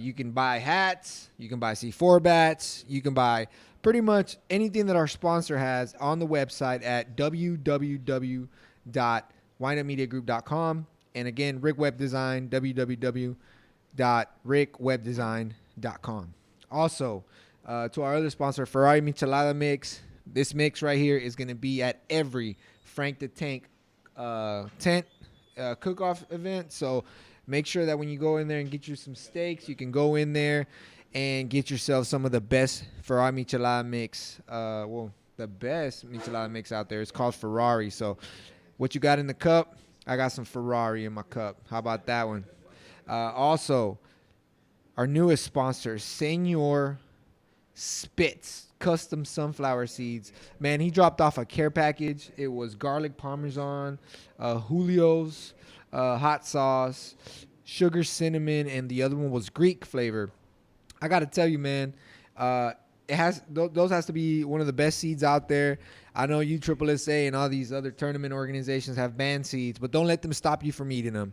B: You can buy hats. You can buy C4 bats. You can buy pretty much anything that our sponsor has on the website at www.windupmediagroup.com. And again, Rick Web Design, www.rickwebdesign.com. Also, to our other sponsor, Ferrari Michelada Mix. This mix right here is going to be at every Frank the Tank tent cook-off event. So make sure that when you go in there and get you some steaks, you can go in there and get yourself some of the best Ferrari Michelada mix. The best Michelada mix out there is called Ferrari. So what you got in the cup, I got some Ferrari in my cup. How about that one? Also, our newest sponsor, Senor Spitz custom sunflower seeds. Man, he dropped off a care package. It was garlic parmesan, Julio's, hot sauce, sugar cinnamon, and the other one was Greek flavor. I got to tell you, man, those has to be one of the best seeds out there. I know you SSSA and all these other tournament organizations have banned seeds, but don't let them stop you from eating them.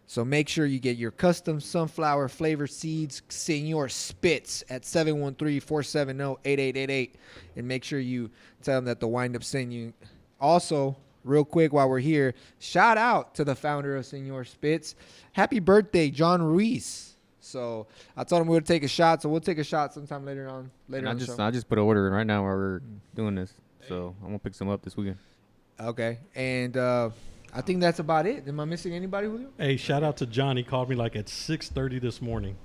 B: So make sure you get your custom sunflower flavor seeds, Senor Spitz, at 713-470-8888. And make sure you tell them that the Wind-Up sent you. Also, real quick while we're here, shout out to the founder of Senor Spitz. Happy birthday, John Ruiz. So I told him we would take a shot, so we'll take a shot sometime later on the show.
H: I just put an order in right now while we're doing this. So I'm going to pick some up this weekend.
B: Okay. And I think that's about it. Am I missing anybody, Julio?
A: Hey, shout out to John. He called me like at 6:30 this morning.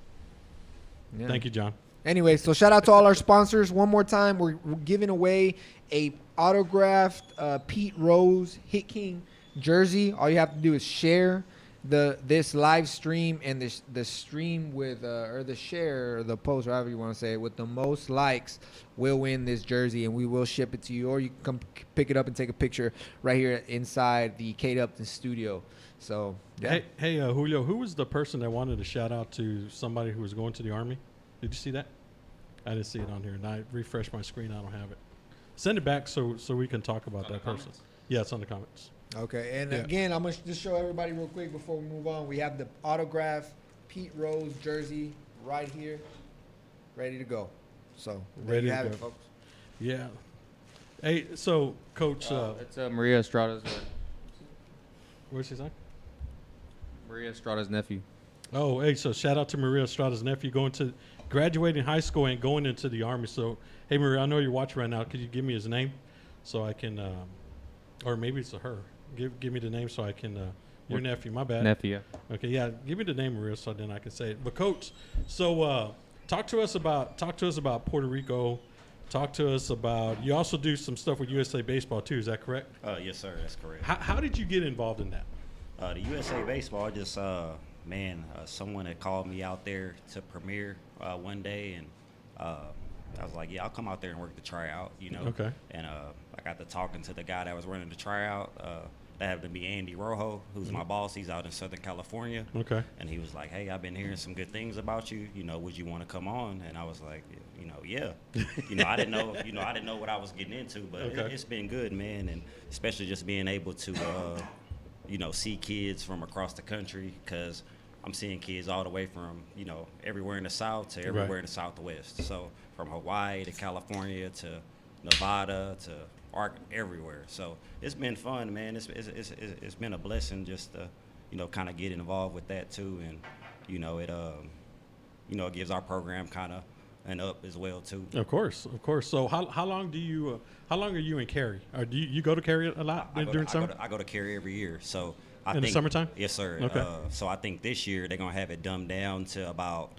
B: Yeah.
A: Thank you, John.
B: Anyway, so shout out to all our sponsors. One more time, we're giving away a autographed Pete Rose Hit King jersey. All you have to do is share this live stream and the stream with or the share or the post, or however you want to say it, with the most likes will win this jersey, and we will ship it to you, or you can come pick it up and take a picture right here inside the Kate Upton studio. So yeah.
A: Hey, Julio, who was the person that wanted to shout out to somebody who was going to the Army? Did you see that? I didn't see it on here, and I refreshed my screen. I don't have it. Send it back so we can talk about that person. Yeah, it's on the comments.
B: Okay, and again, I'm going to just show everybody real quick before we move on. We have the autograph Pete Rose jersey right here, ready to go. So there
A: Ready
B: you
A: to
B: have
A: go.
B: it, folks.
A: Yeah. Hey, so, Coach,
H: It's Maria Estrada's
A: what's she saying?
H: Maria Estrada's nephew.
A: Oh, hey, so shout out to Maria Estrada's nephew graduating high school and going into the Army. So, hey, Maria, I know you're watching right now. Could you give me his name so I can, or maybe it's a her. Give me the name so I can, your nephew, my bad.
H: Nephew, yeah.
A: Okay, yeah, give me the name, Maria, so then I can say it. But, Coach, so talk to us about Puerto Rico. Talk to us about, you also do some stuff with USA Baseball, too. Is that correct?
G: Yes, sir. That's correct.
A: How did you get involved in that?
G: The USA Baseball, just someone had called me out there to premiere one day, and I was like, yeah, I'll come out there and work the tryout, you know.
A: Okay.
G: And I got to talking to the guy that was running the tryout. That happened to be Andy Rojo, who's my boss. He's out in Southern California.
A: Okay.
G: And he was like, hey, I've been hearing some good things about you. You know, would you want to come on? And I was like, yeah. I didn't know what I was getting into, but
A: Okay.
G: it's been good, man. And especially just being able to, see kids from across the country, because I'm seeing kids all the way from, everywhere in the South to everywhere
A: Right.
G: in the Southwest. So from Hawaii to California to Nevada to everywhere. So it's been fun, man. It's been a blessing just to, kind of get involved with that too. And, it gives our program kind of an up as well too.
A: Of course. So how long are you in Cary? Or do you go to Cary a lot during summer?
G: I go to Cary every year. So
A: In the summertime?
G: Yes, sir.
A: Okay.
G: So I think this year they're gonna have it dumbed down to about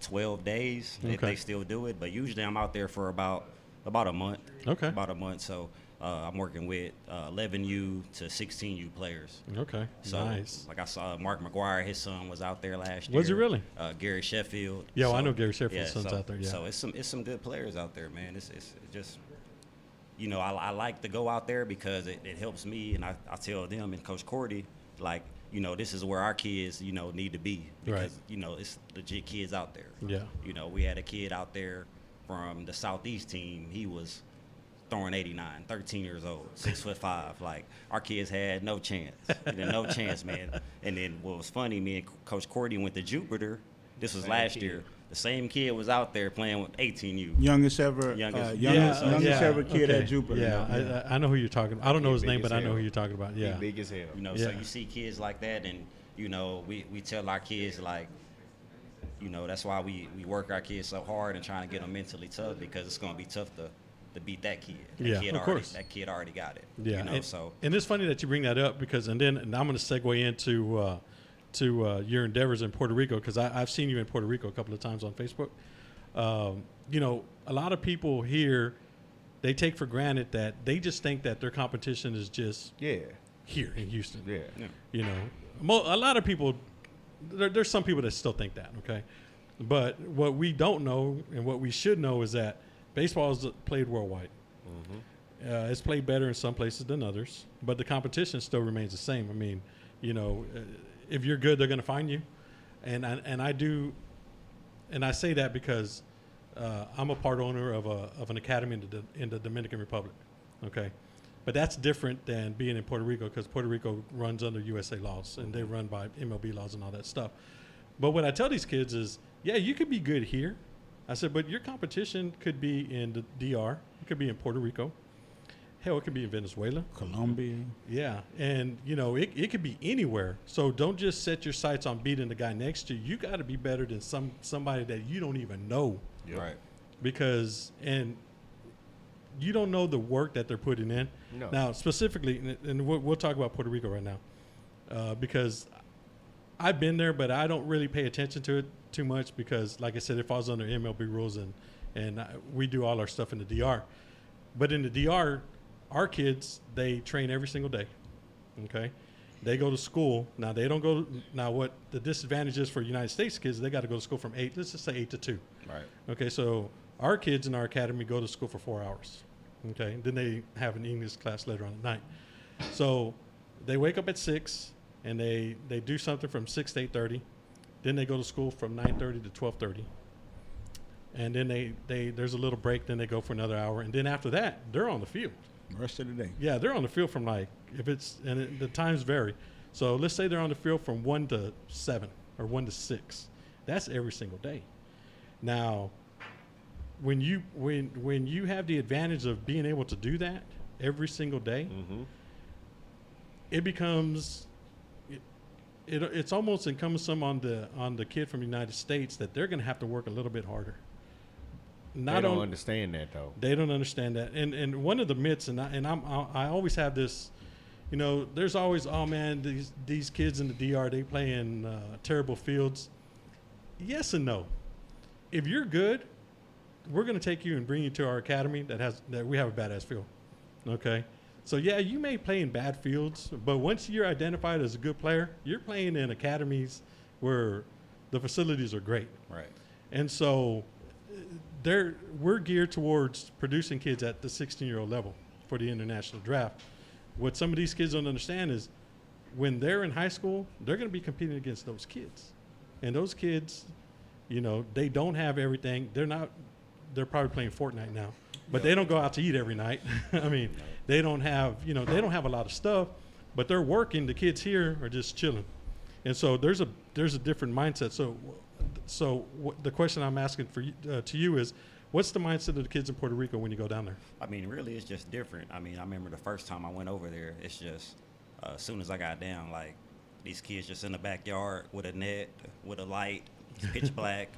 G: 12 days if
A: Okay.
G: they still do it. But usually I'm out there for about a month.
A: Okay.
G: About a month. So I'm working with 11U to 16U players.
A: Okay.
G: So
A: Nice.
G: like I saw Mark McGuire, his son was out there last year.
A: Was he really?
G: Gary Sheffield.
A: Yeah, well, I
G: So,
A: know Gary Sheffield's son's out there, yeah.
G: So it's some good players out there, man. It's just you know, I like to go out there because it helps me, and I tell them and Coach Corti, like, you know, this is where our kids, you know, need to be because,
A: Right.
G: you know, it's legit kids out there.
A: Yeah.
G: You know, we had a kid out there from the Southeast team. He was throwing 89, 13 years old, 6'5". Like, our kids had no chance. No chance, man. And then what was funny, me and Coach Corti went to Jupiter. This was last year. The same kid was out there playing with 18U.
D: Youngest ever,
G: Youngest-
D: youngest
A: Yeah,
D: ever kid
A: okay.
D: at Jupiter.
A: Yeah, I know who you're talking about. I don't know his
E: Big
A: name,
E: as
A: but I know
E: hell.
A: who you're talking about. Yeah.
E: Big as hell.
G: You know, so
A: Yeah.
G: you see kids like that, and, you know, we tell our kids, like, you know, that's why we work our kids so hard and trying to get them mentally tough, because it's going to be tough to beat that kid.
A: Yeah, of course.
G: That kid already got it.
A: Yeah,
G: You know,
A: and,
G: so.
A: and it's funny that you bring that up because, and I'm going to segue into your endeavors in Puerto Rico, because I've seen you in Puerto Rico a couple of times on Facebook. You know, a lot of people here, they take for granted that they just think that their competition is just
E: Yeah.
A: here in Houston.
E: Yeah.
A: You know, a lot of people, there's some people that still think that, okay? But what we don't know and what we should know is that baseball is played worldwide. It's played better in some places than others, but the competition still remains the same. I mean, you know, if you're good, they're going to find you. And I say that because I'm a part owner of an academy in the Dominican Republic, okay? But that's different than being in Puerto Rico, because Puerto Rico runs under USA laws, and they run by MLB laws and all that stuff. But what I tell these kids is, yeah, you could be good here. I said, but your competition could be in the DR. It could be in Puerto Rico. Hell, it could be in Venezuela.
D: Colombia.
A: Yeah, and, you know, it could be anywhere. So don't just set your sights on beating the guy next to you. You got to be better than somebody that you don't even know.
E: Right.
A: Because, and you don't know the work that they're putting in.
E: No.
A: Now, specifically, and we'll talk about Puerto Rico right now, because I've been there, but I don't really pay attention to it too much because, like I said, it falls under MLB rules, and we do all our stuff in the DR. But in the DR, our kids, they train every single day, okay? They go to school. Now, they don't go – now, what the disadvantage is for United States kids, they got to go to school from 8 – let's just say 8 to 2.
E: Right.
A: Okay, so our kids in our academy go to school for 4 hours, okay? Then they have an English class later on at night. So they wake up at 6, and they do something from 6 to 8:30. Then they go to school from 9:30 to 12:30. And then there's a little break, then they go for another hour. And then after that, they're on the field.
D: Rest of the day.
A: Yeah, they're on the field from the times vary. So let's say they're on the field from 1 to 7 or 1 to 6. That's every single day. Now, when you have the advantage of being able to do that every single day, it becomes it's almost cumbersome on the kid from the United States that they're going to have to work a little bit harder.
E: They don't understand that, though.
A: They don't understand that. And one of the myths, I always have this, you know, there's always, oh man, these kids in the DR, they play in terrible fields. Yes and no. If you're good, we're going to take you and bring you to our academy that we have a badass field. Okay? So yeah, you may play in bad fields, but once you're identified as a good player, you're playing in academies where the facilities are great.
E: Right.
A: And so we're geared towards producing kids at the 16-year-old level for the international draft. What some of these kids don't understand is when they're in high school, they're going to be competing against those kids. And those kids, you know, they don't have everything. They're probably playing Fortnite now, but they don't go out to eat every night. I mean, they don't have a lot of stuff, but they're working. The kids here are just chilling. And so there's a different mindset. So the question I'm asking to you is, what's the mindset of the kids in Puerto Rico when you go down there?
G: I mean, really, it's just different. I mean, I remember the first time I went over there, it's just as soon as I got down, like, these kids just in the backyard with a net, with a light, it's pitch black,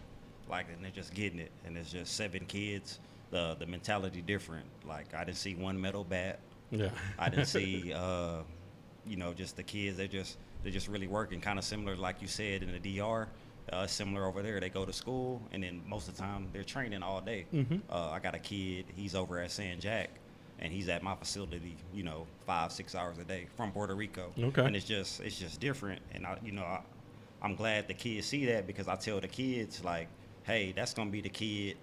G: like, and they're just getting it. And it's just 7 kids. The mentality different. Like, I didn't see one metal bat.
A: Yeah.
G: I didn't see, just the kids. They're just really working, kind of similar, like you said, in the DR. Similar over there. They go to school, and then most of the time they're training all day. I got a kid. He's over at San Jack, and he's at my facility, 5-6 hours a day from Puerto Rico.
A: Okay.
G: And it's just different. And I'm glad the kids see that, because I tell the kids, like, hey, that's gonna be the kid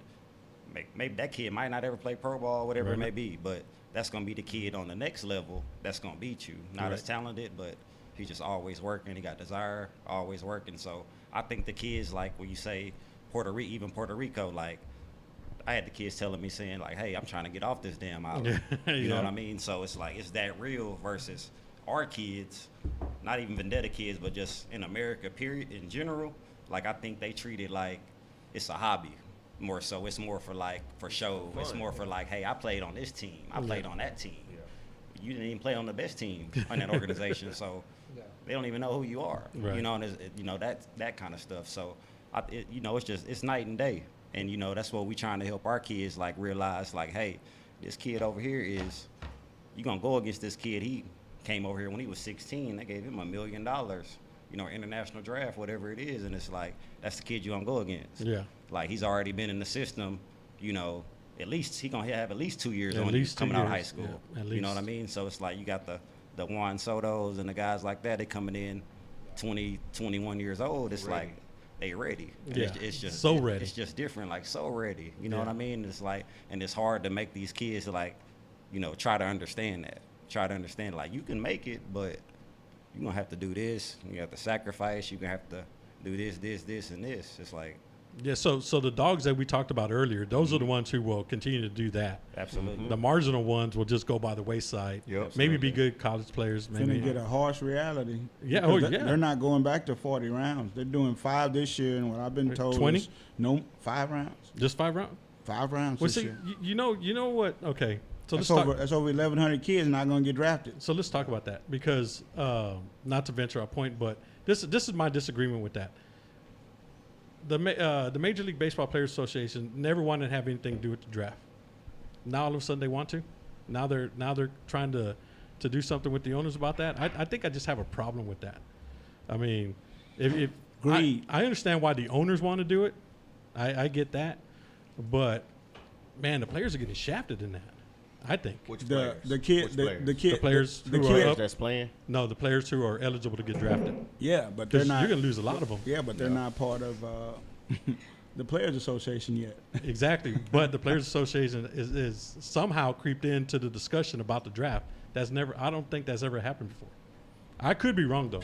G: maybe that kid might not ever play pro ball, whatever it may be, but that's going to be the kid on the next level that's going to beat you. Not as talented, but he's just always working. He got desire, always working. So I think the kids, like when you say even Puerto Rico, like I had the kids telling me saying like, hey, I'm trying to get off this damn island. You know what I mean? So it's like, it's that real versus our kids, not even Vendetta kids, but just in America, period, in general. Like I think they treat it like it's a hobby. More so, it's more for show. It's more for like, hey, I played on this team. I played on that team. You didn't even play on the best team on that organization, so they don't even know who you are. You know, and that kind of stuff. So, it's night and day, and that's what we trying to help our kids like realize. Like, hey, this kid over here you gonna go against this kid. He came over here when he was 16. They gave him $1 million. International draft, whatever it is, and it's like that's the kid you gonna go against. Yeah, like he's already been in the system. At least he gonna have at least 2 years on you coming out of high school. Yeah, you know what I mean? So it's like you got the Juan Sotos and the guys like that. They coming in 20, 21 years old. It's like they ready. And it's just so ready. It's just different, like so ready. You know what I mean? It's like, and it's hard to make these kids like, try to understand that. Try to understand like you can make it, but you're going to have to do this. You have to sacrifice. You're going to have to do this, and this. It's like.
A: Yeah, so the dogs that we talked about earlier, those are the ones who will continue to do that.
G: Absolutely.
A: The marginal ones will just go by the wayside.
G: Yep.
A: Maybe be good college players. Maybe
D: Finna get a harsh reality.
A: Yeah,
D: They're not going back to 40 rounds. They're doing 5 this year, and what I've been told
A: 20?
D: is 5 rounds.
A: Just 5 rounds?
D: 5 rounds
A: well,
D: this year.
A: You know what? Okay. So
D: that's over 1,100 kids not going to get drafted.
A: So let's talk about that because not to venture a point, but this is my disagreement with that. The Major League Baseball Players Association never wanted to have anything to do with the draft. Now all of a sudden they want to. Now they're trying to do something with the owners about that. I think I just have a problem with that. I mean, if I understand why the owners want to do it, I get that, but man, the players are getting shafted in that. I think
E: The
A: players
E: that's playing.
A: No, the players who are eligible to get drafted.
D: Yeah, but they're not.
A: You're gonna lose a lot of them.
D: Yeah, but they're not part of the Players Association yet.
A: Exactly, but the Players Association is somehow creeped into the discussion about the draft. I don't think that's ever happened before. I could be wrong though,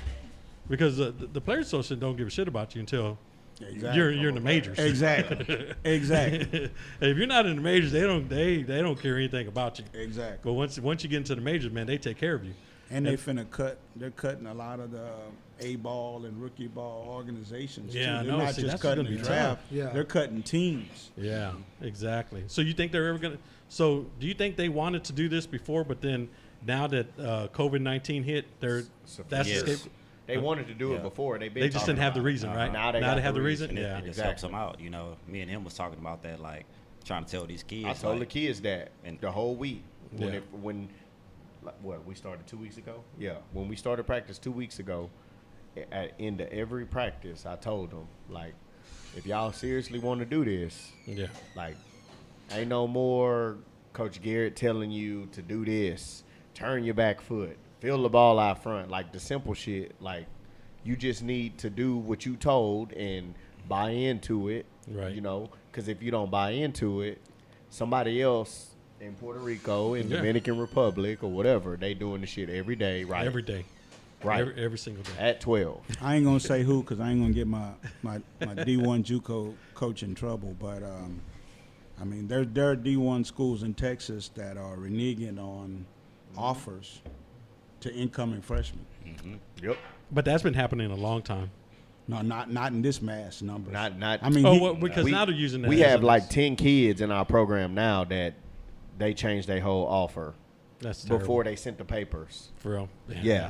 A: because the Players Association don't give a shit about you until. Exactly. You're in the majors.
D: Exactly.
A: If you're not in the majors, they don't care anything about you.
D: Exactly.
A: But once you get into the majors, man, they take care of you.
D: And they're cutting a lot of the A-ball and rookie ball organizations.
A: Yeah,
D: too. They're not just cutting the draft.
B: Yeah.
D: They're cutting teams.
A: Yeah, exactly. So you think they're ever gonna? So do you think they wanted to do this before, but then now that COVID-19 hit,
E: They wanted to do it before. They
A: just didn't have the reason, right?
E: Now they have the reason.
A: Yeah,
G: it just helps them out. Me and him was talking about that, like trying to tell these kids.
E: I told the kids that
G: and
E: the whole week when we started 2 weeks ago. Yeah, when we started practice 2 weeks ago, at end of every practice, I told them like, if y'all seriously want to do this, like, ain't no more Coach Garrett telling you to do this. Turn your back foot. Fill the ball out front, like the simple shit. Like, you just need to do what you told and buy into it,
A: right?
E: Because if you don't buy into it, somebody else in Puerto Rico, in Dominican Republic, or whatever, they doing the shit every day, right?
A: Every day,
E: right?
A: Every single day
E: at 12.
D: I ain't gonna say who, because I ain't gonna get my D1 JUCO coach in trouble. But I mean, there are D1 schools in Texas that are reneging on offers to incoming freshmen.
E: Mm-hmm. Yep.
A: But that's been happening a long time.
D: No, not in this mass numbers.
E: Not.
D: I mean,
A: because now they're using that.
E: We have like 10 kids in our program now that they changed their whole offer.
A: That's terrible.
E: Before they sent the papers.
A: For real.
E: Yeah.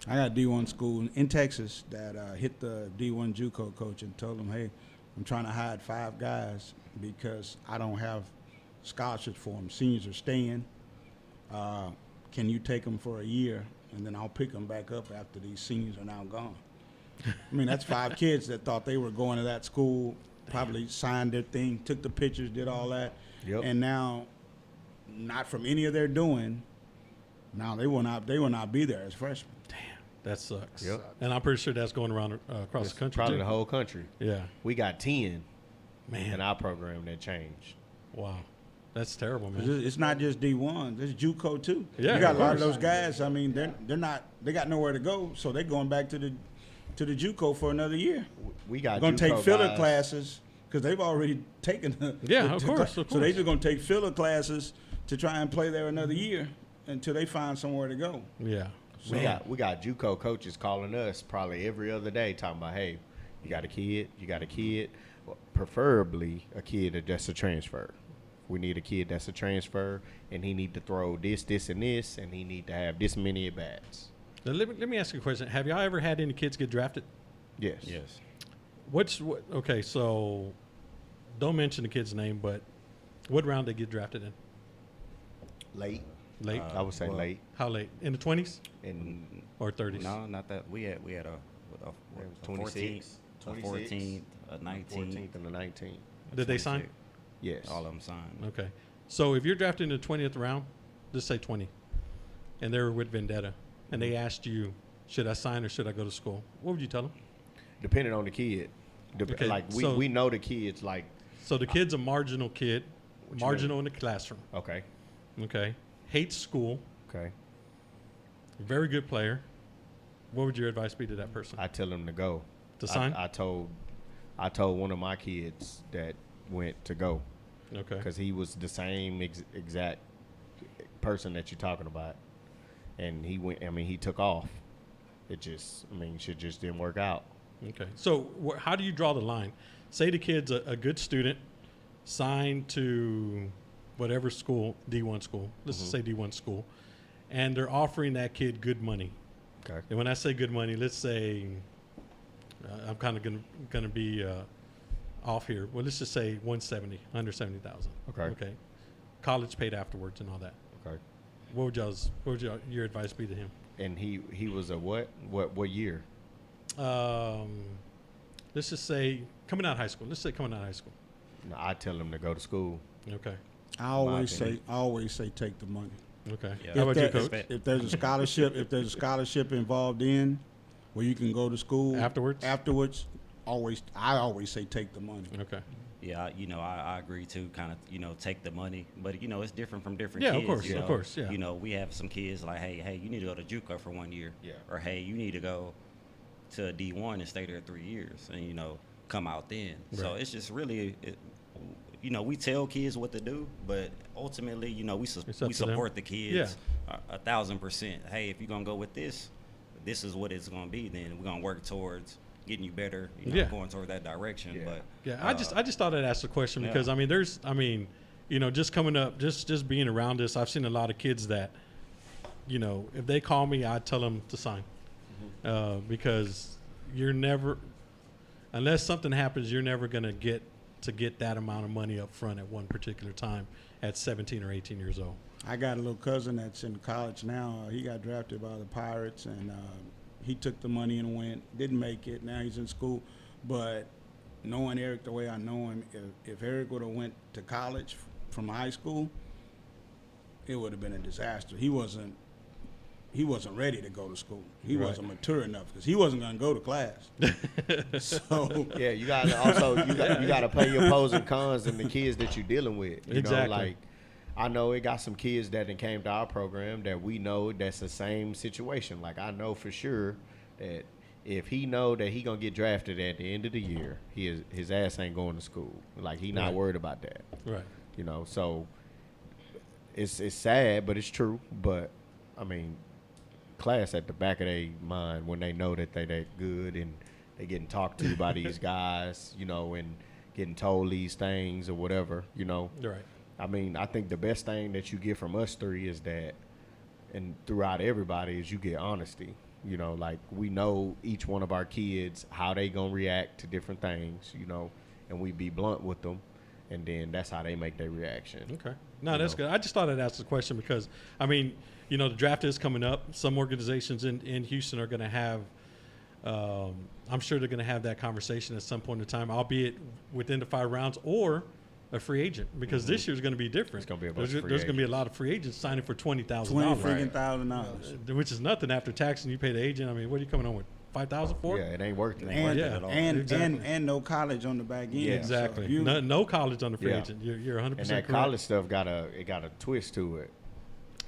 D: I got a D1 school in Texas that hit the D1 JUCO coach and told him, hey, I'm trying to hide 5 guys because I don't have scholarships for them. Seniors are staying. Can you take them for a year, and then I'll pick them back up after these seniors are now gone? I mean, that's 5 kids that thought they were going to that school, probably signed their thing, took the pictures, did all that, and now, not from any of their doing, now they will not be there as freshmen.
A: Damn, that sucks.
E: Yep.
A: And I'm pretty sure that's going around across the country.
E: Probably
A: too.
E: the whole country.
A: Yeah.
E: We got 10
A: in
E: our program that changed.
A: Wow. That's terrible,
D: 'Cause
A: man.
D: it's not just D1, it's JUCO too.
A: Yeah,
D: you got
A: of
D: a lot of
A: course.
D: those guys. I mean, they're not. They got nowhere to go, so they're going back to the JUCO for another year.
E: We got
D: Going to take
E: JUCO
D: filler
E: guys.
D: classes because they've already taken.
A: Yeah, of course, of
D: So they
A: course.
D: just going to take filler classes to try and play there another year until they find somewhere to go.
A: Yeah.
E: We got JUCO coaches calling us probably every other day talking about, hey, you got a kid, well, preferably a kid that's a transfer. We need a kid that's a transfer, and he need to throw this, and this, and he need to have this many at bats.
A: Now, let me ask you a question. Have y'all ever had any kids get drafted?
E: Yes.
G: Yes.
A: Okay, so don't mention the kid's name, but what round they get drafted in?
E: Late.
A: Late?
E: I would say
G: well,
E: late.
A: How late? In the 20s
E: And
A: or 30s?
G: No, not that. We had a
E: 26,
G: 14th, a 14th, a 19th.
E: 14th and the 19th.
A: Did they sign?
G: 26th.
E: Yes.
G: All of them signed.
A: Okay. So if you're drafted in the 20th round, just say 20, and they were with Vendetta, and they asked you, should I sign or should I go to school? What would you tell them?
E: Depending on the kid.
A: Okay,
E: Like,
A: so-
E: we know the kids, like,
A: So the kid's a marginal kid,
E: What you
A: marginal in the classroom,
E: okay,
A: okay? Hates school,
E: okay.
A: very good player. What would your advice be to that person?
E: I tell them to go.
A: To sign?
E: I told one of my kids that went to go
A: Okay.
E: because he was the same exact person that you're talking about, and he went. I mean, he took off. It just, I mean, shit just didn't work out.
A: Okay. So how do you draw the line? Say the kid's a good student, signed to whatever school, D1 school. Let's just say D1 school, and they're offering that kid good money.
E: Okay.
A: And when I say good money, let's say I'm kind of gonna be off here. Well, let's just say 170,000.
E: Okay.
A: Okay. College paid afterwards and all that.
E: Okay.
A: What would your advice be to him?
E: And he was a what year?
A: Let's just say coming out of high school. Let's say coming out of high school.
E: No, I tell him to go to school.
A: Okay.
D: I always say take the money.
A: Okay.
G: Yeah.
A: How about you,
D: If
A: Coach?
D: there- If there's a scholarship involved in where you can go to school
A: Afterwards?
D: I always say take the money.
A: Okay.
G: Yeah, I agree too. Kind of, take the money, but it's different from different
A: Yeah,
G: kids.
A: of course,
G: you
A: of
G: know?
A: course, yeah.
G: We have some kids like, hey, you need to go to JUCO for 1 year.
E: Yeah.
G: Or hey, you need to go to D1 and stay there 3 years, and come out then. So
A: Right.
G: it's just really, we tell kids what to do, but ultimately, we
A: It's up to them.
G: support the kids 1,000%. Hey, if you're gonna go with this is what it's gonna be. Then we're gonna work towards getting you better,
A: Yeah.
G: going toward that direction.
E: Yeah.
G: But
A: Yeah, I just thought I'd ask the question
G: Yeah.
A: because just coming up, just being around this, I've seen a lot of kids that, if they call me, I tell them to sign, because you're never, unless something happens, you're never gonna get that amount of money up front at one particular time at 17 or 18 years old.
D: I got a little cousin that's in college now. He got drafted by the Pirates, and he took the money and went. Didn't make it. Now he's in school. But knowing Eric the way I know him, if Eric would have went to college from high school, it would have been a disaster. He wasn't ready to go to school. He
A: Right.
D: wasn't mature enough because he wasn't going to go to class. So
E: Yeah, you gotta also you gotta pay your pros and cons and the kids that you're dealing with. You
A: Exactly.
E: know, like I know it got some kids that done came to our program that we know that's the same situation. Like I know for sure that if he know that he gonna get drafted at the end of the year, his ass ain't going to school. Like he not
A: Right.
E: worried about that.
A: Right.
E: So it's sad, but it's true. But I mean, class at the back of their mind when they know that they that good and they getting talked to by these guys, and getting told these things or whatever,
A: Right.
E: I mean, I think the best thing that you get from us three is that, and throughout everybody, is you get honesty. Like we know each one of our kids, how they gonna react to different things, and we be blunt with them, and then that's how they make their reaction.
A: Okay. No,
E: You
A: that's
E: know.
A: good. I just thought I'd ask the question because, the draft is coming up. Some organizations in Houston are going to have, I'm sure they're going to have that conversation at some point in time, albeit within the 5 rounds or a free agent, because this year's going to be different.
E: It's gonna be a bunch
A: There's
E: of free
A: going to be a lot of free agents signing for $20,000,
D: $20,000.
A: which is nothing after tax, and you pay the agent. I mean, what are you coming on with? $5,000 for
E: Yeah,
A: it.
E: it ain't worth it.
D: And,
A: Yeah.
G: at all.
D: and, and no college on the back end.
E: Yeah.
A: Exactly.
D: So you-
A: No college on the free
E: Yeah.
A: agent. You're 100%
E: And that
A: correct.
E: college stuff got a twist to it.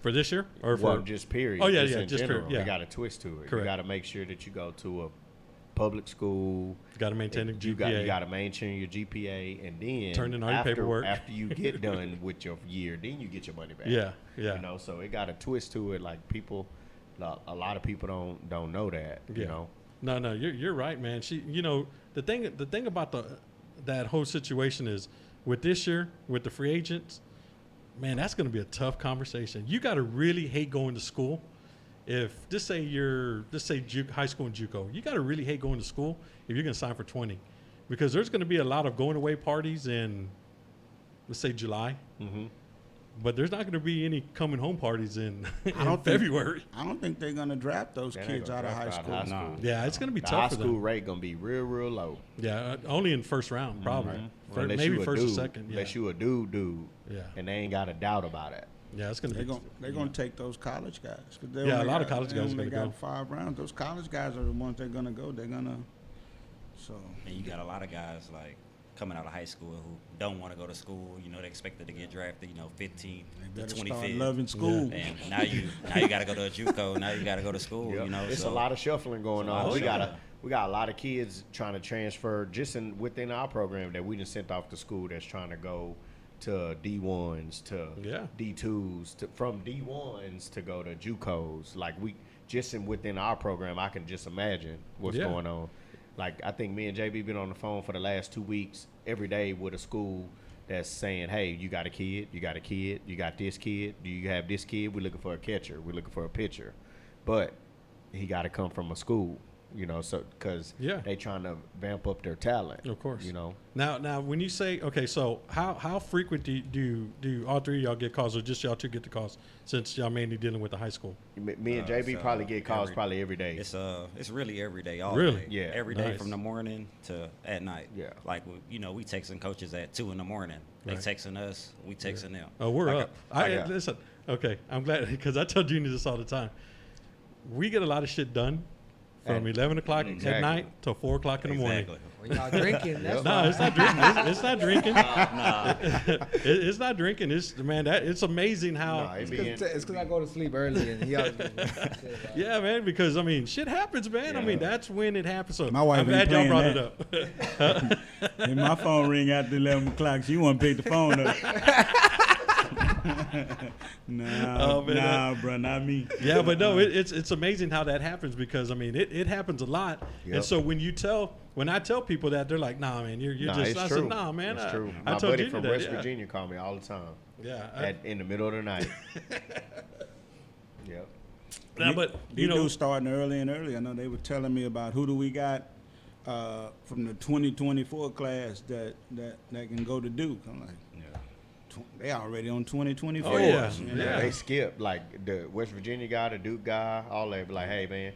A: For this year? Or
E: Well,
A: for
E: just period.
A: Oh, yeah,
E: Just
A: yeah,
E: in
A: just
E: general,
A: period, yeah.
E: It got a twist to it.
A: Correct.
E: You got to make sure that you go to a public school.
A: got to maintain a
E: You
A: GPA.
E: got to maintain your GPA, and then
A: Turn in all your
E: after,
A: paperwork.
E: After you get done with your year, then you get your money back.
A: Yeah, yeah.
E: You know, so it got a twist to it. Like people, a lot of people don't know that. You
A: Yeah.
E: know.
A: No, you're right, man. The thing about that whole situation is with this year with the free agents, man, that's going to be a tough conversation. You got to really hate going to school. If just say high school and JUCO, you got to really hate going to school if you're going to sign for 20, because there's going to be a lot of going away parties in, let's say July,
E: Mm-hmm.
A: but there's not going to be any coming home parties in,
D: I don't think-
A: February.
D: I don't think they're gonna draft those
E: They ain't
D: kids
E: gonna
D: out of
E: draft
D: high
E: out
D: school.
E: of high school.
A: Yeah, it's going to be
E: The
A: tough
E: high
A: for
E: school
A: them.
E: rate gonna be real low.
A: Yeah, only in first round probably.
E: Unless
A: Maybe
E: you a
A: first or
E: dude,
A: second. Yeah,
E: Unless you a dude,
A: yeah,
E: and they ain't got a doubt about it.
A: yeah. It's going to be.
D: They're gonna take those college guys. 'Cause they
A: Yeah, a
D: only
A: lot of
D: got-
A: college
D: they
A: guys are
D: only
A: gonna
D: got
A: go.
D: 5 rounds. Those college guys are the ones they're gonna go. They're gonna. So
G: And you got a lot of guys like coming out of high school who don't want to go to school. You know, they expected to get drafted. 15th
D: they
G: to
D: better start
G: 25th.
D: loving school.
G: And now you got to go to a JUCO. Now you got to go to school.
E: Yep.
G: You know,
E: It's
G: so
E: a lot of shuffling going
G: It's a lot
E: on.
G: of
E: We got
G: shuffling.
E: we got a lot of kids trying to transfer just within our program that we just sent off to school that's trying to go to D1s to
A: Yeah.
E: D2s from D1s to go to JUCOs. Like within our program, I can just imagine what's
A: Yeah.
E: going on. Like I think me and JB been on the phone for the last 2 weeks every day with a school that's saying, hey, you got a kid, you got this kid, do you have this kid? We're looking for a catcher, we're looking for a pitcher. But he got to come from a school, so because
A: Yeah.
E: they trying to vamp up their talent.
A: Of course.
E: Now,
A: when you say, okay, so how frequent do all three of y'all get calls, or just y'all two get the calls, since y'all mainly dealing with the high school?
E: me and JB
G: so
E: probably get calls probably every day.
G: It's really every day, all
A: Really?
G: day.
E: Yeah.
G: Every day
A: Nice.
G: from the morning to at night.
E: Yeah.
G: Like we texting coaches at 2 in the morning. They
A: Right.
G: texting us, we texting them.
A: Oh, we're
G: Like
A: up. I
E: yeah.
A: listen. Okay, I'm glad because I tell Junior this all the time. We get a lot of shit done from
E: At-
A: 11 o'clock at
E: Exactly.
A: night till 4 o'clock in the morning.
G: Exactly.
B: When y'all drinking, that's
A: No,
B: why.
A: it's not drinking. It's not drinking.
G: Nah.
A: It's not drinking. It's amazing how.
E: Nah, it be
B: It's because I go to sleep early and he always
A: Yeah, man. Because I mean, shit happens, man. I mean, that's when it happens. So
D: My wife
A: I'm glad
D: ain't
A: y'all brought
D: playing
A: it up.
D: And my phone ring after 11 o'clock. She won't pick the phone up.
A: Oh, man,
D: bro, not me.
A: Yeah, but no, it's amazing how that happens, because I mean it happens a lot.
E: Yep.
A: And so when I tell people that, they're like, nah, man, you're
E: Nah,
A: just.
E: it's
A: I
E: true.
A: said, nah, man.
E: It's true.
A: I
E: My
A: told
E: buddy
A: you
E: from
A: that.
E: West
A: Yeah.
E: Virginia called me all the time
A: Yeah.
E: in the middle of the night. Yep.
A: Nah, but
D: These dudes starting early and early. I know they were telling me about who do we got from the 2024 class that can go to Duke. I'm like, they already on 2024.
A: Oh, yeah.
E: Yeah. They skip like the West Virginia guy, the Duke guy, all that. Be like, hey man,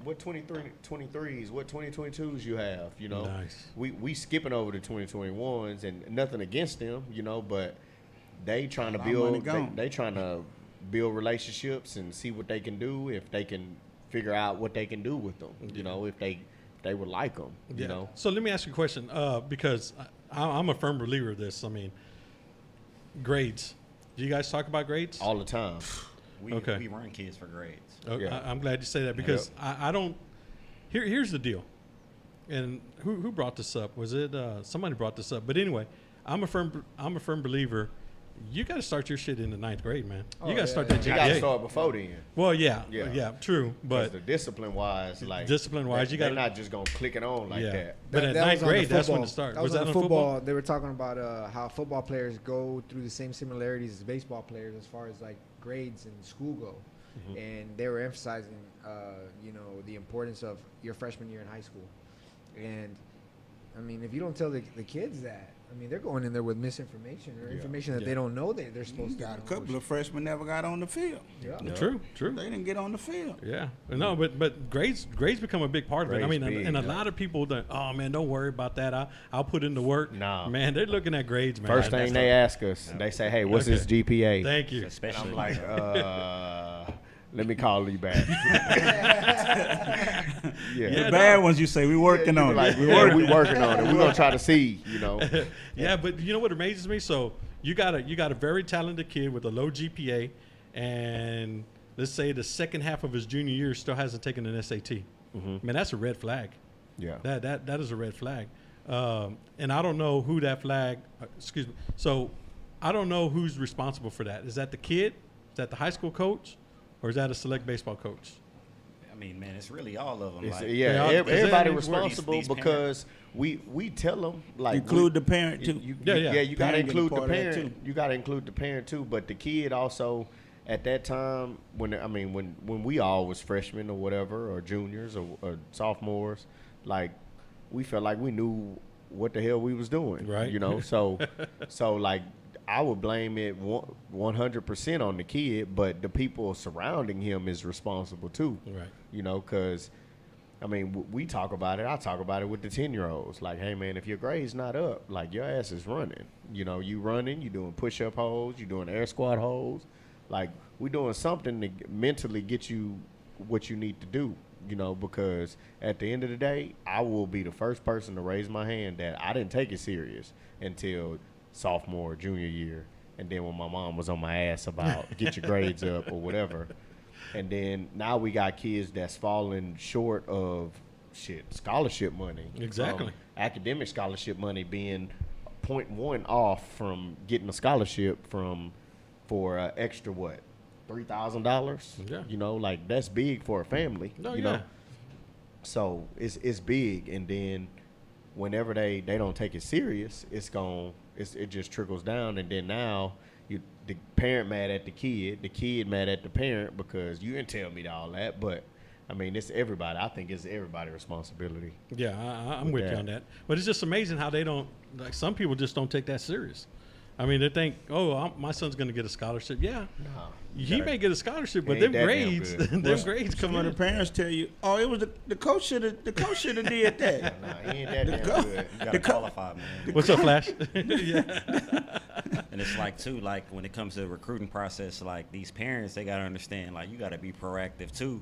E: what 23s, what 2022s you have?
A: Nice.
E: We skipping over the 2021s, and nothing against them, but they trying to
D: A lot of money
E: build.
D: gone.
E: They trying to build relationships and see what they can do, if they can figure out what they can do with them. If they would like them.
A: Yeah. So let me ask you a question, because I'm a firm believer of this. I mean, grades. Do you guys talk about grades?
E: all the time.
G: We run kids for grades.
A: Okay,
E: Yeah.
A: I'm glad you say that, because I don't. Here's the deal, and who brought this up? Was it somebody brought this up? But anyway, I'm a firm believer. You got to start your shit in the 9th grade, man.
B: Oh,
A: You got to
B: yeah,
A: start
B: yeah.
A: that
E: You got to
A: GPA.
E: start before then.
A: Well, yeah,
E: Yeah.
A: true,
E: But
A: but
E: the discipline-wise, like
A: Discipline-wise, you
E: they're
A: gotta-
E: not just gonna click it on like
A: yeah.
E: that.
A: But at
B: That
A: 9th
B: was on the
A: grade, that's when
B: football.
A: it started.
B: That was
A: that
B: on
A: on
B: football. They were talking about how football players go through the same similarities as baseball players as far as like grades in school go, and they were emphasizing, the importance of your freshman year in high school. And I mean, if you don't tell the kids that, I mean, they're going in there with misinformation or information that
A: Yeah.
B: they don't know they're
D: You
B: supposed to
D: got a
B: know.
D: couple of freshmen never got on the field.
B: Yeah.
A: True.
D: They didn't get on the field.
A: Yeah, no, but grades become a big part of it. I
E: Grades
A: mean,
E: big,
A: and a
E: yeah.
A: lot of people don't. Oh man, don't worry about that. I'll put in the work.
E: Nah.
A: man, they're looking at grades, man.
E: First thing they ask us, they say, "Hey, what's his GPA?"
A: Thank you.
E: And
G: Especially
E: I'm like, Let me call you back.
D: The bad ones you say, we working on
E: Like,
D: it.
E: we working on it. We're gonna try to see, you know.
A: Yeah, but you know what amazes me? So you got a very talented kid with a low GPA, and let's say the second half of his junior year still hasn't taken an SAT. Man, that's a red flag.
E: Yeah.
A: That is a red flag. And I don't know who that flag. Excuse me. So I don't know who's responsible for that. Is that the kid? Is that the high school coach? Or is that a select baseball coach?
G: I mean, man, it's really all of them.
E: It's,
G: Like,
E: everybody
A: these
E: responsible
G: these
E: because we tell them like
D: Include the parent too.
E: You
A: Yeah.
E: you got to
D: Parent
E: include the
D: getting part of that,
E: parent.
D: too.
E: You got to include the parent too. But the kid also, at that time, when we all was freshmen or whatever, or juniors or sophomores, like we felt like we knew what the hell we was doing,
A: Right.
E: You know, so like I would blame it 100% on the kid, but the people surrounding him is responsible too,
A: Right.
E: You know, because. I mean, we talk about it. I talk about it with the 10-year-olds. Like, hey, man, if your grade's not up, like, your ass is running. You know, you running, you doing push-up holds, you doing air squat holds. Like, we doing something to mentally get you what you need to do, you know, because at the end of the day, I will be the first person to raise my hand that I didn't take it serious until sophomore, junior year. And then when my mom was on my ass about get your grades up or whatever. And then now we got kids that's falling short of scholarship money.
A: Exactly.
E: Academic scholarship money being 0.1 off from getting a scholarship for extra what, $3,000?
A: Yeah.
E: You know, like that's big for a family.
A: No,
E: you
A: yeah.
E: know? So it's big, and then whenever they don't take it serious, it just trickles down, and then now the parent mad at the kid mad at the parent because you didn't tell me all that. But I mean, it's everybody. I think it's everybody's responsibility.
A: Yeah, I'm with you
E: that.
A: on that. But it's just amazing how they don't, like, some people just don't take that serious. I mean, they think, oh, my son's going to get a scholarship. Yeah, he may get a scholarship, but them
E: Ain't that damn
A: grades,
E: good.
A: them grades come
D: Some of the
A: in.
D: parents tell you, oh, it was the coach should have did that.
E: Nah, he ain't that damn good.
G: you gotta qualify, man.
A: What's up, Flash? Yeah.
G: And it's like too, like when it comes to the recruiting process, like these parents, they gotta understand, like you gotta be proactive too.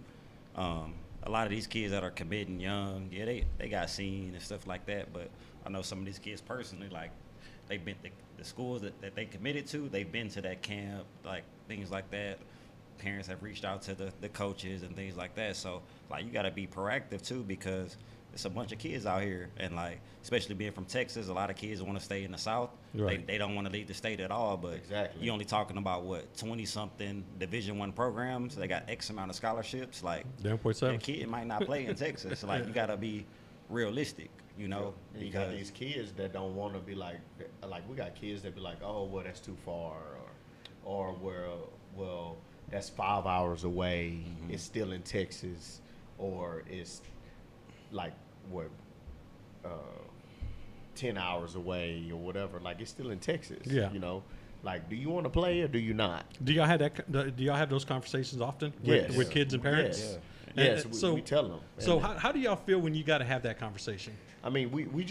G: A lot of these kids that are committing young, yeah, they got seen and stuff like that. But I know some of these kids personally, like they've been the schools that they committed to, they've been to that camp, like things like that. Parents have reached out to the coaches and things like that. So like you gotta be proactive too, because it's a bunch of kids out here, and like especially being from Texas, a lot of kids want to stay in the South.
A: Right.
G: They don't want to leave the state at all. But
E: Exactly.
G: you're only talking about what 20-something Division I programs. They got X amount of scholarships. Like
A: Damn,
G: that kid might not play in Texas. Like you gotta be realistic, you know.
E: And you got these kids that don't want to be like we got kids that be like, oh, well, that's too far, or well, that's 5 hours away.
G: Mm-hmm.
E: It's still in Texas, or it's like what 10 hours away or whatever. Like it's still in Texas.
A: Yeah.
E: You know, like do you want to play or do you not?
A: Do y'all have those conversations often
E: Yes.
A: with kids and parents?
E: Yes.
A: And,
E: Yes.
A: so
E: we tell them.
A: So
E: And,
A: how do y'all feel when you got to have that conversation?
E: I mean, we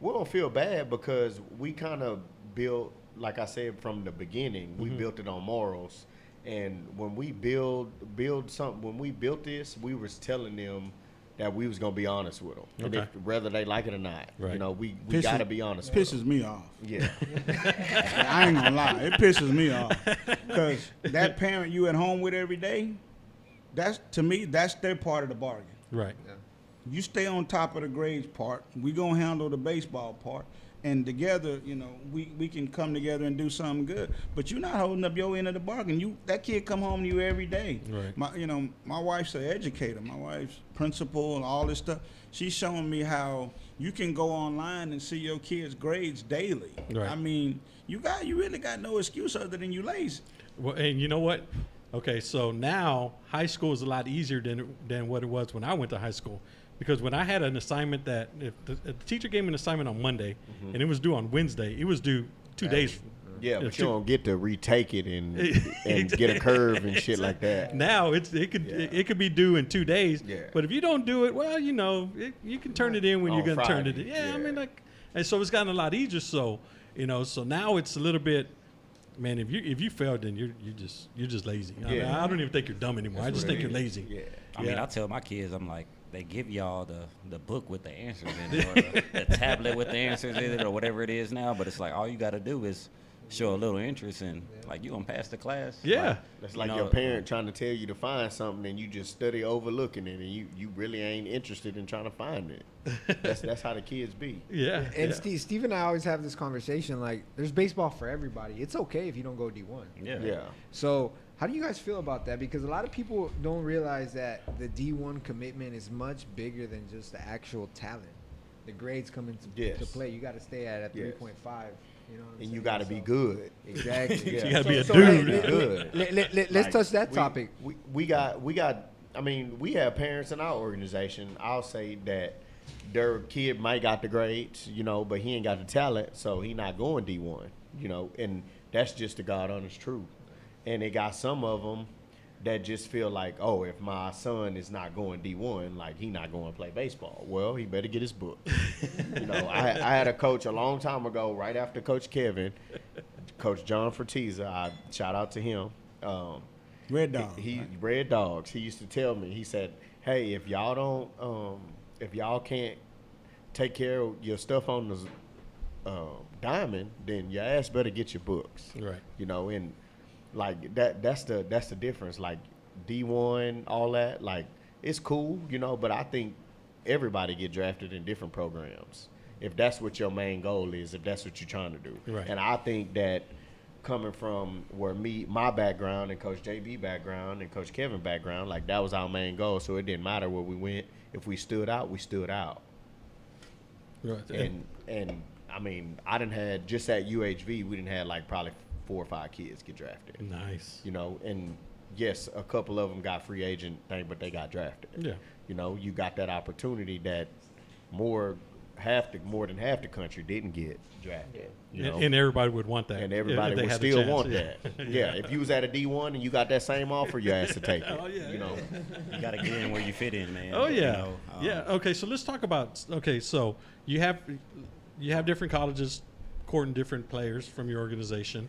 E: don't feel bad because we kind of built, like I said from the beginning, we built it on morals. And when we build something, when we built this, we was telling them that we was gonna be honest with them, and
A: Okay.
E: whether they like it or not,
A: Right.
E: you know, we
D: Pisses-
E: gotta be honest.
D: Pisses
E: with
D: me off.
E: them. Yeah,
D: I ain't gonna lie, it pisses me off because that parent you at home with every day, that's their part of the bargain.
A: Right.
D: You stay on top of the grades part. We gonna handle the baseball part, and together, you know, we can come together and do something good. But you're not holding up your end of the bargain. That kid come home to you every day.
A: Right.
D: My wife's an educator. My wife's principal and all this stuff. She's showing me how you can go online and see your kids' grades daily.
A: Right.
D: I mean, you really got no excuse other than you lazy.
A: Well, and you know what? Okay, so now high school is a lot easier than what it was when I went to high school. Because when I had an assignment that if the teacher gave me an assignment on Monday and it was due on Wednesday, it was due 2 days.
E: yeah, but
A: two-
E: you don't get to retake it and get a curve and shit like that.
A: Now it could be due in 2 days.
E: Yeah.
A: But if you don't do it, well, you know, you can turn it in when
E: On
A: you're gonna turn it in.
E: Friday,
A: Yeah, I
E: yeah.
A: mean, like, and so it's gotten a lot easier. So, you know, so now it's a little bit man, if you failed, then you're just lazy. I, mean,
E: Yeah.
A: I don't even think you're dumb anymore. I just think you're lazy.
E: Yeah.
G: I mean, I tell my kids, I'm like, they give y'all the book with the answers in it, or the tablet with the answers in it, or whatever it is now. But it's like all you got to do is show a little interest, and like you gonna pass the class.
A: Yeah.
E: That's
G: You
E: like
G: know,
E: your parent trying to tell you to find something, and you just study overlooking it, and you really ain't interested in trying to find it. That's how the kids be.
A: Yeah.
B: And
A: yeah.
B: Steve and I always have this conversation. Like, there's baseball for everybody. It's okay if you don't go D1.
E: Yeah.
B: So, how do you guys feel about that? Because a lot of people don't realize that the D1 commitment is much bigger than just the actual talent. The grades come into to play. You got to stay at 3.5. You know what I'm
E: And you
B: saying?
E: got to be good.
B: Exactly.
E: Yeah.
A: You gotta be a
B: So
A: dude.
E: Good.
B: Let's
E: Like,
B: touch that topic.
E: We got. I mean, we have parents in our organization. I'll say that their kid might got the grades, but he ain't got the talent, so he not going D1, and that's just the God honest truth. And they got some of them that just feel like, oh, if my son is not going D1, like he not going to play baseball. Well, he better get his book. I had a coach a long time ago, right after Coach Kevin, Coach John Fertiza. I shout out to him.
D: Red Dog.
E: Red Dogs. He used to tell me. He said, "Hey, if y'all can't take care of your stuff on the diamond, then your ass better get your books."
A: Right.
E: And like that's the difference. Like D1, all that, like it's cool, but I think everybody get drafted in different programs. If that's what your main goal is, if that's what you're trying to do.
A: Right.
E: And I think that coming from where my background and Coach JB background and Coach Kevin background, like that was our main goal. So it didn't matter where we went. If we stood out, we stood out.
A: Right.
E: And I mean, I didn't had just at UHV, we didn't have like probably 4 or 5 kids get drafted.
A: Nice.
E: And yes, a couple of them got free agent thing, but they got drafted.
A: Yeah.
E: You got that opportunity that more than half the country didn't get drafted.
A: And everybody would want that.
E: And
A: if
E: everybody
A: they
E: would
A: had the
E: still
A: chance.
E: want that. Yeah. If you was at a D1 and you got that same offer, you asked to take it.
A: Oh, yeah.
G: You got to get in where you fit in, man.
A: Oh yeah,
G: You know,
A: yeah. Okay, so let's talk about. Okay, so you have different colleges courting different players from your organization.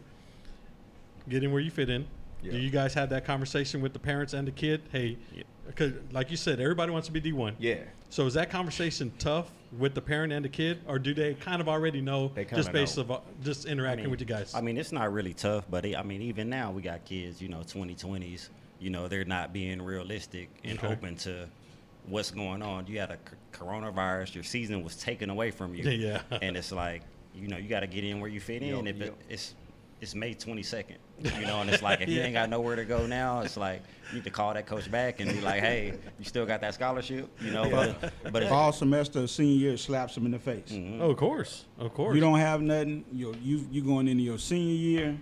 A: Get in where you fit in.
E: Yeah.
A: Do you guys have that conversation with the parents and the kid? Hey,
G: Yeah.
A: because like you said, everybody wants to be D1.
E: Yeah.
A: So is that conversation tough with the parent and the kid, or do they kind of already know
E: They kinda
A: just based
E: know.
A: of just interacting with you guys?
G: I mean, it's not really tough, but even now we got kids, 2020s, they're not being realistic and
A: Okay.
G: open to what's going on. You had a coronavirus, your season was taken away from you.
A: Yeah.
G: And it's like, you got to get in where you fit in.
E: Yep.
G: It's May 22nd, and it's like, if you ain't got nowhere to go now, it's like, you need to call that coach back and be like, hey, you still got that scholarship, but it's,
D: Fall semester, senior year, slaps them in the face.
G: Mhm.
A: Oh, of course.
D: You don't have nothing. You going into your senior year.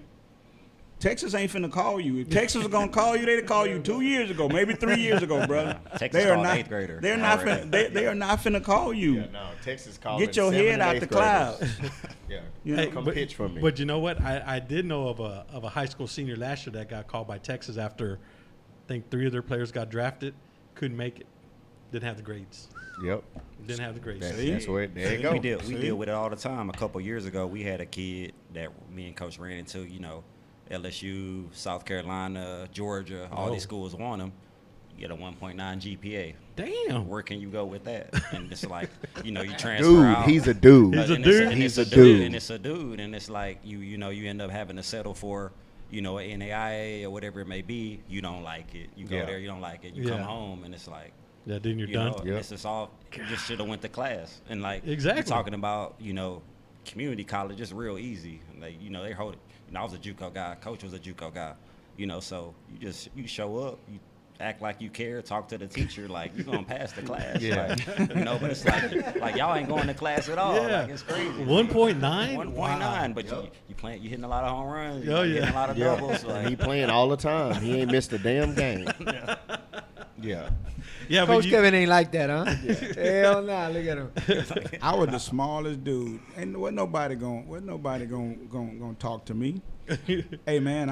D: Texas ain't finna call you. If Texas is gonna call you, they'd call you 2 years ago, maybe 3 years ago, brother.
G: Texas
D: They are
G: called
D: not.
G: 8th grader
D: They're not.
G: already.
D: They are not finna call you.
E: Yeah, no, Texas calling
D: Get your
E: 7th
D: head
E: and
D: out
E: 8th
D: the
E: graders.
D: clouds.
E: Yeah.
D: You know,
E: Come pitch for me.
A: But you know what? I did know of a high school senior last year that got called by Texas after I think 3 of their players got drafted, couldn't make it, didn't have the grades,
E: Yep.
A: didn't have the grades.
E: That's where there you go.
G: We deal with it all the time. A couple years ago, we had a kid that me and Coach ran into. LSU, South Carolina, Georgia, all these schools want him. You get a 1.9 GPA.
A: Damn.
G: Where can you go with that? And it's like, you transfer
E: Dude,
G: out.
E: he's a dude.
A: He's a
G: And
A: dude?
G: and
E: He's a
G: it's
E: dude.
G: And it's a dude. And it's like, you end up having to settle for, an NAIA or whatever it may be. You don't like it. You go
E: Yeah.
G: there, you don't like it. You
A: Yeah.
G: come home, and it's like,
A: Yeah, then you're
G: you
A: done.
G: know,
E: Yep.
G: it's just all, you just should have went to class. And like,
A: Exactly.
G: you're talking about, community college is real easy. Like, they hold it. I was a JUCO guy. Coach was a JUCO guy. So you show up, you act like you care, talk to the teacher, like you're gonna pass the class.
E: Yeah.
G: Like, but it's like y'all ain't going to class at all.
A: Yeah.
G: Like, it's crazy.
A: 1.9?
G: 1.9, but you hitting a lot of home runs. You
A: Oh,
G: hitting
A: yeah.
G: a lot of
E: Yeah.
G: doubles.
E: And he
G: Like,
E: playing all the time. He ain't missed a damn game. Yeah.
A: Yeah, but
B: Coach
A: you,
B: Kevin ain't like that, huh? Hell nah, look at him.
D: I was the smallest dude, and wasn't nobody gonna talk to me. Hey man,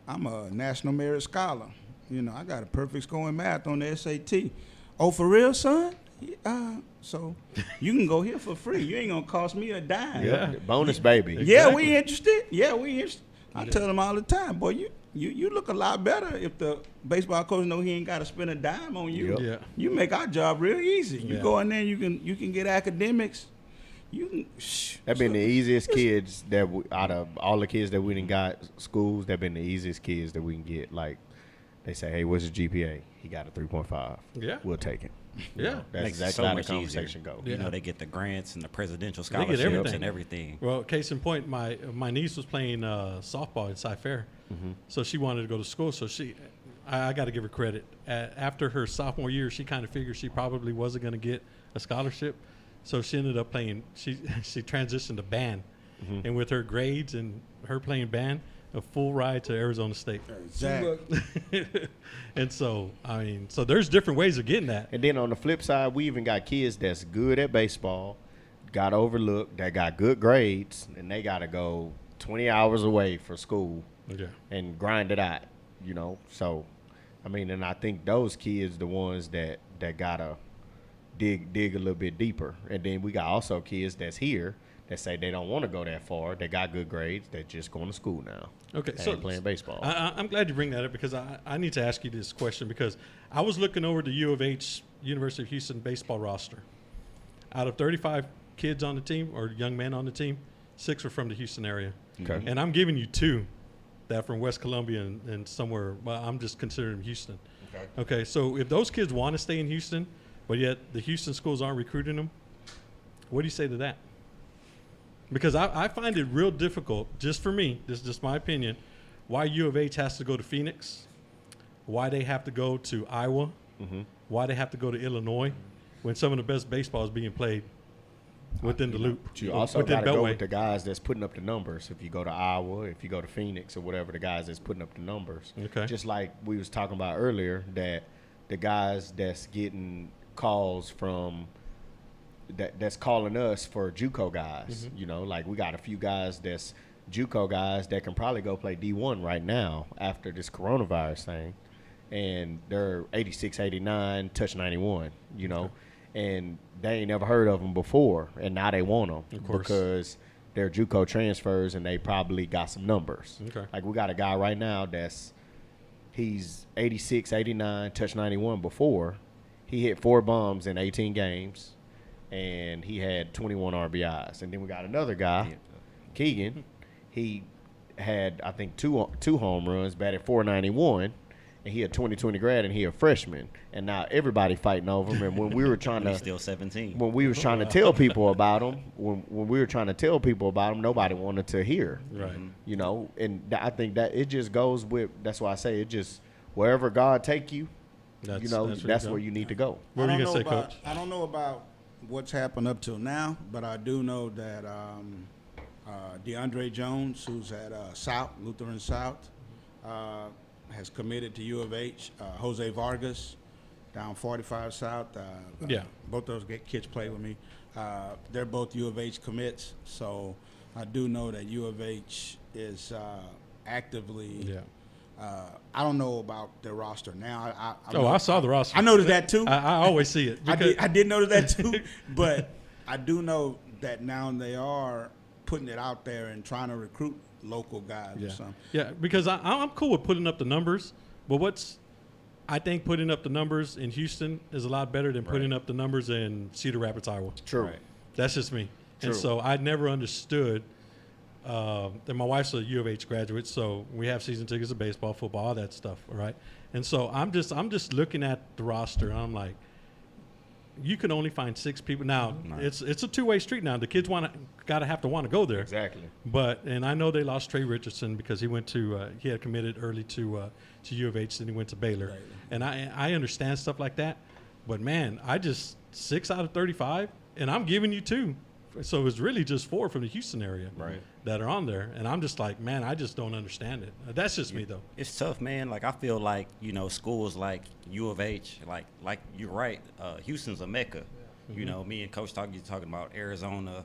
D: I'm a national merit scholar. I got a perfect score in math on the SAT. Oh, for real, son? So you can go here for free. You ain't gonna cost me a dime.
A: Yeah.
E: Bonus baby.
D: Yeah,
A: Exactly.
D: we interested. Yeah, we interested. I tell them all the time, boy, you look a lot better if the baseball coach know he ain't got to spend a dime on you.
E: Yep.
A: Yeah.
D: You make our job real easy. You
A: Yeah.
D: go in there, you can get academics. You can.
E: That been the easiest kids that out of all the kids that we done got schools. That been the easiest kids that we can get. Like they say, hey, what's his GPA? He got a 3.5.
A: Yeah.
E: We'll take it. You
A: Yeah.
E: know, that's
G: Makes it
E: exactly
G: so
E: how the
G: much easier.
E: conversation go.
A: Yeah.
G: You know, they get the grants and the presidential
A: They get
G: scholarships
A: everything.
G: and everything.
A: Well, case in point, my niece was playing softball at Cy-Fair, so she wanted to go to school. So I got to give her credit. After her sophomore year, she kind of figured she probably wasn't going to get a scholarship, so she ended up playing. She transitioned to band, and with her grades and her playing band, a full ride to Arizona State.
D: Exactly.
A: And so I mean, so there's different ways of getting that.
E: And then on the flip side, we even got kids that's good at baseball, got overlooked, that got good grades, and they got to go 20 hours away for school
A: Yeah.
E: and grind it out, you know. So, I mean, and I think those kids the ones that got to dig a little bit deeper. And then we got also kids that's here that say they don't want to go that far. They got good grades. They're just going to school now.
A: Okay,
E: They
A: so
E: ain't playing baseball.
A: I'm glad you bring that up because I need to ask you this question because I was looking over the U of H University of Houston baseball roster. Out of 35 kids on the team or young men on the team, 6 are from the Houston area.
E: Okay.
A: And I'm giving you 2 that are from West Columbia and somewhere. Well, I'm just considering Houston. Okay, so if those kids want to stay in Houston, but yet the Houston schools aren't recruiting them, what do you say to that? Because I find it real difficult, just for me, this is just my opinion, why U of H has to go to Phoenix, why they have to go to Iowa, why they have to go to Illinois, when some of the best baseball is being played within the loop.
E: But you also
A: within
E: got to go
A: Beltway.
E: with the guys that's putting up the numbers. If you go to Iowa, if you go to Phoenix or whatever, the guys that's putting up the numbers.
A: Okay.
E: Just like we was talking about earlier, that the guys that's getting calls from that's calling us for JUCO guys. You know, like we got a few guys that's JUCO guys that can probably go play D1 right now after this coronavirus thing. And they're 86, 89, touch 91, you know. And they ain't never heard of them before, and now they want them
A: Of course.
E: because they're JUCO transfers and they probably got some numbers.
A: Okay.
E: Like we got a guy right now he's 86, 89, touch 91 before. He hit 4 bombs in 18 games, and he had 21 RBIs. And then we got another guy, Keegan. He had, I think, two home runs, batted .491. And he a 2020 grad, and he a freshman, and now everybody fighting over him. And when we were trying
G: He's
E: to,
G: still 17.
E: when we was trying to tell people about him, when we were trying to tell people about him, nobody wanted to hear.
A: Right.
E: You know, and I think that it just goes with. That's why I say it just wherever God take you, you know, that's where you need to go.
A: What were you
D: I
A: going
D: don't
A: to say,
D: know about-
A: Coach?
D: I don't know about what's happened up till now, but I do know that DeAndre Jones, who's at Lutheran South, has committed to U of H. Jose Vargas down 45 South.
A: Yeah.
D: Both those kids play with me. They're both U of H commits, so I do know that U of H is actively.
A: Yeah.
D: I don't know about their roster now.
A: I saw the roster.
D: I noticed that too.
A: I always see it.
D: I did notice that too, but I do know that now they are putting it out there and trying to recruit local guys or something.
A: Yeah, because I'm cool with putting up the numbers, but I think putting up the numbers in Houston is a lot better than putting up the numbers in Cedar Rapids, Iowa.
E: True.
A: That's just me.
E: True.
A: And so I never understood that my wife's a U of H graduate, so we have season tickets to baseball, football, all that stuff, all right? And so I'm just looking at the roster, and I'm like, you can only find 6 people. Now, it's a two-way street now. The kids have to want to go there.
E: Exactly.
A: And I know they lost Trey Richardson because he went to he had committed early to U of H, then he went to Baylor. And I understand stuff like that, but man, 6 out of 35, and I'm giving you 2, so it's really just 4 from the Houston area that are on there, and I'm just like, man, I just don't understand it. That's just me though.
G: It's tough, man. Like I feel like schools like U of H, like you're right. Houston's a mecca. You know, me and Coach talking about Arizona,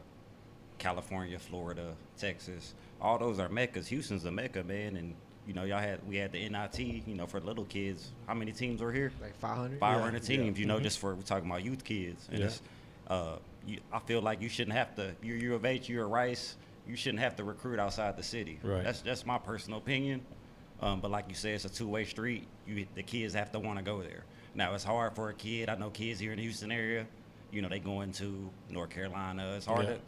G: California, Florida, Texas. All those are meccas. Houston's a mecca, man. And we had the NIT. For little kids. How many teams were here?
B: Like 500.
G: 500 teams. Just we're talking about youth kids. And it's, I feel like you shouldn't have to. You're U of H. You're a Rice. you shouldn't have to recruit outside the city.
A: Right.
G: That's my personal opinion. But like you said, it's a two-way street. The kids have to want to go there. Now, it's hard for a kid. I know kids here in the Houston area, you know, they going to North Carolina. It's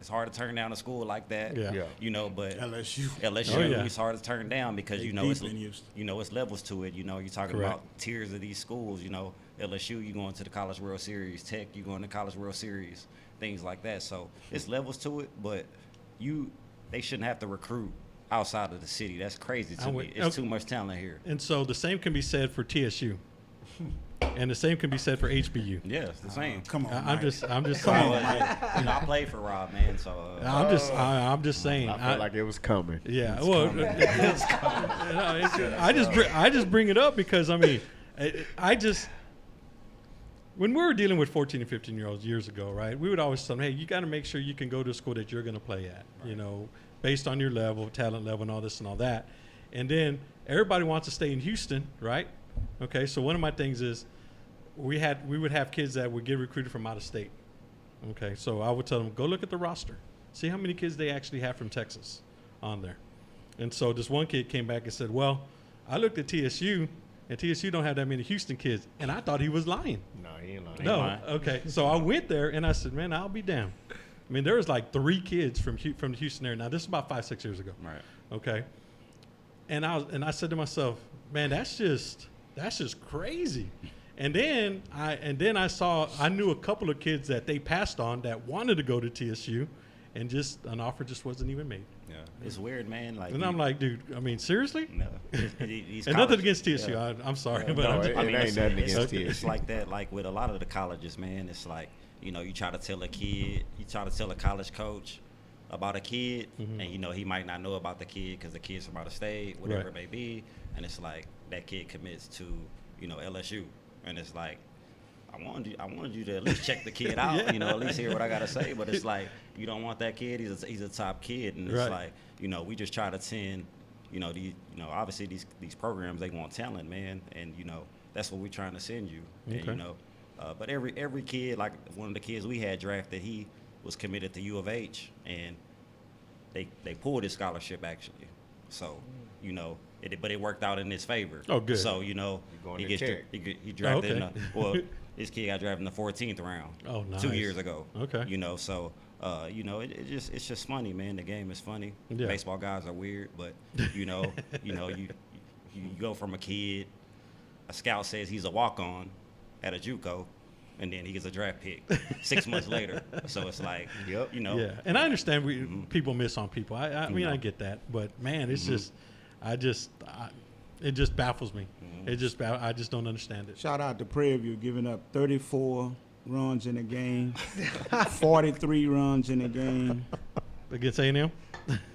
G: hard to turn down a school like that.
A: Yeah.
G: You know, but
D: LSU.
A: Oh, yeah.
G: it's hard to turn down because
D: They
G: you know
D: deep in Houston.
G: it's levels to it. You know, you're talking
A: Correct.
G: about tiers of these schools. You know, LSU, you going to the College World Series. Tech, you going to College World Series. Things like that. So it's levels to it, but they shouldn't have to recruit outside of the city. That's crazy to me. It's too much talent here.
A: And so the same can be said for TSU, and the same can be said for HBU.
G: Yeah, it's the same.
D: Come on,
A: I'm
D: Mike.
A: just
G: You know, I played for Rob, man. So
A: I'm just saying.
E: I felt like it was coming.
A: Yeah, well, I just bring it up because I mean, I just when we were dealing with 14 and 15-year-olds years ago, right? We would always tell them, hey, you got to make sure you can go to a school that you're going to play at, you know, based on your level, talent level, and all this and all that. And then everybody wants to stay in Houston, right? Okay, so one of my things is we would have kids that would get recruited from out of state. Okay, so I would tell them, go look at the roster. See how many kids they actually have from Texas on there. And so this one kid came back and said, well, I looked at TSU, and TSU don't have that many Houston kids. And I thought he was lying.
E: No, he ain't lying.
A: No, okay. So I went there, and I said, man, I'll be damned. I mean, there was like 3 kids from the Houston area. Now, this is about 5-6 years ago.
G: right.
A: Okay. And I said to myself, man, that's just crazy. And then I knew a couple of kids that they passed on that wanted to go to TSU, and just an offer just wasn't even made.
G: Yeah, it's weird, man. Like,
A: And I'm like, dude, I mean, seriously?
G: no. These
A: And nothing
G: colleges-
A: against TSU.
G: yeah.
A: I'm sorry,
G: Yeah,
A: but
E: no,
A: I'm just,
E: it
G: I mean,
E: ain't
G: it's,
E: nothing
G: it's,
E: against
G: it's
E: TSU.
G: like that. Like with a lot of the colleges, man, it's like, you know, you try to tell a college coach about a kid,
A: Mm-hmm.
G: and you know he might not know about the kid because the kid's from out of state, whatever
A: Right.
G: it may be, and it's like that kid commits to, you know, LSU, and it's like, I wanted you to at least check the kid out,
A: Yeah.
G: you know, at least hear what I gotta say. But it's like you don't want that kid. He's a top kid, and it's
A: Right.
G: like, you know, we just try to send, you know, obviously these programs, they want talent, man, and you know that's what we're trying to send you. And,
A: Okay.
G: you know, but every kid, like one of the kids we had drafted, he was committed to U of H, and they pulled his scholarship actually. So, you know, but it worked out in his favor.
A: Oh, good.
G: So, you know,
E: going
G: he
E: to
G: gets
E: check.
G: he drafted.
A: Okay.
G: Well, this kid got drafted in the 14th round.
A: Oh, nice.
G: 2 years ago.
A: Okay.
G: You know, so you know, it's just funny, man. The game is funny.
A: Yeah.
G: Baseball guys are weird, but you know, you go from a kid. A scout says he's a walk-on at a JUCO, and then he gets a draft pick 6 months later. So it's like,
E: Yep.
G: you know,
A: yeah. And I understand people miss on people. I mean,
G: Mhm.
A: I get that, but man, it's it just baffles me. I just don't understand it.
D: Shout out to Prairie View giving up 34 runs in a game, 43 runs in a game.
A: Against A&M?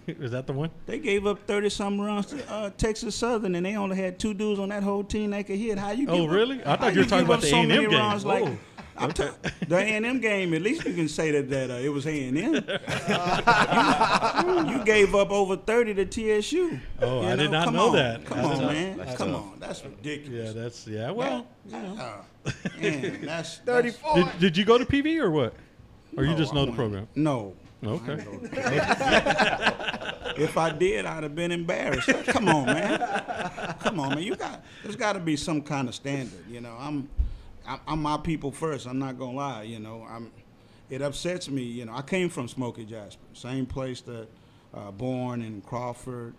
A: Is that the one?
D: They gave up 30-some runs to Texas Southern, and they only had 2 dudes on that whole team they could hit. How you?
A: Oh,
D: give
A: really?
D: Up,
A: I thought
D: how
A: you were talking
D: give
A: about
D: up
A: the
D: so
A: A&M
D: many
A: game.
D: runs? Like,
A: Whoa.
D: the A&M game. At least you can say that it was A&M. you gave up over 30 to TSU.
A: Oh,
D: You
A: I did not
D: Come
A: know
D: on.
A: that.
D: Come
A: That's
D: on,
A: tough.
D: man.
E: That's
D: Come
E: tough.
D: on. That's ridiculous.
A: Well,
D: Man, that's
B: 34.
A: did you go to PV or what? Or you
D: No,
A: just
D: I
A: know the
D: went-
A: program?
D: No.
A: Okay.
D: If I did, I'd have been embarrassed. Come on, man. Come on, man. There's got to be some kind of standard. You know, I'm my people first. I'm not gonna lie. You know, it upsets me. You know, I came from Smokey Jasper, same place that Bourne and Crawford.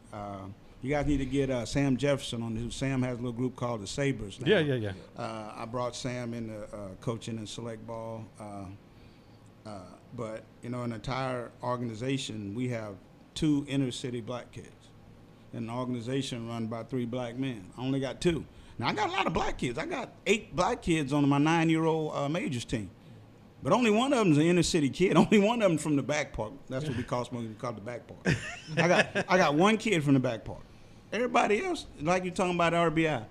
D: You guys need to get Sam Jefferson on this. Sam has a little group called the Sabres now.
A: Yeah.
D: I brought Sam into coaching in select ball. But, you know, an entire organization, we have 2 inner city black kids. And an organization run by 3 black men. I only got 2. Now, I got a lot of black kids. I got 8 black kids on my 9-year-old majors team. But only one of them's an inner city kid. Only one of them from the back park. That's what we call smoking. We call it the back park. I got 1 kid from the back park. Everybody else, like you're talking about RBI,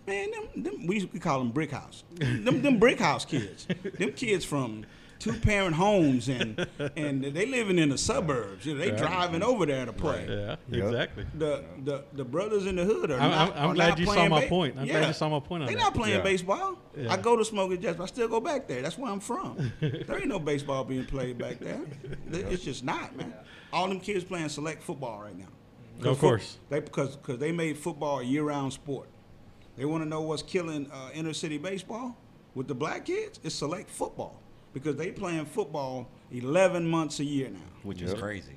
D: man, them we call them brick house. them brick house kids. Them kids from 2-parent homes and they living in the suburbs. You know, they driving over there to play.
A: Yeah,
E: Yep.
A: exactly.
D: The brothers in the hood are
A: I'm
D: not.
A: I'm
D: are
A: glad
D: not
A: you saw
D: playing
A: my point. I'm glad
D: yeah.
A: you saw my point on
D: They
A: that.
D: not playing
E: Yeah.
D: baseball.
A: Yeah.
D: I go to Smoky Jets, but I still go back there. That's where I'm from. There ain't no baseball being played back there. It's just not, man. All them kids playing select football right now.
A: Of course.
D: Because they made football a year-round sport. They want to know what's killing inner city baseball with the black kids. It's select football because they playing football 11 months a year now.
G: Which is crazy.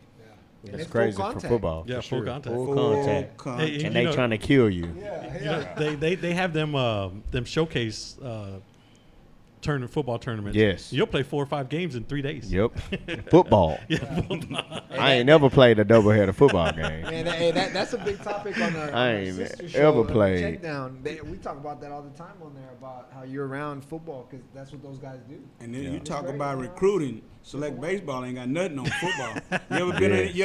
B: And
E: That's
B: it's full
E: crazy for
B: contact.
E: football.
A: Yeah,
E: for
A: full
E: sure.
A: contact.
E: Full
D: Full
E: contact.
D: contact.
A: Hey,
E: And
A: you
E: they
A: know-
E: trying to kill you.
A: You know, they have them showcase football tournaments.
E: Yes.
A: You'll play 4 or 5 games in 3 days.
E: Yep. Football.
A: Yeah.
E: I ain't never played a doubleheader football game.
B: Man, that's a big topic on our,
E: I
B: on our
E: ain't
B: sister
E: ever
B: show,
E: played.
B: Check down. We talk about that all the time on there about how you're around football because that's what those guys do.
D: And then you
B: It's
D: talk
B: great,
D: about
B: you know?
D: recruiting. Select baseball ain't got nothing on football. You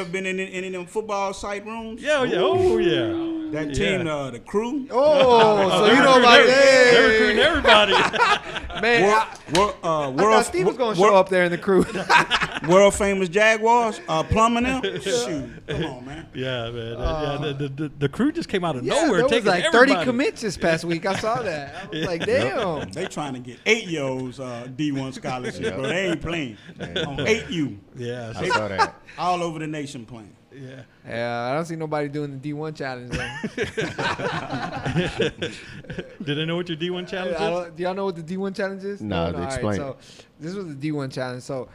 D: ever been in any of them football site rooms?
A: Yeah, yeah. Oh, yeah.
D: That team,
A: Yeah.
D: the crew.
B: Oh, so
A: They're
B: you know
A: recruiting
B: about
A: They're
B: that.
A: recruiting everybody.
B: Man, I thought Steve was going to show up there in the crew.
D: World famous Jaguars, plumbing them. Shoot, come on, man.
A: Yeah, man. The crew just came out of
B: Yeah,
A: nowhere
B: there was
A: taking
B: like
A: everybody.
B: 30 commits this past week. I saw that. I was like, damn.
D: They trying to get 8-year-olds D1 scholarship, bro. They ain't playing on 8U.
A: Yeah,
E: I saw that.
D: All over the nation playing.
A: yeah.
B: Yeah, I don't see nobody doing the D1 challenge though.
A: Did I know what your D1 challenge is?
B: Do y'all know what the D1 challenge is?
E: Nah,
B: All right,
E: explain
B: so this was the D1 challenge. So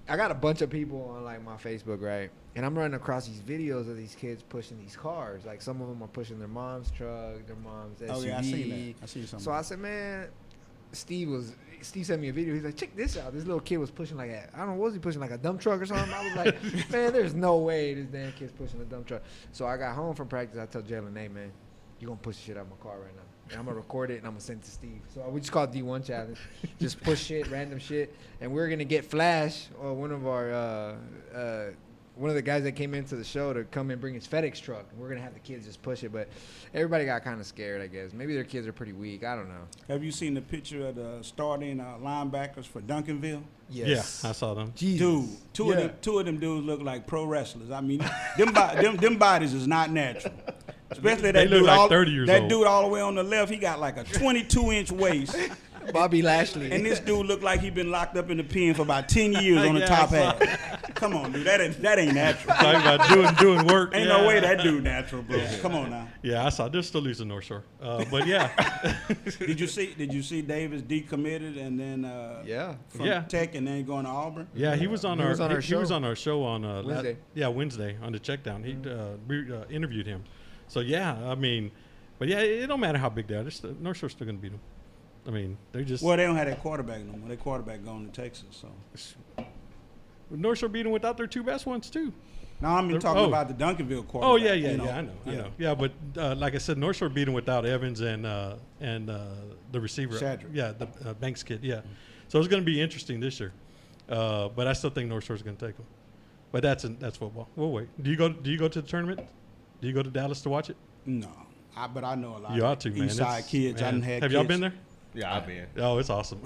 B: I got a bunch of people on like my Facebook, right? And I'm running across these videos of these kids pushing these cars. Like some of them are pushing their mom's truck, their mom's SUV.
D: Oh yeah, I seen that. I seen something.
B: So I said, man, Steve sent me a video. He's like, check this out. This little kid was pushing like I don't know, what was he pushing, like a dump truck or something? I was like, man, there's no way this damn kid's pushing a dump truck. So I got home from practice. I tell Jalen, hey, man, you going to push the shit out of my car right now. And I'm going to record it and I'm going to send it to Steve. So we just call it D1 challenge. Just push shit, random shit. And we're going to get Flash, or one of the guys that came into the show to come and bring his FedEx truck. We're going to have the kids just push it. But everybody got kind of scared, I guess. Maybe their kids are pretty weak. I don't know.
D: Have you seen the picture of the starting linebackers for Duncanville?
B: Yes.
A: Yeah, I saw them.
B: Jesus.
D: Dude, two of them dudes look like pro wrestlers. I mean, them bodies is not natural. Especially
A: They
D: that
A: look
D: dude,
A: like 30 years
D: that
A: old.
D: dude all the way on the left. He got like a 22-inch waist,
B: Bobby Lashley.
D: and this dude looked like he been locked up in the pen for about 10 years on the
A: Yeah,
D: top
A: I saw
D: half. Come on, dude, that ain't natural.
A: Talking about doing work.
D: Ain't
A: yeah.
D: no way that dude natural, bro. Come on now.
A: Yeah, I saw. They're still losing North Shore. But yeah.
D: Did you see Davis decommitted and then
B: Yeah.
D: from
A: Yeah.
D: Tech and then going to Auburn?
A: Yeah, he was on
B: He
A: our
B: was on our
A: he was
B: show.
A: on our show on
B: Wednesday.
A: Wednesday on the checkdown. We interviewed him. So yeah, I mean, but yeah, it don't matter how big they are. North Shore's still gonna beat them. I mean, they're just
D: Well, they don't have that quarterback no more. Their quarterback going to Texas. So
A: North Shore beat them without their 2 best ones too.
D: now I'm
A: They're-
D: talking
A: oh.
D: about the Duncanville quarterback.
A: Oh yeah,
D: you know.
A: I know. Yeah, but like I said, North Shore beat them without Evans and the receiver.
D: Shadrick.
A: Yeah, the Banks kid. Yeah, so it's gonna be interesting this year. But I still think North Shore's gonna take them. But that's football. We'll wait. Do you go to the tournament? Do you go to Dallas to watch it?
D: No, but I know a lot
A: You
D: of
A: ought to, man.
D: East Side
A: It's-
D: kids. I
A: man.
D: done had
A: Have
D: kids.
A: y'all been there?
E: Yeah, I've been.
A: Oh, it's awesome.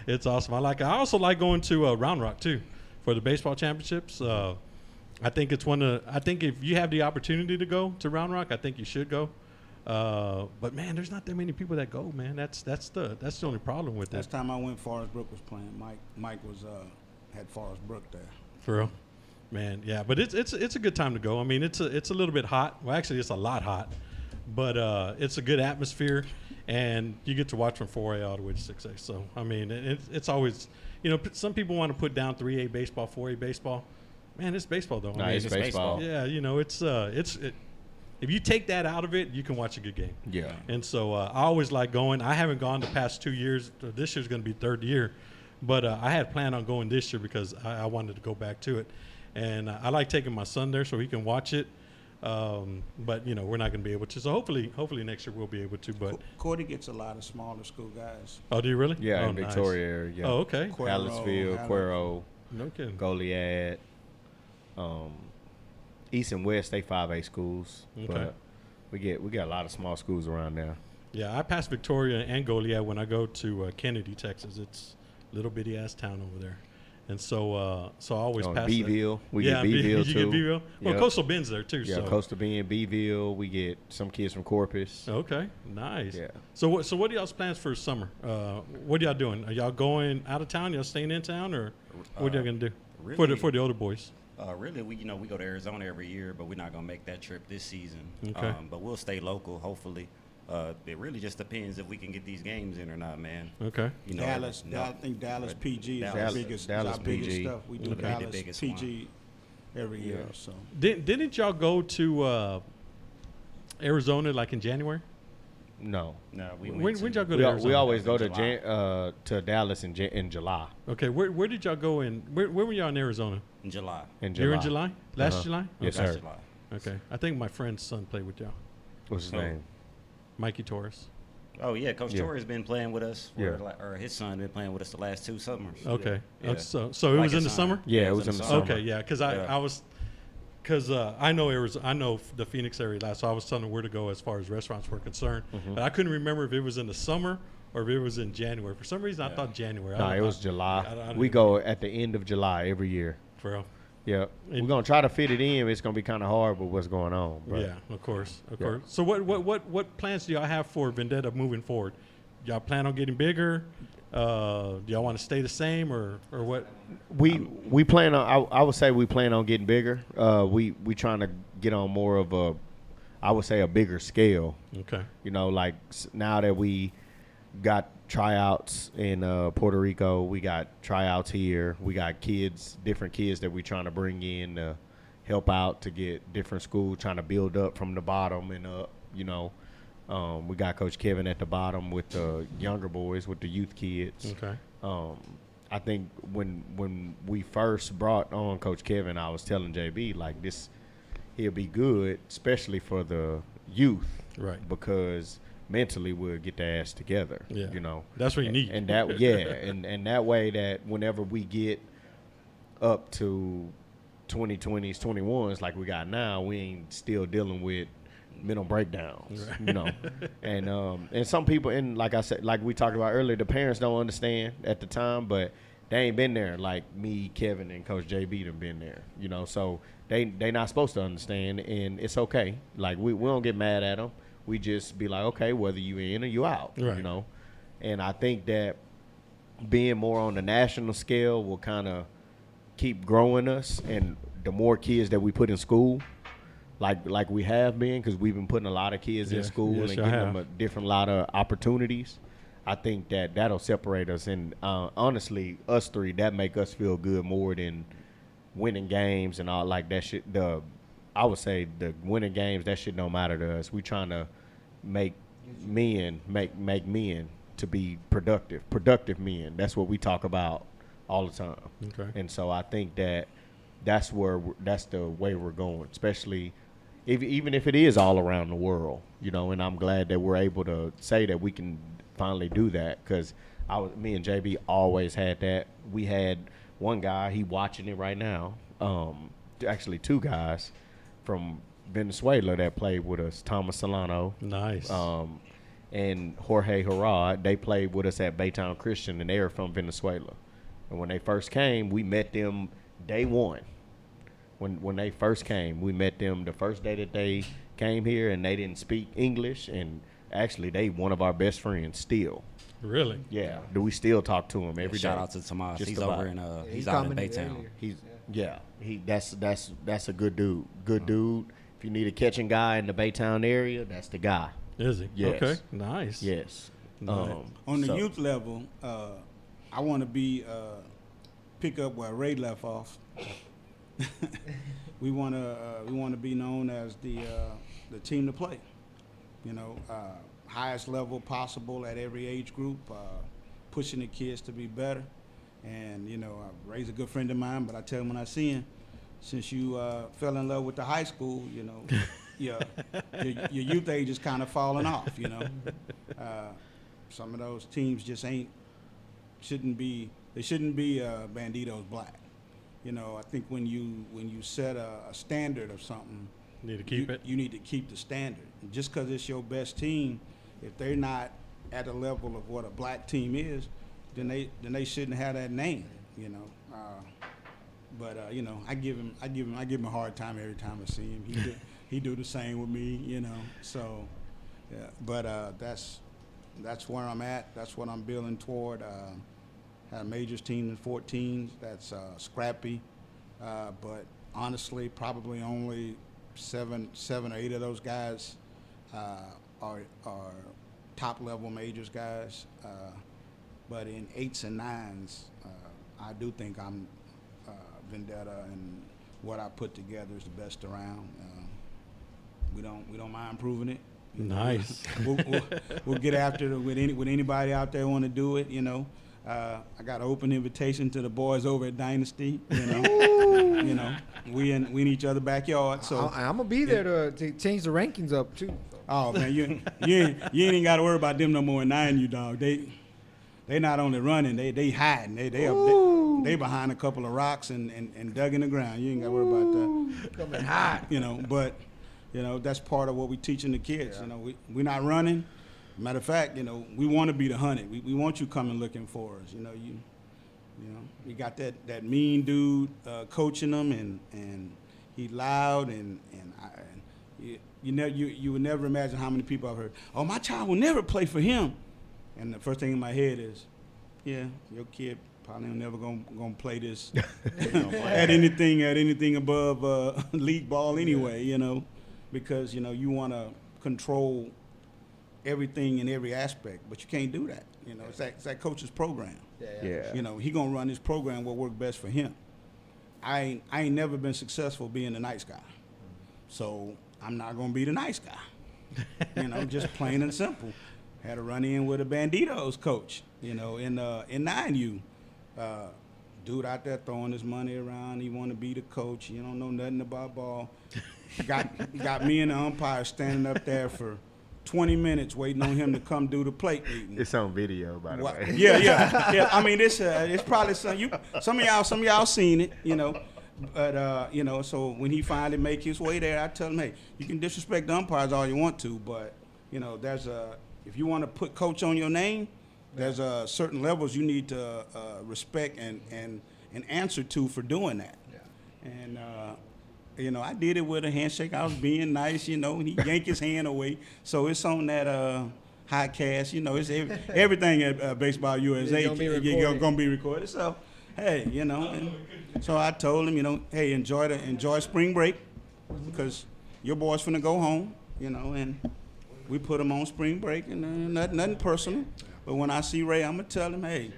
A: It's awesome. I also like going to Round Rock too for the baseball championships. I think it's I think if you have the opportunity to go to Round Rock, I think you should go. But man, there's not that many people that go, man. That's the only problem with
D: Last
A: it.
D: time I went, Forrest Brook was playing. Mike was had Forrest Brook there.
A: For real. Man, yeah, but it's a good time to go. I mean, it's a little bit hot. Well, actually, it's a lot hot, but it's a good atmosphere, and you get to watch from 4A all the way to 6A. So, I mean, it's always, some people want to put down 3A baseball, 4A baseball. Man, it's baseball though.
E: Nah,
A: I mean,
E: it's baseball.
A: yeah, if you take that out of it, you can watch a good game.
E: Yeah.
A: And so I always like going. I haven't gone the past 2 years. This year's going to be third year, but I had planned on going this year because I wanted to go back to it. And I like taking my son there so he can watch it. But we're not going to be able to. So hopefully next year we'll be able to. But
D: Corti gets a lot of smaller school guys.
A: oh, do you really?
E: Yeah,
A: oh,
E: in
A: nice.
E: Victoria area. Yeah.
A: Oh, okay.
E: Hallettsville, Cuero,
A: No kidding.
E: Goliad, East and West, they 5A schools.
A: Okay.
E: But we get a lot of small schools around there.
A: Yeah, I pass Victoria and Goliad when I go to Kennedy, Texas. little bitty ass town over there. And so I always
E: On
A: pass
E: Beeville. We
A: yeah,
E: get Beeville
A: you
E: too.
A: get Beeville. Well,
E: Yep.
A: Coastal Bend's there too.
E: Yeah,
A: so.
E: Coastal Bend, Beeville. We get some kids from Corpus.
A: Okay, nice.
E: Yeah.
A: So what are y'all's plans for summer? What are y'all doing? Are y'all going out of town? Y'all staying in town, or what are y'all gonna do
G: really-
A: for the older boys?
G: Really, we go to Arizona every year, but we're not gonna make that trip this season.
A: Okay.
G: But we'll stay local, hopefully. It really just depends if we can get these games in or not, man.
A: Okay.
G: You know,
D: Dallas, I think Dallas PG is our
E: Dallas-
D: biggest,
E: Dallas
D: our biggest
E: PG.
D: stuff. We do
G: They the
D: Dallas
G: biggest
D: PG every year. So
A: Didn't y'all go to Arizona like in January?
E: No.
G: No,
A: When y'all go to
E: We,
A: Arizona?
E: we always go
G: July.
E: to Dallas in July.
A: Okay, where did y'all go in? Where were y'all in Arizona?
G: in July.
E: In July.
A: You're in July? Last
E: Uh-huh.
A: July?
E: Yes,
A: Okay.
E: sir.
G: July.
A: Okay. I think my friend's son played with y'all,
E: What's his
G: Oh.
E: name?
A: Mikey Torres.
G: Oh yeah, Coach
E: Yeah.
G: Torres been playing with us.
E: Yeah.
G: Or his son been playing with us the last 2 summers.
A: Okay.
G: Yeah.
A: Okay, so it
G: Like
A: was in
G: his
A: the
G: son.
A: summer?
E: Yeah, it was in the summer.
A: Okay, yeah, because
G: Yeah.
A: I was, because I know Arizona, I know the Phoenix area last, so I was telling them where to go as far as restaurants were concerned.
E: Mm-hmm.
A: But I couldn't remember if it was in the summer or if it was in January. For some reason, I thought January.
E: No,
A: I
E: it
A: don't-
E: was July.
A: I don't
E: We
A: even-
E: go at the end of July every year.
A: For real.
E: Yeah.
A: And-
E: We're going to try to fit it in. It's going to be kind of hard with what's going on. But
A: Yeah, of course, of
E: Yeah.
A: course. So what plans do y'all have for Vendetta moving forward? Y'all plan on getting bigger? Do y'all want to stay the same or what?
E: We plan on, I would say we plan on getting bigger. We trying to get on more of a, I would say a bigger scale.
A: Okay.
E: You know, like now that we got tryouts in Puerto Rico, we got tryouts here. We got different kids that we trying to bring in to help out to get different schools, trying to build up from the bottom and up, you know. We got Coach Kevin at the bottom with the younger boys, with the youth kids.
A: Okay.
E: I think when we first brought on Coach Kevin, I was telling JB, like, this, he'll be good, especially for the youth.
A: Right.
E: Because mentally we'll get the ass together.
A: Yeah.
E: You know.
A: That's what you need.
E: And that and that way that whenever we get up to 2020s, 21s like we got now, we ain't still dealing with mental breakdowns.
A: Right.
E: You know. And some people, and like I said, like we talked about earlier, the parents don't understand at the time, but they ain't been there like me, Kevin, and Coach JB have been there. You know, so they not supposed to understand, and it's okay. Like we don't get mad at them. We just be like, okay, whether you in or you out.
A: Right.
E: You know. And I think that being more on the national scale will kind of keep growing us, and the more kids that we put in school, like we have been, because we've been putting a lot of kids in
A: Yes,
E: school
A: yes,
E: and
A: y'all
E: giving them
A: have.
E: a different lot of opportunities. I think that that'll separate us, and honestly, us three, that make us feel good more than winning games and all like that shit. I would say the winning games, that shit don't matter to us. We trying to make men to be productive men. That's what we talk about all the time.
A: Okay.
E: And so I think that that's the way we're going, especially even if it is all around the world, you know. And I'm glad that we're able to say that we can finally do that, because me and JB always had that. We had one guy, he watching it right now. Actually, 2 guys from Venezuela that played with us, Thomas Solano.
A: Nice.
E: And Jorge Herrad, they played with us at Baytown Christian, and they are from Venezuela. And when they first came, we met them day one. When they first came, we met them the first day that they came here, and they didn't speak English. And actually, they one of our best friends still.
A: Really?
E: Yeah. Do we still talk to him every day?
G: Shout out to Tomas.
E: Just
G: He's
E: about.
G: over in
B: he
G: he's out in
B: commented
G: Baytown.
B: earlier.
E: He's that's a good dude. Good dude. If you need a catching guy in the Baytown area, that's the guy.
A: Is he?
E: Yes.
A: Okay. Nice.
E: Yes.
A: Nice.
D: on the
E: So-
D: youth level, I want to pick up where Ray left off. we want to be known as the team to play. You know, highest level possible at every age group, pushing the kids to be better. And you know, Ray's a good friend of mine, but I tell him when I see him, since you fell in love with the high school, you know, your youth age is kind of falling off. You know, some of those teams just shouldn't be Banditos black. You know, I think when you set a standard of something,
A: Need to keep it.
D: you need to keep the standard. And just because it's your best team, if they're not at a level of what a black team is, then they shouldn't have that name, you know. But you know, I give him a hard time every time I see him. He do the same with me, you know. So, yeah. But that's where I'm at. That's what I'm building toward. Had a majors team in 14. That's scrappy. But honestly, probably only seven or eight of those guys are top level majors guys. But in 8s and 9s, I do think I'm Vendetta, and what I put together is the best around. We don't mind proving it.
A: Nice.
D: We'll get after it with anybody out there want to do it. You know, I got an open invitation to the boys over at Dynasty. You know, you know, we in each other's backyard. So
B: I'm gonna be there to change the rankings up too.
D: oh man, you ain't got to worry about them no more in 9U, dog. They not only running, they hiding. They behind a couple of rocks and dug in the ground. You ain't got to worry about that.
B: Coming hot.
D: You know, but you know, that's part of what we teaching the kids.
B: Yeah.
D: You know, we're not running. Matter of fact, you know, we want to be the hunted. We want you coming looking for us. You know, you we got that mean dude coaching them, and he loud and you would never imagine how many people I've heard. Oh, my child will never play for him. And the first thing in my head is, yeah, your kid probably never gonna play this at anything above league ball anyway. You know, because you know you want to control everything in every aspect, but you can't do that. You know, it's that coach's program.
H: Yeah.
D: You know, he gonna run his program what works best for him. I ain't never been successful being the nice guy, so I'm not gonna be the nice guy. You know, just plain and simple. Had a run-in with a Banditos coach, you know, in 9U. Dude out there throwing his money around. He want to be the coach. You don't know nothing about ball. Got me and the umpire standing up there for 20 minutes waiting on him to come do the plate reading.
I: It's on video, by the way.
D: Yeah. I mean, it's probably some of y'all seen it, you know. But you know, so when he finally make his way there, I tell him, hey, you can disrespect the umpires all you want to, but you know, if you want to put coach on your name, there's certain levels you need to respect and answer to for doing that. Yeah. And you know, I did it with a handshake. I was being nice, you know, and he yanked his hand away. So it's on that high cast, you know, it's everything at Baseball USA gonna be recorded. So hey, you know, and so I told him, you know, hey, enjoy spring break because your boy's finna go home, you know, and we put him on spring break and nothing personal. But when I see Ray, I'm gonna tell him, hey,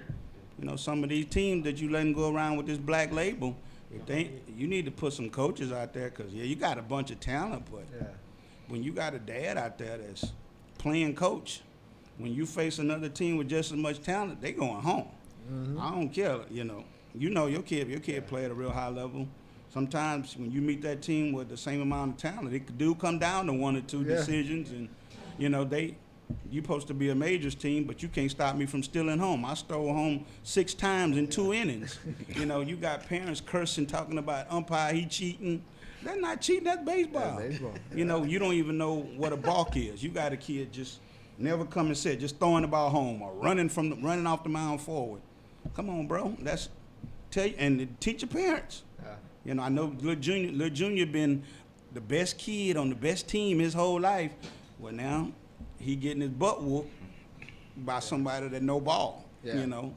D: you know, some of these teams that you letting go around with this black label, you need to put some coaches out there because yeah, you got a bunch of talent, but when you got a dad out there that's playing coach, when you face another team with just as much talent, they going home. Mm-hmm. I don't care, you know your kid play at a real high level. Sometimes when you meet that team with the same amount of talent, it do come down to one or two decisions, and you know you supposed to be a majors team, but you can't stop me from stealing home. I stole home 6 times in 2 innings. You know, you got parents cursing, talking about umpire, he cheating. That's not cheating, that's baseball.
B: Yeah, baseball.
D: You know, you don't even know what a balk is. You got a kid just never come and sit, just throwing the ball home or running off the mound forward. Come on, bro. Teach your parents. Yeah. You know, I know Lil Junior been the best kid on the best team his whole life. Well, now he getting his butt whooped by somebody that know ball. Yeah. You know,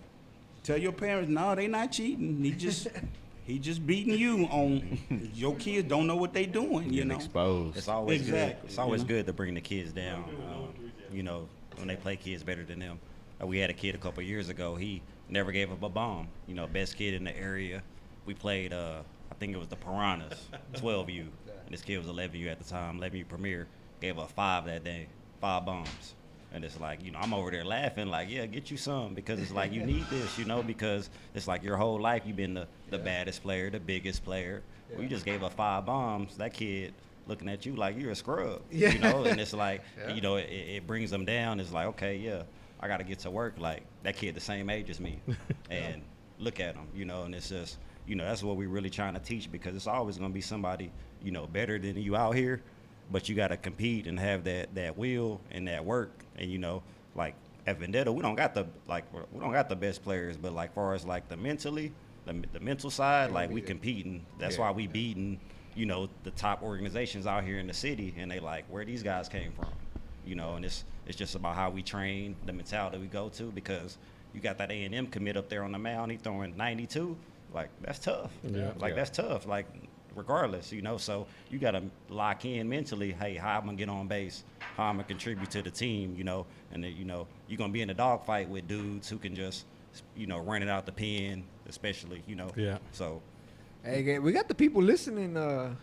D: tell your parents, no, they not cheating. He just beating you on your kids don't know what they doing. You know,
I: exposed.
G: It's always
D: exactly.
G: good. It's always good to bring the kids down. You know, when they play kids better than them. We had a kid a couple years ago. He never gave up a bomb. You know, best kid in the area. We played, I think it was the Piranhas, 12U. And this kid was 11U at the time, 11U Premier. Gave up 5 that day, 5 bombs. And it's like, you know, I'm over there laughing like, yeah, get you some. Because it's like, you need this, you know, because it's like your whole life you've been the baddest player, the biggest player. Yeah. Well, you just gave up 5 bombs. That kid looking at you like you're a scrub, you know. And it's like, you know, it brings them down. It's like, okay, yeah, I got to get to work. Like, that kid the same age as me. And look at him, you know, and it's just, you know, that's what we're really trying to teach, because it's always going to be somebody, you know, better than you out here. But you got to compete and have that will and that work. And, you know, like at Vendetta, we don't got the best players, but like far as like the mental side, like we competing. That's why we beating, the top organizations out here in the city, and they like where these guys came from, and it's just about how we train, the mentality we go to, because you got that A&M commit up there on the mound, he throwing 92, like that's tough. That's tough. Like regardless, so you got to lock in mentally, hey, how I'm going to get on base, how I'm going to contribute to the team, and then, you're going to be in a dogfight with dudes who can just, run it out the pen, especially, So.
B: Hey, we got the people listening,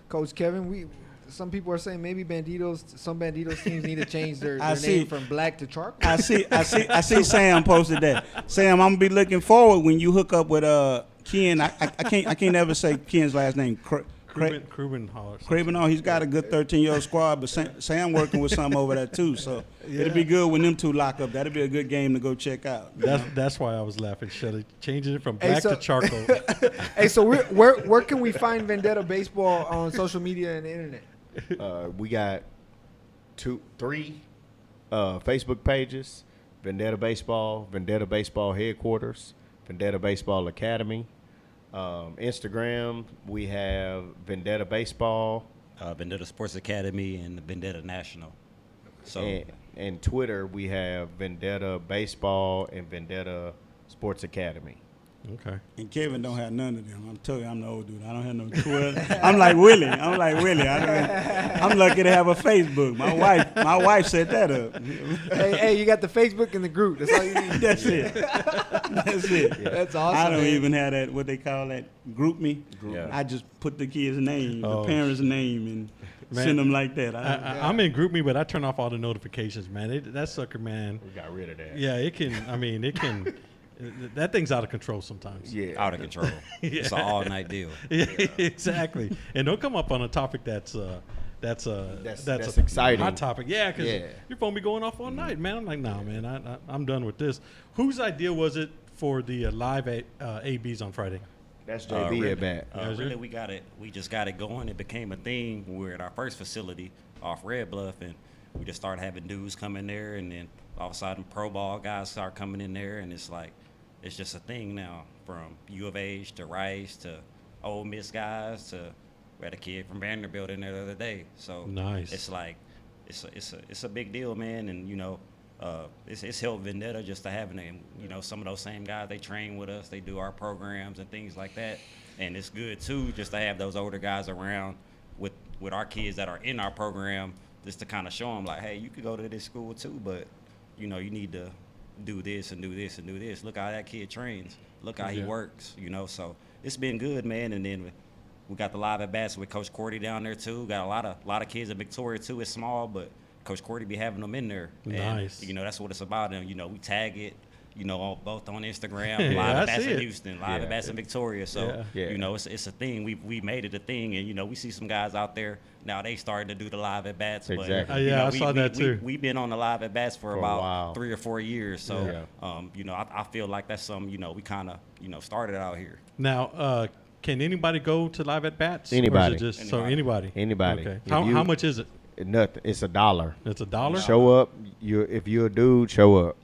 B: Coach Kevin. Some people are saying maybe some Banditos teams need to change their name from black to charcoal.
D: I see Sam posted that. Sam, I'm gonna be looking forward when you hook up with Ken. I can't ever say Ken's last name. Craven, he's got a good 13-year-old squad, but Sam working with some over there too. So it'll be good when them two lock up. That'll be a good game to go check out.
A: That's why I was laughing, Shelly. Changing it from black to charcoal.
B: Hey, so where can we find Vendetta Baseball on social media and the internet?
E: We got 3 Facebook pages: Vendetta Baseball, Vendetta Baseball Headquarters, Vendetta Baseball Academy. Instagram, we have Vendetta Baseball,
G: Vendetta Sports Academy, and Vendetta National. So
E: and Twitter, we have Vendetta Baseball and Vendetta Sports Academy.
A: Okay.
D: And Kevin don't have none of them. I'm telling you, I'm the old dude. I don't have no Twitter. I'm like Willie. I'm lucky to have a Facebook. My wife set that up.
B: Hey, you got the Facebook and the group. That's all you need.
D: That's it. Yeah. That's awesome. I don't even have that, what they call that, group me.
E: Yeah.
D: I just put the kid's name, the parent's name, and send them like that.
A: I'm in group me, but I turn off all the notifications, man. That sucker, man.
E: We got rid of that.
A: Yeah, it can. That thing's out of control sometimes.
E: Yeah,
G: out of control.
A: Yeah.
G: It's an all-night deal.
A: Yeah, exactly. And don't come up on a topic that's
E: exciting.
A: A hot topic. Yeah, because your phone be going off all night, man. I'm like, nah, man, I'm done with this. Whose idea was it for the live ABs on Friday?
E: That's JB at bat.
G: Really, we just got it going. It became a thing. We were at our first facility off Red Bluff, and we just started having dudes come in there, and then all of a sudden pro ball guys start coming in there, and it's like it's just a thing now, from U of H to Rice to Ole Miss guys to we had a kid from Vanderbilt in there the other day. So
A: nice.
G: It's like it's a big deal, man, and it's helped Vendetta just to have them. Some of those same guys, they train with us, they do our programs and things like that, and it's good too just to have those older guys around with our kids that are in our program, just to kind of show them like, hey, you could go to this school too, but you need to do this and do this and do this. Look how that kid trains. Look how he works, So it's been good, man. And then we got the live at bats with Coach Corti down there too. Got a lot of kids in Victoria too. It's small, but Coach Corti be having them in there.
A: Nice.
G: And, that's what it's about. And we tag it, both on Instagram, live at bats in Houston, live at bats in Victoria. So it's a thing. We made it a thing, and we see some guys out there now. They starting to do the live at bats.
E: Exactly.
G: But,
A: I saw that too.
G: We've been on the live at bats for about 3 or 4 years. So I feel like that's something we kind of started out here.
A: Now, can anybody go to live at bats?
E: Anybody.
A: Or is it just anybody?
E: Anybody.
A: Okay. How much is it?
E: Nothing. It's $1.
A: It's $1.
E: Show up. If you're a dude, show up.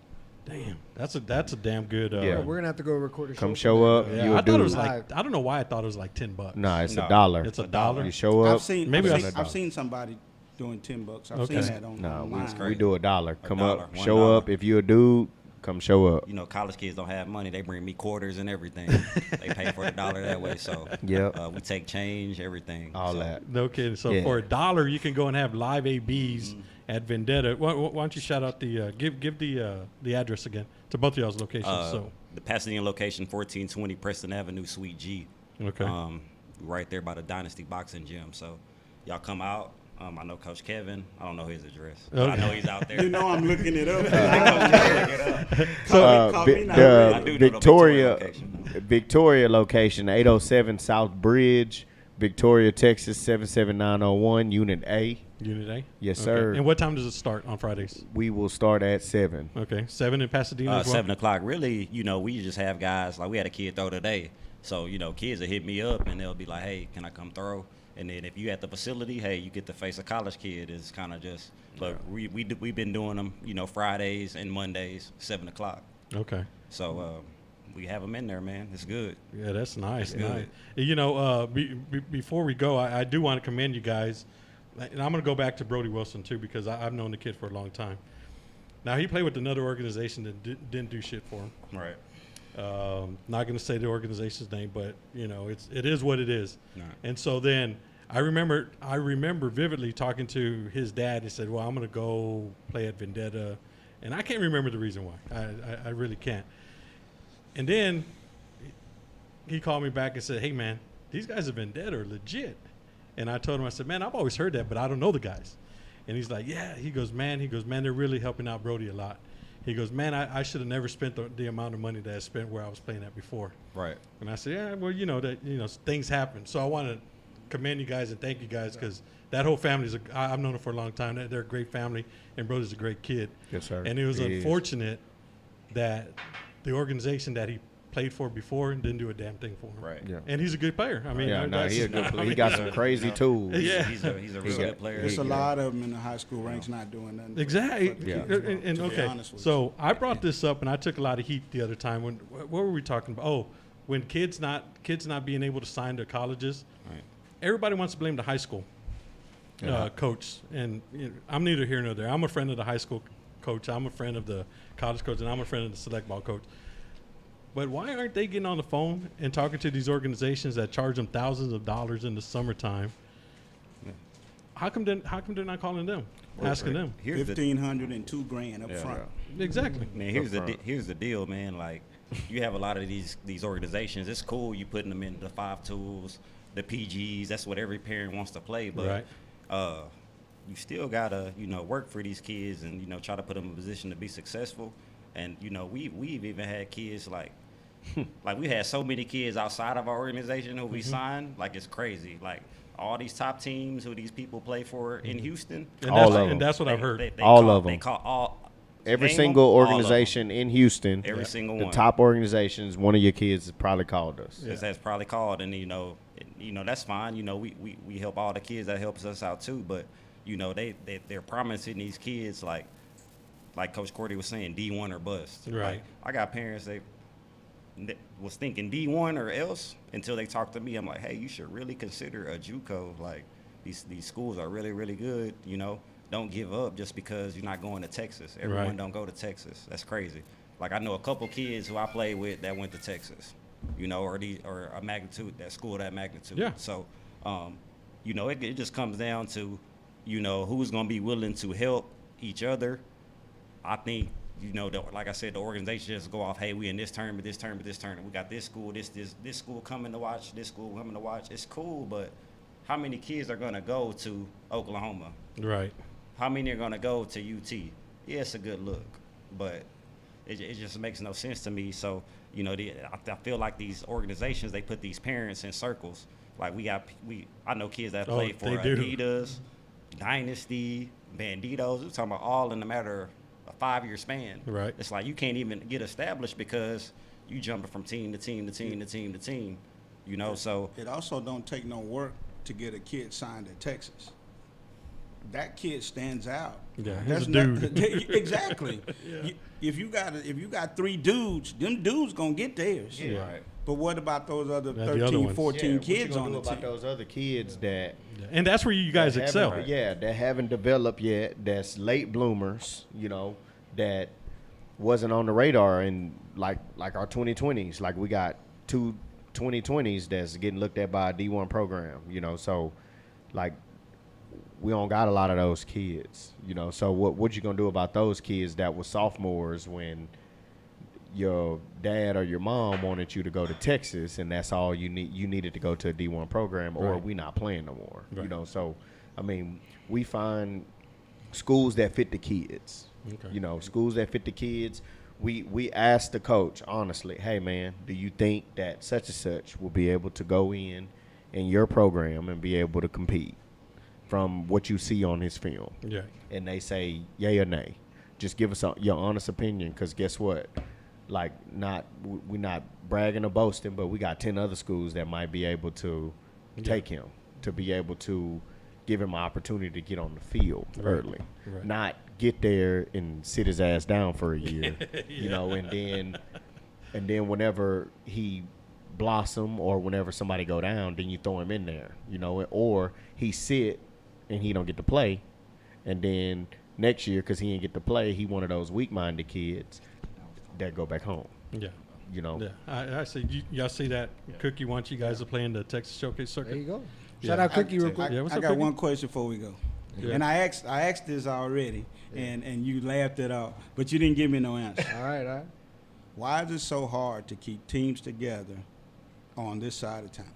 A: Damn, that's a damn good.
B: We're gonna have to go record a show.
E: Come show up.
A: Yeah,
E: You
A: I
E: a
A: thought it
E: dude.
A: was like, I don't know why I thought it was like $10.
E: No, it's $1.
A: It's $1.
E: You show up.
D: I've seen somebody doing $10. I've seen that online.
E: We do $1. Come
G: $1,
E: up, show up. If you're a dude, come show up.
G: College kids don't have money. They bring me quarters and everything. They pay for $1 that way. So we take change, everything.
E: All that.
A: No kidding. So for $1, you can go and have live ABs at Vendetta. Why don't you shout out give the address again to both of y'all's locations?
G: The Pasadena location, 1420 Preston Avenue, Suite G.
A: Okay.
G: Right there by the Dynasty Boxing Gym. So y'all come out. I know Coach Kevin. I don't know his address. But I know he's out there.
D: I'm looking it up.
E: The Victoria location, 807 South Bridge, Victoria, Texas, 77901, Unit A.
A: Unit A?
E: Yes,
A: Okay.
E: sir.
A: And what time does it start on Fridays?
E: We will start at 7.
A: Okay. 7 in Pasadena as well?
G: 7 o'clock. Really, we just have guys. Like, we had a kid throw today. So, kids will hit me up, and they'll be like, hey, can I come throw? And then if you at the facility, hey, you get to face a college kid. It's kind of just, but we've been doing them, you know, Fridays and Mondays, 7 o'clock.
A: Okay.
G: So we have them in there, man. It's good.
A: Yeah, that's nice.
G: That's
A: Nice.
G: good.
A: You know, before we go, I do want to commend you guys. And I'm going to go back to Brody Wilson, too, because I've known the kid for a long time. Now, he played with another organization that didn't do shit for him.
G: Right.
A: Not going to say the organization's name, but, you know, it is what it is.
G: Right.
A: And so then I remember vividly talking to his dad. He said, well, I'm going to go play at Vendetta. And I can't remember the reason why. I really can't. And then he called me back and said, hey, man, these guys at Vendetta are legit. And I told him, I said, man, I've always heard that, but I don't know the guys. And he's like, yeah. He goes, man, they're really helping out Brody a lot. He goes, man, I should have never spent the amount of money that I spent where I was playing at before.
G: Right.
A: And I said, yeah, well, things happen. So I want to commend you guys and thank you guys because that whole family I've known them for a long time. They're a great family, and Brody's a great kid.
E: Yes, sir.
A: And it was
E: He is.
A: unfortunate that the organization that he played for before didn't do a damn thing for him.
G: Right.
E: Yeah.
A: And he's a good player. I mean,
E: Yeah, no,
A: that's-
E: he a good
A: I
E: player. He
A: mean,
E: got some crazy tools.
A: Yeah.
G: He's a real good player.
D: There's a lot of them in the high school ranks not doing nothing.
A: Exactly.
D: for the
E: Yeah.
D: kids, bro,
A: And
D: to be
A: okay,
D: honest with
A: so I brought this up, and I took a lot of heat the other time. What were we talking about? Oh, when kids not being able to sign their colleges,
G: Right.
A: everybody wants to blame the high school coach. And I'm neither here nor there. I'm a friend of the high school coach. I'm a friend of the college coach, and I'm a friend of the select ball coach. But why aren't they getting on the phone and talking to these organizations that charge them thousands of dollars in the summertime? How come they're not calling them, asking them?
G: Here's the
D: $1,500 and $2,000 up
E: Yeah,
D: front.
A: Exactly.
G: Man, here's the deal, man. Like, you have a lot of these organizations. It's cool you putting them in the 5 tools, the PGs. That's what every parent wants to play. But you still gotta work for these kids and try to put them in a position to be successful. And we've even had kids like we had so many kids outside of our organization who we signed. Like, it's crazy. Like, all these top teams who these people play for in Houston.
A: And that's what I've heard.
G: They
E: All
G: call,
E: of 'em.
G: They call all.
E: Every
G: name
E: single
G: 'em, all of 'em.
E: organization in Houston,
G: Every single
E: the
G: one.
E: top organizations, one of your kids has probably called us.
G: That's probably called, and that's fine. We help all the kids. That helps us out too. But they're promising these kids like Coach Corti was saying, D1 or bust.
A: Right.
G: Like, I got parents that was thinking D1 or else until they talked to me. I'm like, hey, you should really consider a JUCO. Like, these schools are really, really good. Don't give up just because you're not going to Texas. Everyone
A: Right.
G: don't go to Texas. That's crazy. Like, I know a couple kids who I played with that went to Texas, or a magnitude, that school that magnitude.
A: Yeah.
G: So, it just comes down to, who's going to be willing to help each other. I think, like I said, the organization just go off, hey, we in this tournament, we got this school, this school coming to watch, this school coming to watch. It's cool, but how many kids are going to go to Oklahoma?
A: Right.
G: How many are going to go to UT? Yeah, it's a good look, but it just makes no sense to me. So, I feel like these organizations, they put these parents in circles. Like, I know kids that play for
A: they do.
G: Adidas, Dynasty, Banditos. We're talking about all in a matter of a 5-year span.
A: Right.
G: It's like you can't even get established because you jumping from team to team to team to team to team. So
D: It also don't take no work to get a kid signed at Texas. That kid stands out.
A: Yeah,
D: That's
A: he's a dude.
D: Exactly. If you got 3 dudes, them dudes gonna get theirs.
E: Yeah.
G: right.
D: But what about those other
A: Yeah, the other
D: 13,
A: ones.
D: 14
E: what you
D: kids
E: gonna
D: on
E: do
D: the
E: about
D: team?
E: those other kids that
A: And that's where you guys
E: that
A: excel.
E: haven't- Yeah, that haven't developed yet. That's late bloomers. That wasn't on the radar in like our 2020s. Like, we got 2 2020s that's getting looked at by a D1 program. So like, we don't got a lot of those kids. So what you gonna do about those kids that were sophomores when your dad or your mom wanted you to go to Texas and that's all you needed to go to a D1 program, or
A: Right.
E: we not playing no more.
A: Right.
E: So I mean, we find schools that fit the kids.
A: Okay.
E: Schools that fit the kids. We asked the coach honestly, hey man, do you think that such and such will be able to go in your program and be able to compete from what you see on his film?
A: Yeah.
E: And they say yay or nay. Just give us your honest opinion, because guess what? Like, we're not bragging or boasting, but we got 10 other schools that might be able to take him. to be able to give him an opportunity to get on the field early,
A: Right.
E: not get there and sit his ass down for a year, you know, and then whenever he blossom or whenever somebody go down, then you throw him in there, you know, or he sit and he don't get to play, and then next year because he ain't get to play, he one of those weak-minded kids that go back home,
A: Yeah.
E: you know.
A: Yeah. I see. Y'all see that? Cookie wants you guys to play in the Texas Showcase circuit.
B: There you go.
A: Yeah.
B: Shout out Cookie real quick.
A: Yeah, what's
D: I
A: up,
D: got
A: Cookie?
D: one question before we go.
A: Yeah.
D: And I asked this already, and you laughed it out, but you didn't give me no answer.
B: All right.
D: Why is it so hard to keep teams together on this side of town?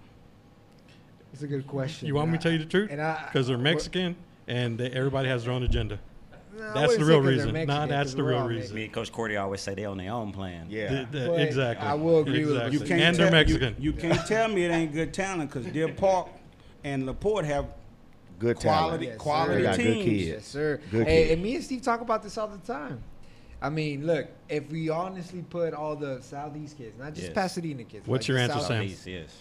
B: It's a good question.
A: You want me to tell you the truth?
B: And I-
A: Because they're Mexican and everybody has their own agenda.
B: No, I
A: That's the
B: wouldn't
A: real
B: say 'cause they're
A: reason.
B: Mexican,
A: Nah, that's
B: 'cause
A: the
B: we're
A: real
B: all
A: reason.
G: Me and Coach Corti always say they on their own plan.
E: Yeah.
B: But
A: Exactly.
B: I will agree with
A: exactly.
B: what
D: You
A: And they're
D: tell-
A: Mexican.
D: You can't tell me it ain't good talent because Deer Park and LaPorte have
E: Good
D: quality,
E: talent.
B: Yes,
D: quality
E: They got good
D: teams.
E: kids.
B: Yes, sir.
E: Good
B: Hey,
E: kid.
B: and me and Steve talk about this all the time. I mean, look, if we honestly put all the Southeast kids, not just
G: Yes.
B: Pasadena kids.
A: What's
B: like
A: your
B: the
A: answer,
B: South-
A: Sam?
G: Southeast, yes.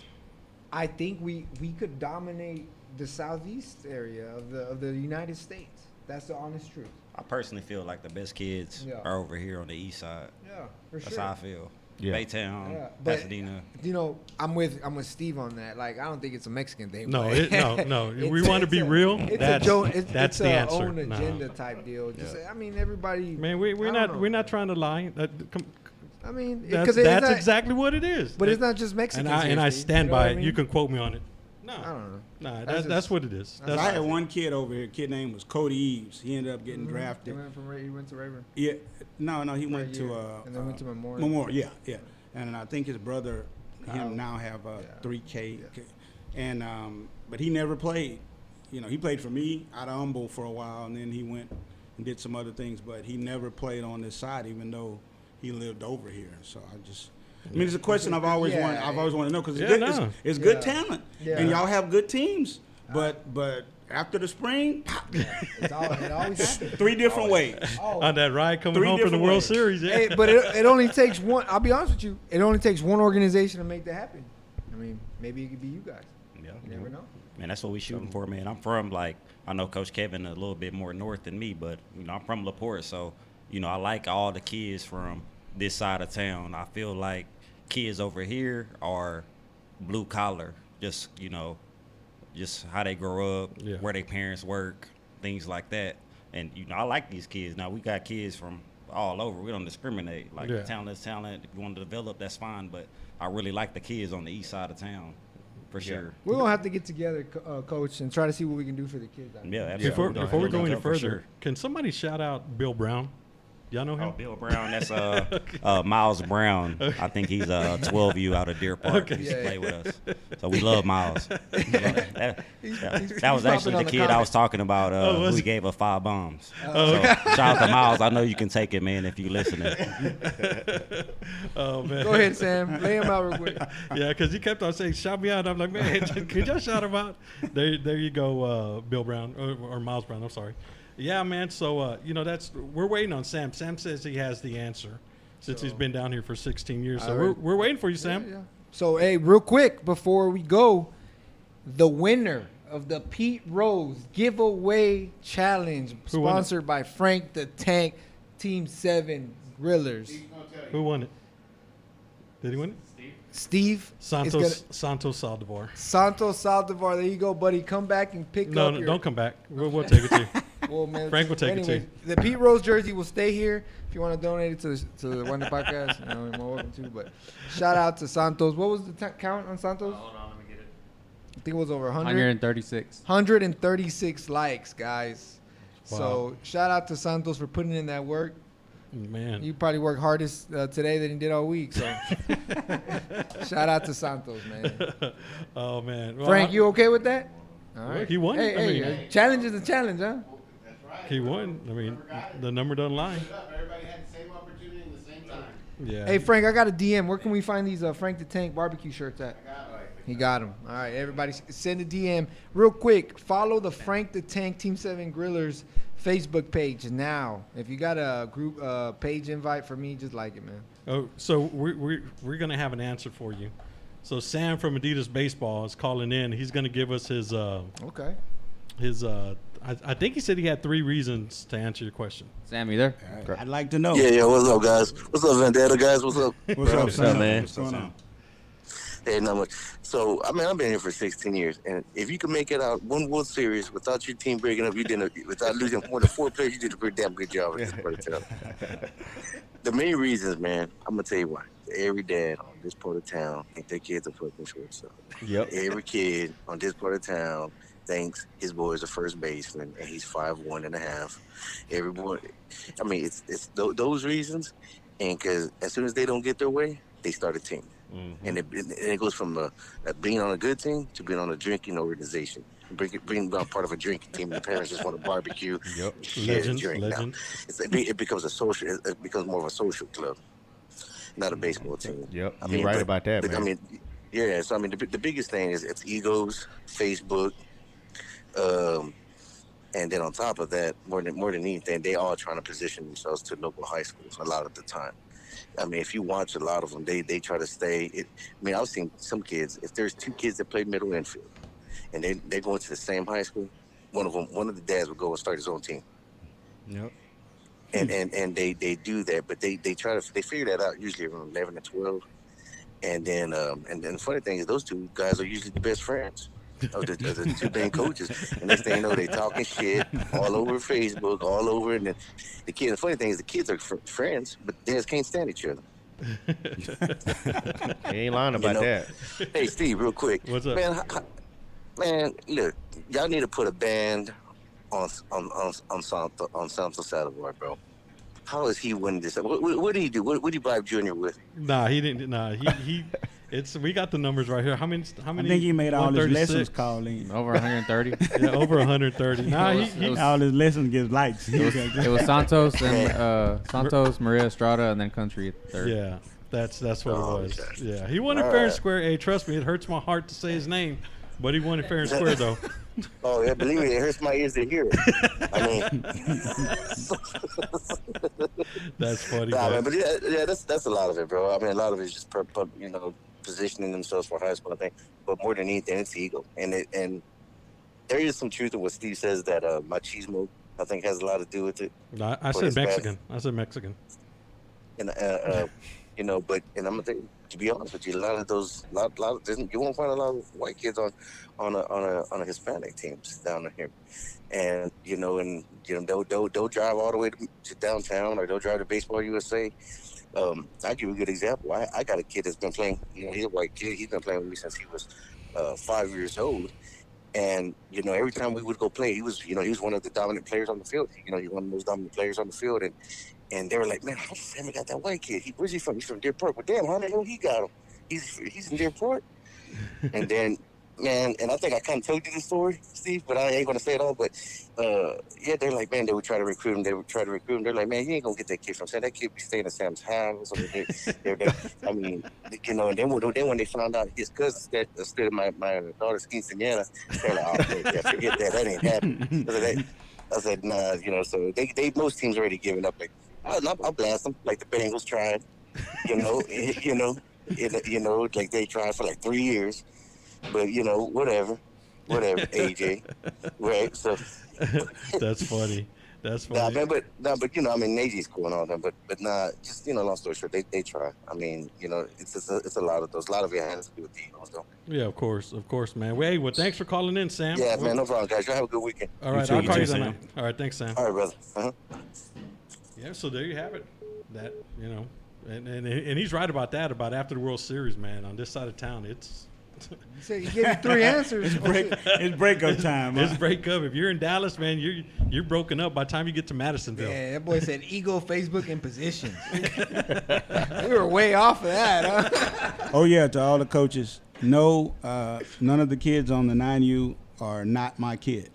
B: I think we could dominate the Southeast area of the United States. That's the honest truth.
G: I personally feel like the best kids
B: Yeah.
G: are over here on the east side.
B: Yeah, for
G: That's
B: sure.
G: how I feel.
E: Yeah.
G: Baytown,
B: Yeah, but-
G: Pasadena.
B: You know, I'm with Steve on that. Like, I don't think it's a Mexican thing.
A: No,
B: but-
A: no.
B: It's
A: We
B: a-
A: want to
B: it's
A: be
B: a-
A: real.
B: It's
A: That's
B: it's
A: the
B: a
A: answer.
B: own
A: No.
B: agenda type deal. Just,
A: Yeah.
B: I mean, everybody.
A: Man,
B: I
A: we're
B: don't know.
A: not trying to lie.
B: I mean,
A: That's,
B: because it's not,
A: exactly what it is.
B: But it's not just Mexicans.
A: And
B: here,
A: I
B: Steve.
A: stand
B: You know
A: by
B: what I
A: it.
B: mean?
A: You can quote me on it. No,
B: I don't know.
A: no,
B: That's
A: that's
B: just-
A: what it is.
B: that's
D: I had one kid over here. Kid name was Cody Eves. He ended up getting
B: He
D: drafted.
B: went to Rayburn.
D: Yeah, no, he went
B: a
D: to
B: year, and then went to Memorial.
D: Memorial, yeah. And I think his brother,
B: Kyle.
D: him now have
B: Yeah.
D: 3K,
B: Yeah.
D: and but he never played. You know, he played for me out of Humble for a while, and then he went and did some other things. But he never played on this side, even though he lived over here. So I mean, it's a question I've always
B: Yeah.
D: wanted. I've always wanted to know because
A: Yeah,
D: it's,
A: no.
D: it's good
B: Yeah.
D: talent,
B: Yeah.
D: and y'all have good teams. But after the spring,
B: It always happens.
D: 3 different ways.
B: Oh,
A: On that ride coming
D: 3
A: home from the
D: different
A: World
D: ways.
A: Series, yeah.
B: hey, but it only takes one. I'll be honest with you. It only takes one organization to make that happen. I mean, maybe it could be you guys.
G: Yeah.
B: You never know.
G: Man, that's what we shooting for, man. I'm from, like, I know Coach Kevin a little bit more north than me, but, you know, I'm from LaPorte, so, you know, I like all the kids from this side of town. I feel like kids over here are blue collar, just, you know, just how they grow up,
A: Yeah.
G: where their parents work, things like that. And, you know, I like these kids. Now, we got kids from all over. We don't discriminate. Like,
A: Yeah.
G: talent is talent. If you want to develop, that's fine, but I really like the kids on the east side of town, for sure.
B: We're gonna have to get together, Coach, and try to see what we can do for the kids. out
G: Yeah,
B: there.
G: absolutely.
A: Before we go any
G: For
A: further,
G: sure.
A: can somebody shout out Bill Brown? Y'all know him?
G: Oh, Bill Brown, that's Miles Brown. I think he's a 12U out of Deer Park. He used to
B: Yeah.
G: play with us. So we love Miles. That
B: He's
G: was
B: popping
G: actually
B: on
G: the kid I was talking about
A: was
G: who
A: he?
G: gave us 5 bombs. So shout out to Miles. I know you can take it, man, if you listening.
A: Oh man.
B: Go ahead, Sam. Lay him out real quick.
A: Yeah, because he kept on saying, shout me out. I'm like, man, can y'all shout him out? There you go, Bill Brown, or Miles Brown, I'm sorry. Yeah, man, so, you know, we're waiting on Sam. Sam says he has the answer since he's been down here for 16 years. So
B: All
A: we're,
B: right.
A: we're waiting for you, Sam.
B: Yeah. So, hey, real quick before we go, the winner of the Pete Rose Giveaway Challenge,
A: Who won it?
B: sponsored by Frank the Tank, Team 7 Grillers.
A: Who won it? Did he win it?
B: Steve is
A: Santos Saldivar.
B: Santos Saldivar. There you go, buddy. Come back and pick
A: No,
B: up
A: no,
B: your...
A: don't come back. We'll take it to you.
B: Well, man,
A: Frank will take it to
B: anyways, the Pete Rose jersey will stay here. If you want to donate it to the Wonder Podcast, you know, you're more welcome to. But shout out to Santos. What was the count on Santos?
H: Hold on, let me get it.
B: I think it was over 100.
H: 136.
B: 136 likes, guys.
A: Wow.
B: So shout out to Santos for putting in that work.
A: Man.
B: You probably worked hardest today than he did all week. So shout out to Santos, man.
A: Oh, man. Well,
B: Frank, you okay with that? All
A: Well, he won.
B: Hey,
A: I
B: hey,
A: mean,
B: challenge is a challenge, huh?
F: That's right.
A: he won. I mean, the number doesn't lie.
F: Everybody had the same opportunity in the same time.
A: Yeah.
B: Hey, Frank, I got a DM. Where can we find these Frank the Tank barbecue shirts at? He got them. All right, everybody, send a DM. Real quick, follow the Frank the Tank Team 7 Grillers Facebook page now. If you got a group page invite for me, just like it, man.
A: Oh, so we're going to have an answer for you. So Sam from Vendetta Baseball is calling in. He's going to give us his
B: Okay.
A: I think he said he had 3 reasons to answer your question.
H: Sam, you there?
D: I'd like to know.
I: Yeah, what's up, guys? What's up, Vendetta, guys? What's up?
D: What's up, Sam?
H: man?
D: What's going on?
I: Hey, not much. So, I mean, I've been here for 16 years, and if you can make it out one World Series without your team breaking up, without losing more than 4 players, you did a pretty damn good job with this part of town. The main reasons, man, I'm gonna tell you why. Every dad on this part of town think their kids are fucking shortstop.
E: Yep.
I: Every kid on this part of town thinks his boy is a first baseman, and he's 5'1.5". Every boy, I mean, it's those reasons, and because as soon as they don't get their way, they start a team.
E: Mm-hmm.
I: And it goes from being on a good team to being on a drinking organization. Being part of a drinking team, the parents just want to barbecue.
E: Yep.
I: Share,
A: Legend,
I: drink.
A: legend.
I: Now, it becomes a social. It becomes more of a social club, not a baseball team.
E: Yep.
I: I
E: You're
I: mean,
E: right
I: but-
E: about that,
I: but,
E: man.
I: I mean, yeah. So I mean, the biggest thing is it's egos, Facebook, and then on top of that, more than anything, they all trying to position themselves to local high schools a lot of the time. I mean, if you watch a lot of them, they try to stay. I mean, I've seen some kids. If there's 2 kids that play middle infield, and they're going to the same high school, one of the dads would go and start his own team.
E: Yep.
I: And they do that, but they figure that out usually around 11 or 12, and then the funny thing is those 2 guys are usually the best friends of the 2 main coaches, and next thing you know, they talking shit all over Facebook, all over, and then the kids. The funny thing is the kids are friends, but they just can't stand each other.
E: He ain't lying about
I: know,
E: that.
I: Hey Steve, real quick,
A: What's up?
I: man, look, y'all need to put a band on Santos Salazar, bro. How is he winning this? What did he do? What did he bribe Junior with?
A: Nah, he didn't. Nah, he. We got the numbers right here. How many?
D: I think he made all his
A: 136?
D: lessons call in.
H: Over 130.
A: Yeah, over 130. Nah, he
D: All his lessons gives likes.
H: It was Santos and Santos, Maria Estrada, and then Country at third.
A: yeah, that's what
I: Oh,
A: it was.
I: okay.
A: Yeah, he won it
I: All
A: fair and
I: right.
A: square. Hey, trust me, it hurts my heart to say his name, but he won it fair and square though.
I: Oh yeah, believe me, it hurts my ears to hear it. I mean,
A: That's funny.
I: nah,
A: bro.
I: man, but yeah, that's a lot of it, bro. I mean, a lot of it is just positioning themselves for high school, I think. But more than anything, it's ego, and there is some truth in what Steve says that machismo, I think, has a lot to do with it.
A: Nah, I
I: for
A: said
I: his bad-
A: Mexican. I said Mexican.
I: And but I'm gonna think, to be honest with you, a lot of you won't find a lot of white kids on a Hispanic teams down here, and they'll drive all the way to downtown, or they'll drive to Baseball USA. I'll give you a good example. I got a kid that's been playing. He's a white kid. He's been playing with me since he was 5 years old. And every time we would go play, he was one of the dominant players on the field. He's one of the most dominant players on the field. And they were like, man, how the family got that white kid? Where's he from? He's from Deer Park. Well, damn, how the hell he got him? He's in Deer Park. And then, man, and I think I kind of told you the story, Steve, but I ain't gonna say it all. But yeah, they're like, man, they would try to recruit him. They're like, man, you ain't gonna get that kid from Sam. That kid be staying at Sam's house. I mean, and then when they found out his cousin stood at my daughter's quinceañera, they're like, oh, yeah, forget that. That ain't happening. I said, nah, so they most teams already given up. Like, I'll blast them, like the Bengals tried, like they tried for like 3 years, but whatever, AJ, right? So
A: That's funny. That's
I: nah,
A: funny.
I: man, but I mean, AJ's cool and all that, but nah, just long story short, they try. I mean, it's a lot of those. A lot of it has to do with the egos, though.
A: Yeah, of course, man. Well, thanks for calling in, Sam.
I: Yeah, man, no problem, guys. Y'all have a good weekend.
A: All right,
D: too,
A: I'll
D: you
A: call
D: too,
A: you
D: Sam.
A: tonight. All right, thanks, Sam.
I: All right, brother. Uh-huh.
A: Yeah, so there you have it. That and he's right about that. About after the World Series, man. On this side of town, it's
B: You said he gave you 3 answers.
D: It's breakup time.
A: it's
D: Huh?
A: breakup. If you're in Dallas, man, you're broken up by the time you get to Madisonville.
B: Yeah, that boy said ego, Facebook, and positions. We were way off of that, huh?
D: Oh yeah, to all the coaches, no, none of the kids on the 9U are not my kid.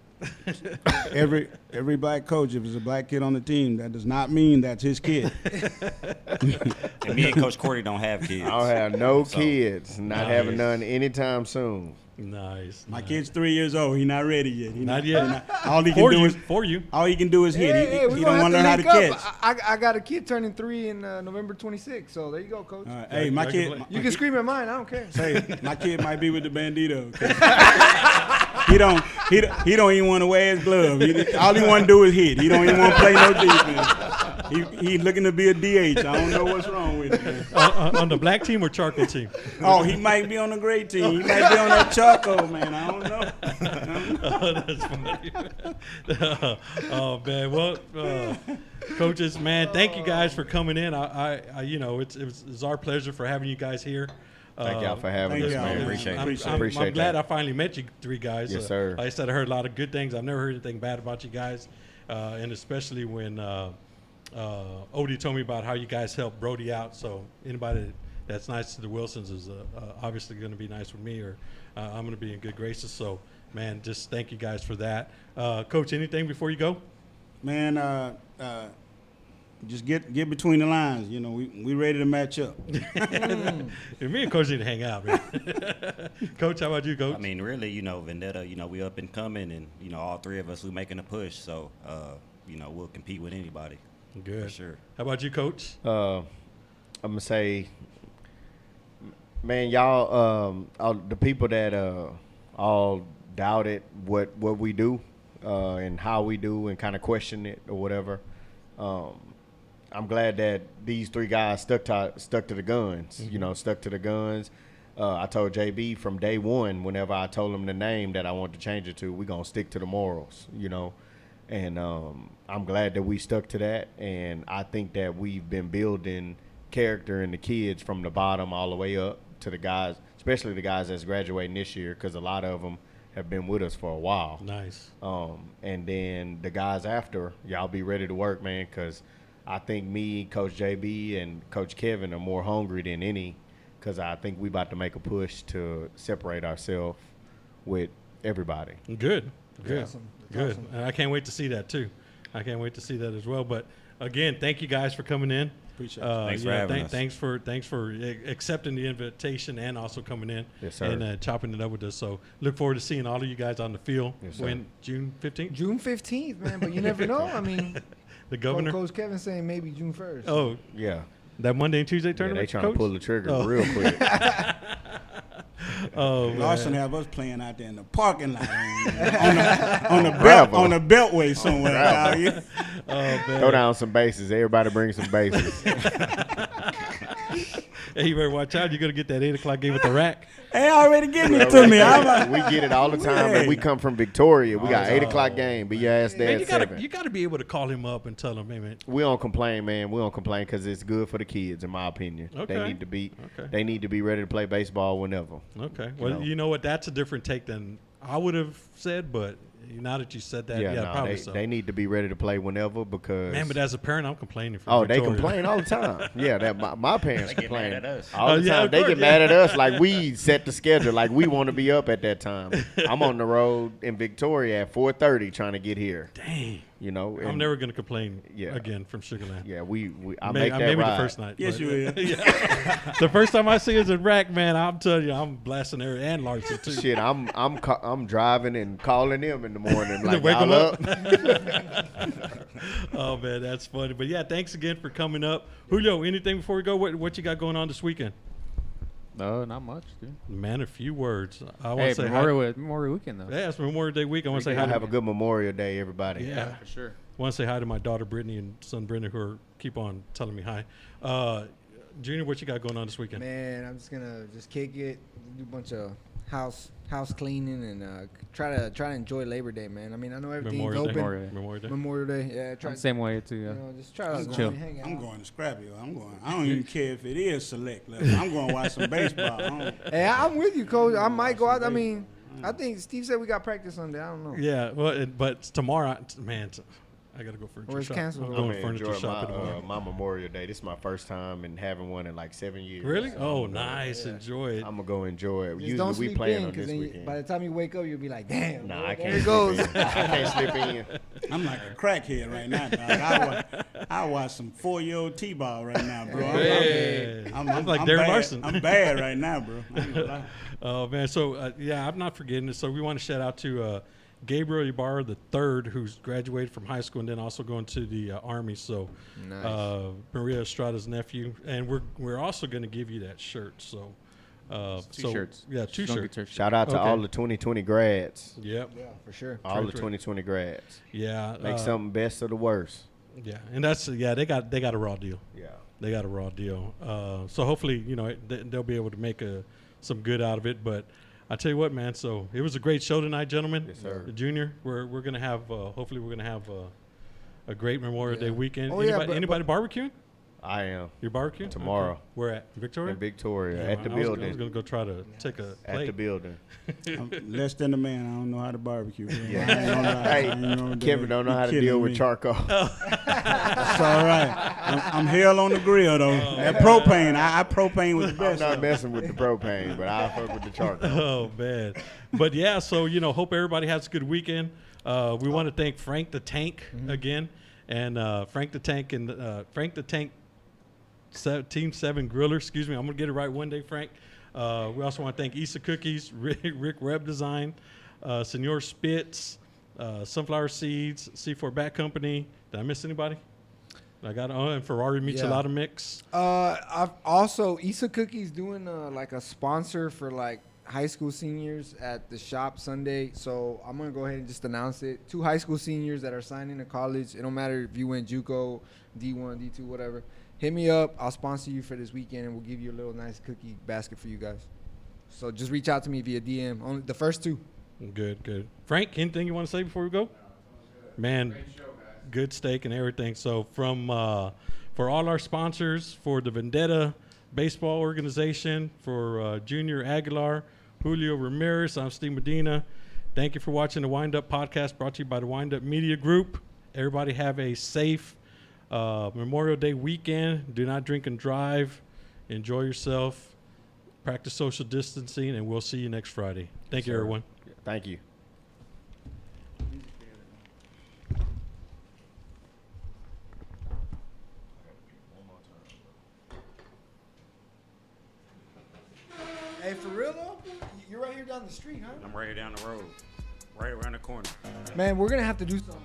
D: Every black coach, if there's a black kid on the team, that does not mean that's his kid.
G: And me and Coach Corti don't have kids.
E: I don't have no
G: So,
E: kids. Not having none anytime soon.
A: Nice.
D: My
A: nice.
D: kid's 3 years old. He's not ready yet.
A: Not yet.
D: All he can
A: For
D: do
A: you.
D: is
A: For you.
D: all he can do is hit.
B: Hey, we
D: He
B: gonna
D: don't want to
B: have
D: learn how to
B: link
D: catch.
B: up. I got a kid turning 3 in November 26th, so there you go, Coach.
D: All right.
A: Yeah,
D: Hey, my
A: I can
D: kid.
A: play.
D: my-
B: You
D: my
B: can
D: kid-
B: scream at mine. I don't care.
D: Say, my kid might be with the Bandito. He don't even want to wear his glove. All he want to do is hit. He don't even want to play no defense. He's looking to be a DH. I don't know what's wrong with him.
A: On the black team or charcoal team?
D: Oh, he might be on the gray team. He might be on that charcoal, man. I don't know.
A: Oh, that's funny. Oh man, well, coaches, man, thank you guys for coming in. I you know, it's our pleasure for having you guys here.
E: Thank y'all for having
D: Thank
E: us,
D: y'all,
E: man.
D: man.
E: Appreciate it.
A: I'm
E: Appreciate
A: glad
E: that.
A: I finally met you three guys.
E: Yes, sir.
A: Like I said, I heard a lot of good things. I've never heard anything bad about you guys, and especially when Odie told me about how you guys helped Brody out. So anybody that's nice to the Wilsons is obviously going to be nice with me, or I'm going to be in good graces. So, man, just thank you guys for that. Coach, anything before you go?
D: Man, just get between the lines. You know, we ready to match up.
A: Me and Coach need to hang out, man. Coach, how about you, Coach?
G: I mean, really, you know, Vendetta, you know, we up and coming, and you know, all three of us, we making a push. So, you know, we'll compete with anybody.
A: Good.
G: For sure.
A: How about you, Coach?
E: I'm gonna say, man, y'all, the people that all doubted what we do and how we do and kind of question it or whatever. I'm glad that these three guys stuck to the guns.
A: Mm-hmm.
E: You know, stuck to the guns. I told JB from day one, whenever I told him the name that I wanted to change it to, we gonna stick to the morals. You know. And I'm glad that we stuck to that, and I think that we've been building character in the kids from the bottom all the way up to the guys, especially the guys that's graduating this year, because a lot of them have been with us for a while.
A: Nice.
E: And then the guys after, y'all be ready to work, man, because I think me, Coach JB, and Coach Kevin are more hungry than any, because I think we about to make a push to separate ourselves with everybody.
A: Good. Good.
B: Awesome.
A: Good.
B: Awesome.
A: And I can't wait to see that too. I can't wait to see that as well. But again, thank you guys for coming in.
D: Appreciate it.
G: Thanks for having us.
A: Thanks for accepting the invitation and also coming in
E: Yes, sir.
A: and chopping it up with us. So look forward to seeing all of you guys on the field
E: Yes, sir.
A: when June 15th.
B: June 15th, man, but you never know. I mean,
A: The governor.
B: Coach Kevin saying maybe June 1st.
A: Oh,
E: Yeah.
A: that Monday and Tuesday
E: Yeah,
A: tournament.
E: they trying
A: Coach?
E: to pull the trigger
A: Oh.
E: real quick.
A: Oh,
D: Larson
A: man.
D: have us playing out there in the parking lot on the
E: Gravel.
D: on the beltway somewhere. Out here.
A: Oh, man.
E: Throw down some bases. Everybody bring some bases.
A: Hey, you better watch out. You're going to get that 8 o'clock game with the rack.
D: They already getting it to me.
E: We get it all the time, and we come from Victoria. We got 8 o'clock game, but your ass there
A: Man,
E: at
A: you gotta
E: 7.
A: you gotta be able to call him up and tell him, hey, man.
E: We don't complain, man. We don't complain because it's good for the kids, in my opinion.
A: Okay.
E: They need to be.
A: Okay.
E: They need to be ready to play baseball whenever.
A: Okay. Well,
E: know.
A: you know what? That's a different take than I would have said, but now that you said that, yeah, probably so.
E: they need to be ready to play whenever because.
A: Man, but as a parent, I'm complaining for
E: Oh,
A: Victoria.
E: they complain all the time. Yeah, that my parents
G: They get
E: complain
G: mad at us.
E: all the
A: Oh, yeah,
E: time.
A: of
E: They
A: course,
E: get
A: yeah.
E: mad at us like we set the schedule, like we want to be up at that time. I'm on the road in Victoria at 4:30 trying to get here.
A: Dang.
E: You know,
A: I'm
E: and-
A: never going to complain
E: Yeah.
A: again from Sugarland.
E: Yeah, I make that
A: maybe
E: ride.
A: the first night.
D: Yes,
A: but-
D: you will.
A: Yeah. The first time I see us in rack, man, I'm telling you, I'm blasting Eric and Larson too.
E: Shit, I'm driving and calling them in the morning like
A: Wake 'em
E: y'all up.
A: Oh man, that's funny. But yeah, thanks again for coming up. Julio, anything before we go? What you got going on this weekend?
H: No, not much, dude.
A: Man, a few words. I want
H: Hey,
A: to say
H: Memorial Weekend, though.
A: hi. Yeah, it's Memorial Day week. I want to say hi.
E: Y'all
A: To,
E: have a good Memorial Day, everybody.
A: yeah,
H: For sure.
A: want to say hi to my daughter Brittany and son Brendan, who keep on telling me hi. Junior, what you got going on this weekend?
B: Man, I'm just gonna kick it, do a bunch of house cleaning, and try to enjoy Labor Day, man. I mean, I know everything's
A: Memorial Day.
B: open.
H: Memorial Day.
B: Memorial Day, yeah. Try
H: I'm the same way, too, yeah.
B: you know, just try to
H: Just chill.
B: hang out.
D: I'm going to Scrappy. I don't even care if it is select level. I'm going to watch some baseball.
B: Hey, I'm with you, Coach. I might go out. I mean, I think Steve said we got practice Sunday. I don't know.
A: Yeah, well, but tomorrow, man, I gotta go furniture
B: Or it's
A: shop.
B: canceled.
A: I'm
B: I'm
A: going
E: gonna
A: furniture
E: enjoy
A: shopping
E: my,
A: tomorrow.
E: my Memorial Day. This is my first time and having one in like 7 years.
A: Really?
E: So
A: Oh,
E: I'm gonna go-
A: nice. Enjoy it.
E: I'm gonna go enjoy it.
B: Just
E: Usually
B: don't
E: we
B: sleep
E: playing
B: in,
E: on
B: because
E: this
B: then
E: weekend.
B: by the time you wake up, you'll be like, damn.
E: Nah,
B: bro,
E: I
B: there
E: can't
B: it goes.
E: sleep in. I can't slip in.
D: I'm like a crackhead right now, dog. I watch some 4-year-old T-ball right now, bro.
A: Hey. That's like Darren
D: bad.
A: Larson.
D: I'm bad right now, bro. I ain't gonna lie.
A: Oh man, so yeah, I'm not forgetting it. So we want to shout out to Gabriel Ibarra the third, who's graduated from high school and then also going to the Army. So
B: Nice.
A: Maria Estrada's nephew, and we're also going to give you that shirt. So
E: T-shirts.
A: Yeah, two
H: Don't
A: shirts.
H: get your shit.
E: Shout out to
A: Okay.
E: all the 2020 grads.
A: Yep.
B: Yeah, for sure.
E: All the
A: True.
E: 2020 grads.
A: Yeah.
E: Make something best of the worst.
A: Yeah, and that's they got a raw deal.
E: Yeah.
A: They got a raw deal. So hopefully, they'll be able to make some good out of it. But I tell you what, man. So it was a great show tonight, gentlemen.
E: Yes, sir.
A: The Junior, we're gonna have hopefully we're gonna have a great Memorial Day weekend.
B: Oh, yeah,
A: anybody barbecuing?
E: I am.
A: You're barbecuing
E: Tomorrow.
A: Okay. Where at? Victoria?
E: In Victoria,
A: Yeah,
E: at the
A: I was
E: building.
A: gonna go try to take a
E: At
A: plate.
E: the building.
D: I'm less than a man. I don't know how to barbecue. Bro.
E: Yeah.
D: I ain't gonna lie. I ain't gonna do
E: Kevin
D: it.
E: don't know
D: You
E: how to
D: kidding
E: deal with
D: me.
E: charcoal.
D: It's all right. I'm hell on the grill though. That propane, I propane with the
E: I'm
D: best.
E: not messing with the propane, but I fuck with the charcoal.
A: Oh man, but yeah. So hope everybody has a good weekend. We want to thank Frank the Tank again, and Frank the Tank Team 7 Griller. Excuse me, I'm gonna get it right one day, Frank. We also want to thank Issa Cookies, Rick Web Design, Senor Spitz, Sunflower Seeds, C4 Bat Company. Did I miss anybody? I got and Ferrari Michelada Mix.
B: I've also Issa Cookies doing like a sponsor for like high school seniors at the shop Sunday. So I'm gonna go ahead and just announce it. 2 high school seniors that are signing to college. It don't matter if you went JUCO, D1, D2, whatever. Hit me up. I'll sponsor you for this weekend, and we'll give you a little nice cookie basket for you guys. So just reach out to me via DM. Only the first 2.
A: Good. Frank, anything you want to say before we go? Man, good steak and everything. So for all our sponsors, for the Vendetta Baseball organization, for Junior Aguilar, Julio Ramirez, I'm Steve Medina. Thank you for watching the Wind Up Podcast, brought to you by the Wind Up Media Group. Everybody have a safe Memorial Day weekend. Do not drink and drive. Enjoy yourself. Practice social distancing, and we'll see you next Friday. Thank you, everyone.
E: Thank you.
B: Hey, for real though, you're right here down the street, huh?
G: I'm right down the road, right around the corner.
B: Man, we're gonna have to do something.